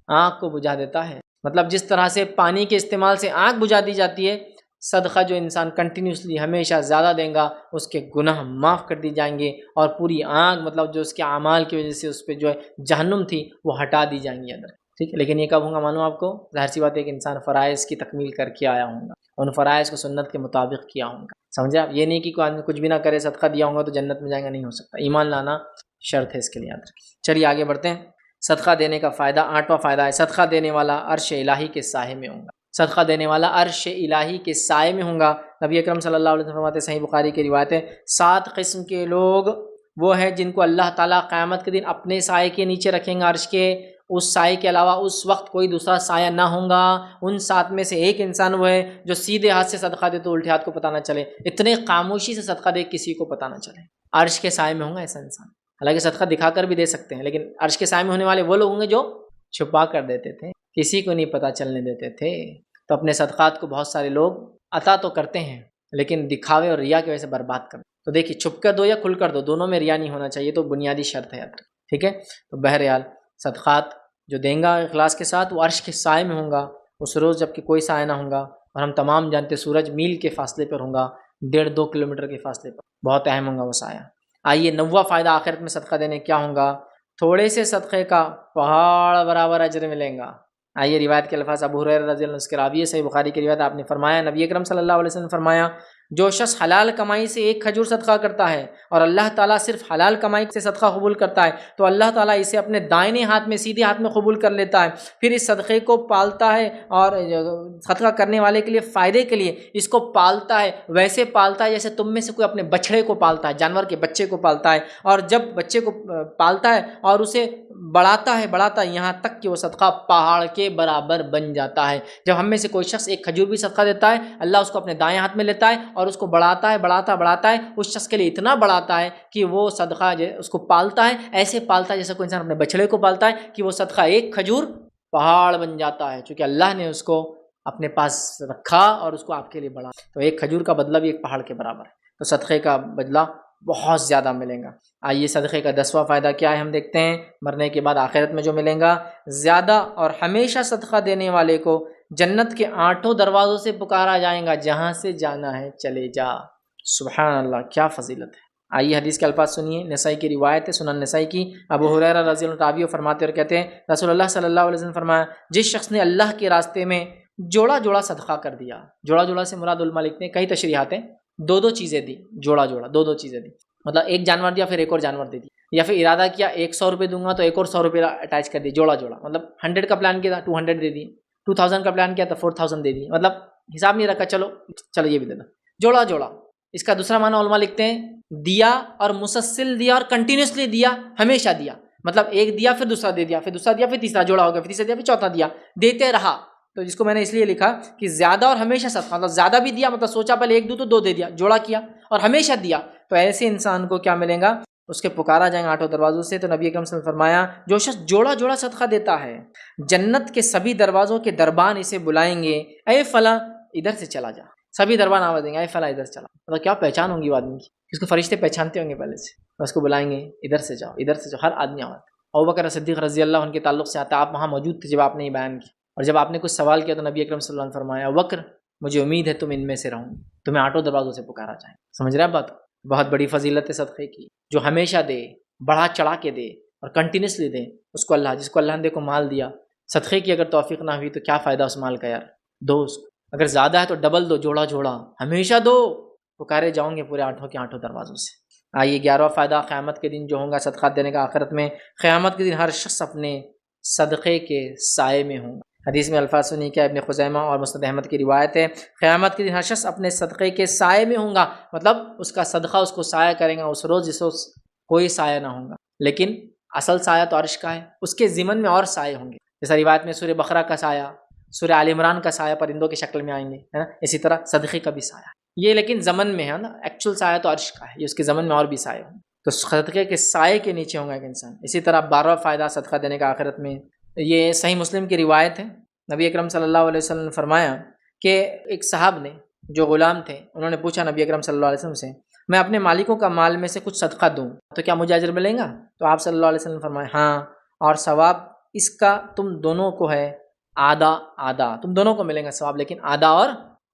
[SPEAKER 1] آگ کو بجھا دیتا ہے۔ مطلب جس طرح سے پانی کے استعمال سے آگ بجھا دی جاتی ہے، صدقہ جو انسان کنٹینیوسلی ہمیشہ زیادہ دیں گا، اس کے گناہ معاف کر دی جائیں گے، اور پوری آگ مطلب جو اس کے اعمال کی وجہ سے اس پہ جو ہے جہنم تھی وہ ہٹا دی جائیں گی اندر، ٹھیک ہے۔ لیکن یہ کب ہوگا معلوم آپ کو؟ ظاہر سی بات ہے کہ انسان فرائض کی تکمیل کر کے آیا ہوں گا، ان فرائض کو سنت کے مطابق کیا ہوں گا، سمجھے آپ؟ یہ نہیں کہ کوئی آدمی کچھ بھی نہ کرے صدقہ دیا ہوں گا تو جنت میں جائیں گا، نہیں ہو سکتا، ایمان لانا شرط ہے اس کے لیے، یاد رکھیں۔ چلیے آگے بڑھتے ہیں۔ صدقہ دینے کا فائدہ، آٹھواں فائدہ ہے، صدقہ دینے والا عرش الہی کے سائے میں ہوں گا۔ صدقہ دینے والا عرش الہی کے سائے میں ہوں گا۔ نبی اکرم صلی اللہ علیہ وسلم فرماتے ہیں، صحیح بخاری کی روایت ہے، 7 قسم کے لوگ وہ ہیں جن کو اللہ تعالیٰ قیامت کے دن اپنے سائے کے نیچے رکھیں گا، عرش کے، اس سائے کے علاوہ اس وقت کوئی دوسرا سایہ نہ ہوگا۔ ان 7 میں سے ایک انسان وہ ہے جو سیدھے ہاتھ سے صدقہ دے تو الٹے ہاتھ کو پتہ نہ چلے، اتنے خاموشی سے صدقہ دے کسی کو پتہ نہ چلے۔ عرش کے سائے میں ہوں گا ایسا انسان۔ حالانکہ صدقہ دکھا کر بھی دے سکتے ہیں، لیکن عرش کے سائے میں ہونے والے وہ لوگ ہوں گے جو چھپا کر دیتے تھے، کسی کو نہیں پتہ چلنے دیتے تھے۔ تو اپنے صدقات کو بہت سارے لوگ عطا تو کرتے ہیں لیکن دکھاوے اور ریا کی وجہ سے برباد کر دیں۔ تو دیکھیے، چھپ کر دو یا کھل کر دو، دونوں میں ریا نہیں ہونا چاہیے، تو بنیادی شرط ہے، ٹھیک ہے۔ تو بہرحال صدقات جو دیں گا اخلاص کے ساتھ، وہ عرش کے سائے میں ہوں گا اس روز جب کہ کوئی سایہ نہ ہوں گا، اور ہم تمام جانتے سورج میل کے فاصلے پر ہوں گا، 1.5-2 کلومیٹر کے فاصلے پر، بہت اہم ہوں گا وہ سایہ۔ آئیے 9واں فائدہ آخرت میں صدقہ دینے کیا ہوں گا؟ تھوڑے سے صدقے کا پہاڑ برابر اجر ملیں گا۔ آئیے روایت کے الفاظ، ابو ہریرہ رضی اللہ عنہ اس کے راوی ہے، صحیح بخاری کی روایت، آپ نے فرمایا، نبی اکرم صلی اللہ علیہ وسلم نے فرمایا، جو شخص حلال کمائی سے 1 کھجور صدقہ کرتا ہے اور اللہ تعالیٰ صرف حلال کمائی سے صدقہ قبول کرتا ہے تو اللہ تعالیٰ اسے اپنے دائنے ہاتھ میں، سیدھے ہاتھ میں قبول کر لیتا ہے، پھر اس صدقے کو پالتا ہے، اور صدقہ کرنے والے کے لیے فائدے کے لیے اس کو پالتا ہے، ویسے پالتا ہے جیسے تم میں سے کوئی اپنے بچڑے کو پالتا ہے، جانور کے بچے کو پالتا ہے، اور جب بچے کو پالتا ہے اور اسے بڑھاتا ہے یہاں تک کہ وہ صدقہ پہاڑ کے برابر بن جاتا ہے۔ جب ہم میں سے کوئی شخص 1 کھجور بھی صدقہ دیتا ہے، اللہ اس کو اپنے دائیں ہاتھ میں لیتا ہے اور اس کو بڑھاتا ہے، اس شخص کے لیے اتنا بڑھاتا ہے کہ وہ صدقہ اس کو پالتا ہے، ایسے پالتا ہے جیسے کوئی انسان اپنے بچڑے کو پالتا ہے، کہ وہ صدقہ 1 کھجور پہاڑ بن جاتا ہے، چونکہ اللہ نے اس کو اپنے پاس رکھا اور اس کو آپ کے لیے بڑھا۔ تو 1 کھجور کا بدلہ بھی 1 پہاڑ کے برابر ہے، تو صدقے کا بدلہ بہت زیادہ ملے گا۔ آئیے صدقے کا 10واں فائدہ کیا ہے ہم دیکھتے ہیں، مرنے کے بعد آخرت میں جو ملیں گا، زیادہ اور ہمیشہ صدقہ دینے والے کو جنت کے 8 دروازوں سے پکارا جائے گا، جہاں سے جانا ہے چلے جا۔ سبحان اللہ، کیا فضیلت ہے۔ آئیے حدیث کے الفاظ سنیے، نسائی کی روایت ہے، سنن نسائی کی، ابو ہریرہ رضی اللہ عنہ فرماتے اور کہتے ہیں، رسول اللہ صلی اللہ علیہ وسلم فرمایا، جس شخص نے اللہ کے راستے میں جوڑا جوڑا صدقہ کر دیا، جوڑا جوڑا سے مراد علماء لکھتے ہیں، کئی تشریحات ہیں، 2 چیزیں دی، جوڑا جوڑا 2 چیزیں دی، مطلب 1 جانور دیا پھر 1 اور جانور دے دی، یا پھر ارادہ کیا 100 روپے دوں گا تو 1 اور 100 روپے اٹیچ کر دی، جوڑا جوڑا، مطلب 100 کا پلان کیا تھا 200 دے دی، 2000 کا پلان کیا تھا 4000 دے دی، مطلب حساب نہیں رکھا، چلو یہ بھی دے دو، جوڑا جوڑا۔ اس کا دوسرا معنی علماء لکھتے ہیں، دیا اور مسلسل دیا اور کنٹینیوسلی دیا، ہمیشہ دیا، مطلب 1 دیا پھر دوسرا دے دیا، پھر دوسرا دیا پھر تیسرا، جوڑا ہو گیا، پھر تیسرا دیا پھر چوتھا دیا، دیتے رہا۔ تو جس کو میں نے اس لیے لکھا کہ زیادہ اور ہمیشہ صدقہ، مطلب زیادہ بھی دیا، مطلب سوچا پہلے 1 دوں تو 2 دے دیا، جوڑا کیا، اور ہمیشہ دیا، تو ایسے انسان کو کیا ملے گا؟ اس کے پکارا جائیں گا 8 دروازوں سے۔ تو نبی اکرم صلی اللہ علیہ وسلم نے فرمایا، جو شخص جوڑا جوڑا صدقہ دیتا ہے، جنت کے سبھی دروازوں کے دربان اسے بلائیں گے، اے فلاں ادھر سے چلا جا، سبھی دربان آواز دیں گے اے فلاں ادھر چلا. مطلب کیا پہچان ہوگی وہ آدمی کی، اس کو فرشتے پہچانتے ہوں گے پہلے سے، اس کو بلائیں گے ادھر سے جاؤ ادھر سے جاؤ، ہر آدمی آواز. ابوبکر صدیق رضی اللہ عنہ کے تعلق سے آتا ہے، آپ وہاں موجود تھے جب آپ نے یہ بیان کی، اور جب آپ نے کچھ سوال کیا تو نبی اکرم صلی اللہ علیہ وسلم نے فرمایا ابوبکر مجھے امید ہے تم ان میں سے رہو، تمہیں آٹھوں دروازوں سے پکارا جائے. سمجھ رہے ہیں بات؟ بہت بڑی فضیلت ہے صدقے کی، جو ہمیشہ دے، بڑھا چڑھا کے دے اور کنٹینیوسلی دے اس کو اللہ. جس کو اللہ نے دیکھو مال دیا، صدقے کی اگر توفیق نہ ہوئی تو کیا فائدہ اس مال کا یار. دو اس کو، اگر زیادہ ہے تو ڈبل دو، جوڑا جوڑا ہمیشہ دو، پکارے جاؤں گے پورے آٹھوں کے آٹھوں دروازوں سے. آئیے 11واں فائدہ قیامت کے دن جو ہوگا صدقات دینے کا آخرت میں. قیامت کے دن ہر شخص اپنے صدقے کے سائے میں ہوگا. حدیث میں الفاظ سنی کیا ابن خزیمہ اور مسند احمد کی روایت ہے، قیامت کے دن ہر شخص اپنے صدقے کے سائے میں ہوگا. مطلب اس کا صدقہ اس کو سایہ کرے گا اس روز جس روز کوئی سایہ نہ ہوگا، لیکن اصل سایہ تو عرش کا ہے، اس کے ضمن میں اور سائے ہوں گے. جیسا روایت میں سورہ بقرہ کا سایہ، سورہ آل عمران کا سایہ پرندوں کی شکل میں آئیں گے، ہے نا. اسی طرح صدقے کا بھی سایہ یہ لیکن زمن میں ہے نا، ایکچوئل سایہ تو عرش کا ہے، یہ اس کے زمن میں اور بھی سایہ ہوں، تو صدقے کے سائے کے نیچے ہوگا ایک انسان. اسی طرح 12واں فائدہ صدقہ دینے کا آخرت میں، یہ صحیح مسلم کی روایت ہے. نبی اکرم صلی اللہ علیہ وسلم نے فرمایا کہ ایک صاحب نے جو غلام تھے انہوں نے پوچھا نبی اکرم صلی اللہ علیہ وسلم سے میں اپنے مالکوں کا مال میں سے کچھ صدقہ دوں تو کیا مجھے اجر ملے گا؟ تو آپ صلی اللہ علیہ وسلم نے فرمایا ہاں، اور ثواب اس کا تم دونوں کو ہے آدھا آدھا، تم دونوں کو ملیں گا ثواب، لیکن آدھا اور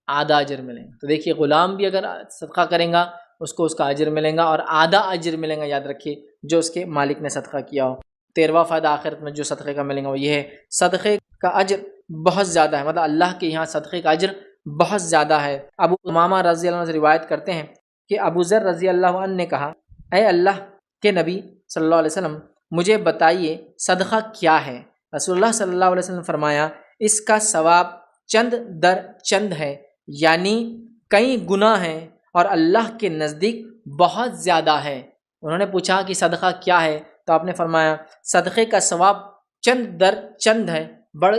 [SPEAKER 1] آدھا اجر ملیں گا. تو دیکھیے غلام بھی اگر صدقہ کریں گا اس کو اس کا اجر ملیں گا اور آدھا اجر ملیں گا، یاد رکھیے، جو اس کے مالک نے صدقہ کیا ہو. 13واں فائدہ آخرت میں جو صدقے کا ملیں گا وہ یہ ہے صدقے کا اجر بہت زیادہ ہے، مطلب اللہ کے یہاں صدقے کا اجر بہت زیادہ ہے. ابو امامہ رضی اللہ عنہ سے روایت کرتے ہیں کہ ابو ذر رضی اللہ عنہ نے کہا اے اللہ کے نبی صلی اللہ علیہ وسلم مجھے بتائیے صدقہ کیا ہے؟ رسول اللہ صلی اللہ علیہ وسلم نے فرمایا اس کا ثواب چند در چند ہے، یعنی کئی گنا ہیں اور اللہ کے نزدیک بہت زیادہ ہے. انہوں نے پوچھا کہ صدقہ کیا ہے تو آپ نے فرمایا صدقے کا ثواب چند در چند ہے،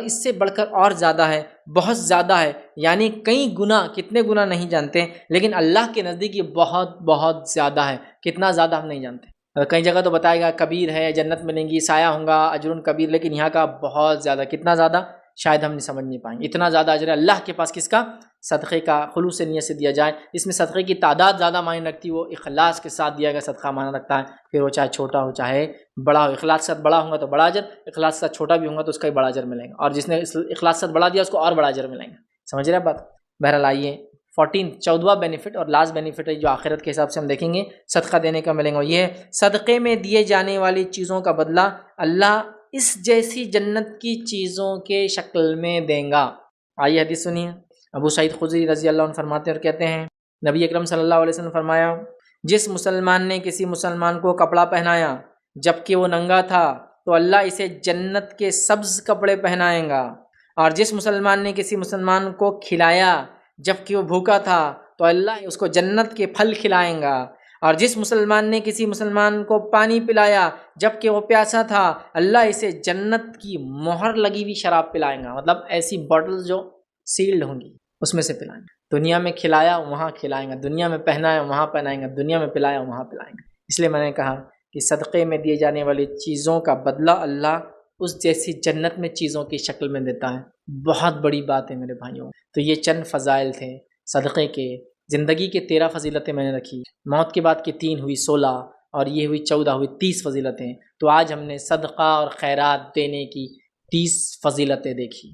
[SPEAKER 1] اس سے بڑھ کر اور زیادہ ہے، بہت زیادہ ہے، یعنی کئی گنا، کتنے گنا نہیں جانتے لیکن اللہ کے نزدیک یہ بہت بہت زیادہ ہے. کتنا زیادہ ہم نہیں جانتے. کئی جگہ تو بتائے گا کبیر ہے، جنت ملیں گی، سایہ ہوں گا، اجر کبیر، لیکن یہاں کا بہت زیادہ. کتنا زیادہ شاید ہم نہیں سمجھ نہیں پائیں گے. اتنا زیادہ اجر اللہ کے پاس کس کا؟ صدقے کا، خلوص نیت سے دیا جائے. اس میں صدقے کی تعداد زیادہ معنی رکھتی، وہ اخلاص کے ساتھ دیا گیا صدقہ معنی رکھتا ہے. پھر وہ چاہے چھوٹا ہو چاہے بڑا ہو، اخلاص کے ساتھ بڑا ہوگا تو بڑا اجر، اخلاص کے ساتھ چھوٹا بھی ہوگا تو اس کا بھی بڑا اجر ملے گا، اور جس نے اخلاص کے ساتھ بڑا دیا اس کو اور بڑا اجر ملے گا. سمجھ رہے ہیں بات؟ بہرحال آئیے 14واں بینیفٹ اور لاسٹ بینیفٹ ہے جو آخرت کے حساب سے ہم دیکھیں گے صدقہ دینے کا ملیں گا، یہ ہے صدقے میں دیے جانے والی چیزوں کا بدلہ اللہ اس جیسی جنت کی چیزوں کے شکل میں دیں گا. آئیے حدیث سنیے. ابو سعید خدری رضی اللہ عنہ فرماتے ہیں اور کہتے ہیں نبی اکرم صلی اللہ علیہ وسلم نے فرمایا جس مسلمان نے کسی مسلمان کو کپڑا پہنایا جبکہ وہ ننگا تھا تو اللہ اسے جنت کے سبز کپڑے پہنائیں گا، اور جس مسلمان نے کسی مسلمان کو کھلایا جبکہ وہ بھوکا تھا تو اللہ اس کو جنت کے پھل کھلائیں گا، اور جس مسلمان نے کسی مسلمان کو پانی پلایا جبکہ وہ پیاسا تھا اللہ اسے جنت کی مہر لگی ہوئی شراب پلائیں گا. مطلب ایسی بوٹل جو سیلڈ ہوں گی اس میں سے پلائیں گا. دنیا میں کھلایا وہاں کھلائیں گا، دنیا میں پہنایا وہاں پہنائیں گا، دنیا میں پلایا وہاں پلائیں گا. اس لیے میں نے کہا کہ صدقے میں دیے جانے والی چیزوں کا بدلہ اللہ اس جیسی جنت میں چیزوں کی شکل میں دیتا ہے. بہت بڑی بات ہے میرے بھائیوں. تو یہ چند فضائل تھے صدقے کے. زندگی کے 13 فضیلتیں میں نے رکھی، موت کے بعد کی 3 ہوئی 16، اور یہ ہوئی 14، ہوئی 30 فضیلتیں. تو آج ہم نے صدقہ اور خیرات دینے کی 30 فضیلتیں دیکھی.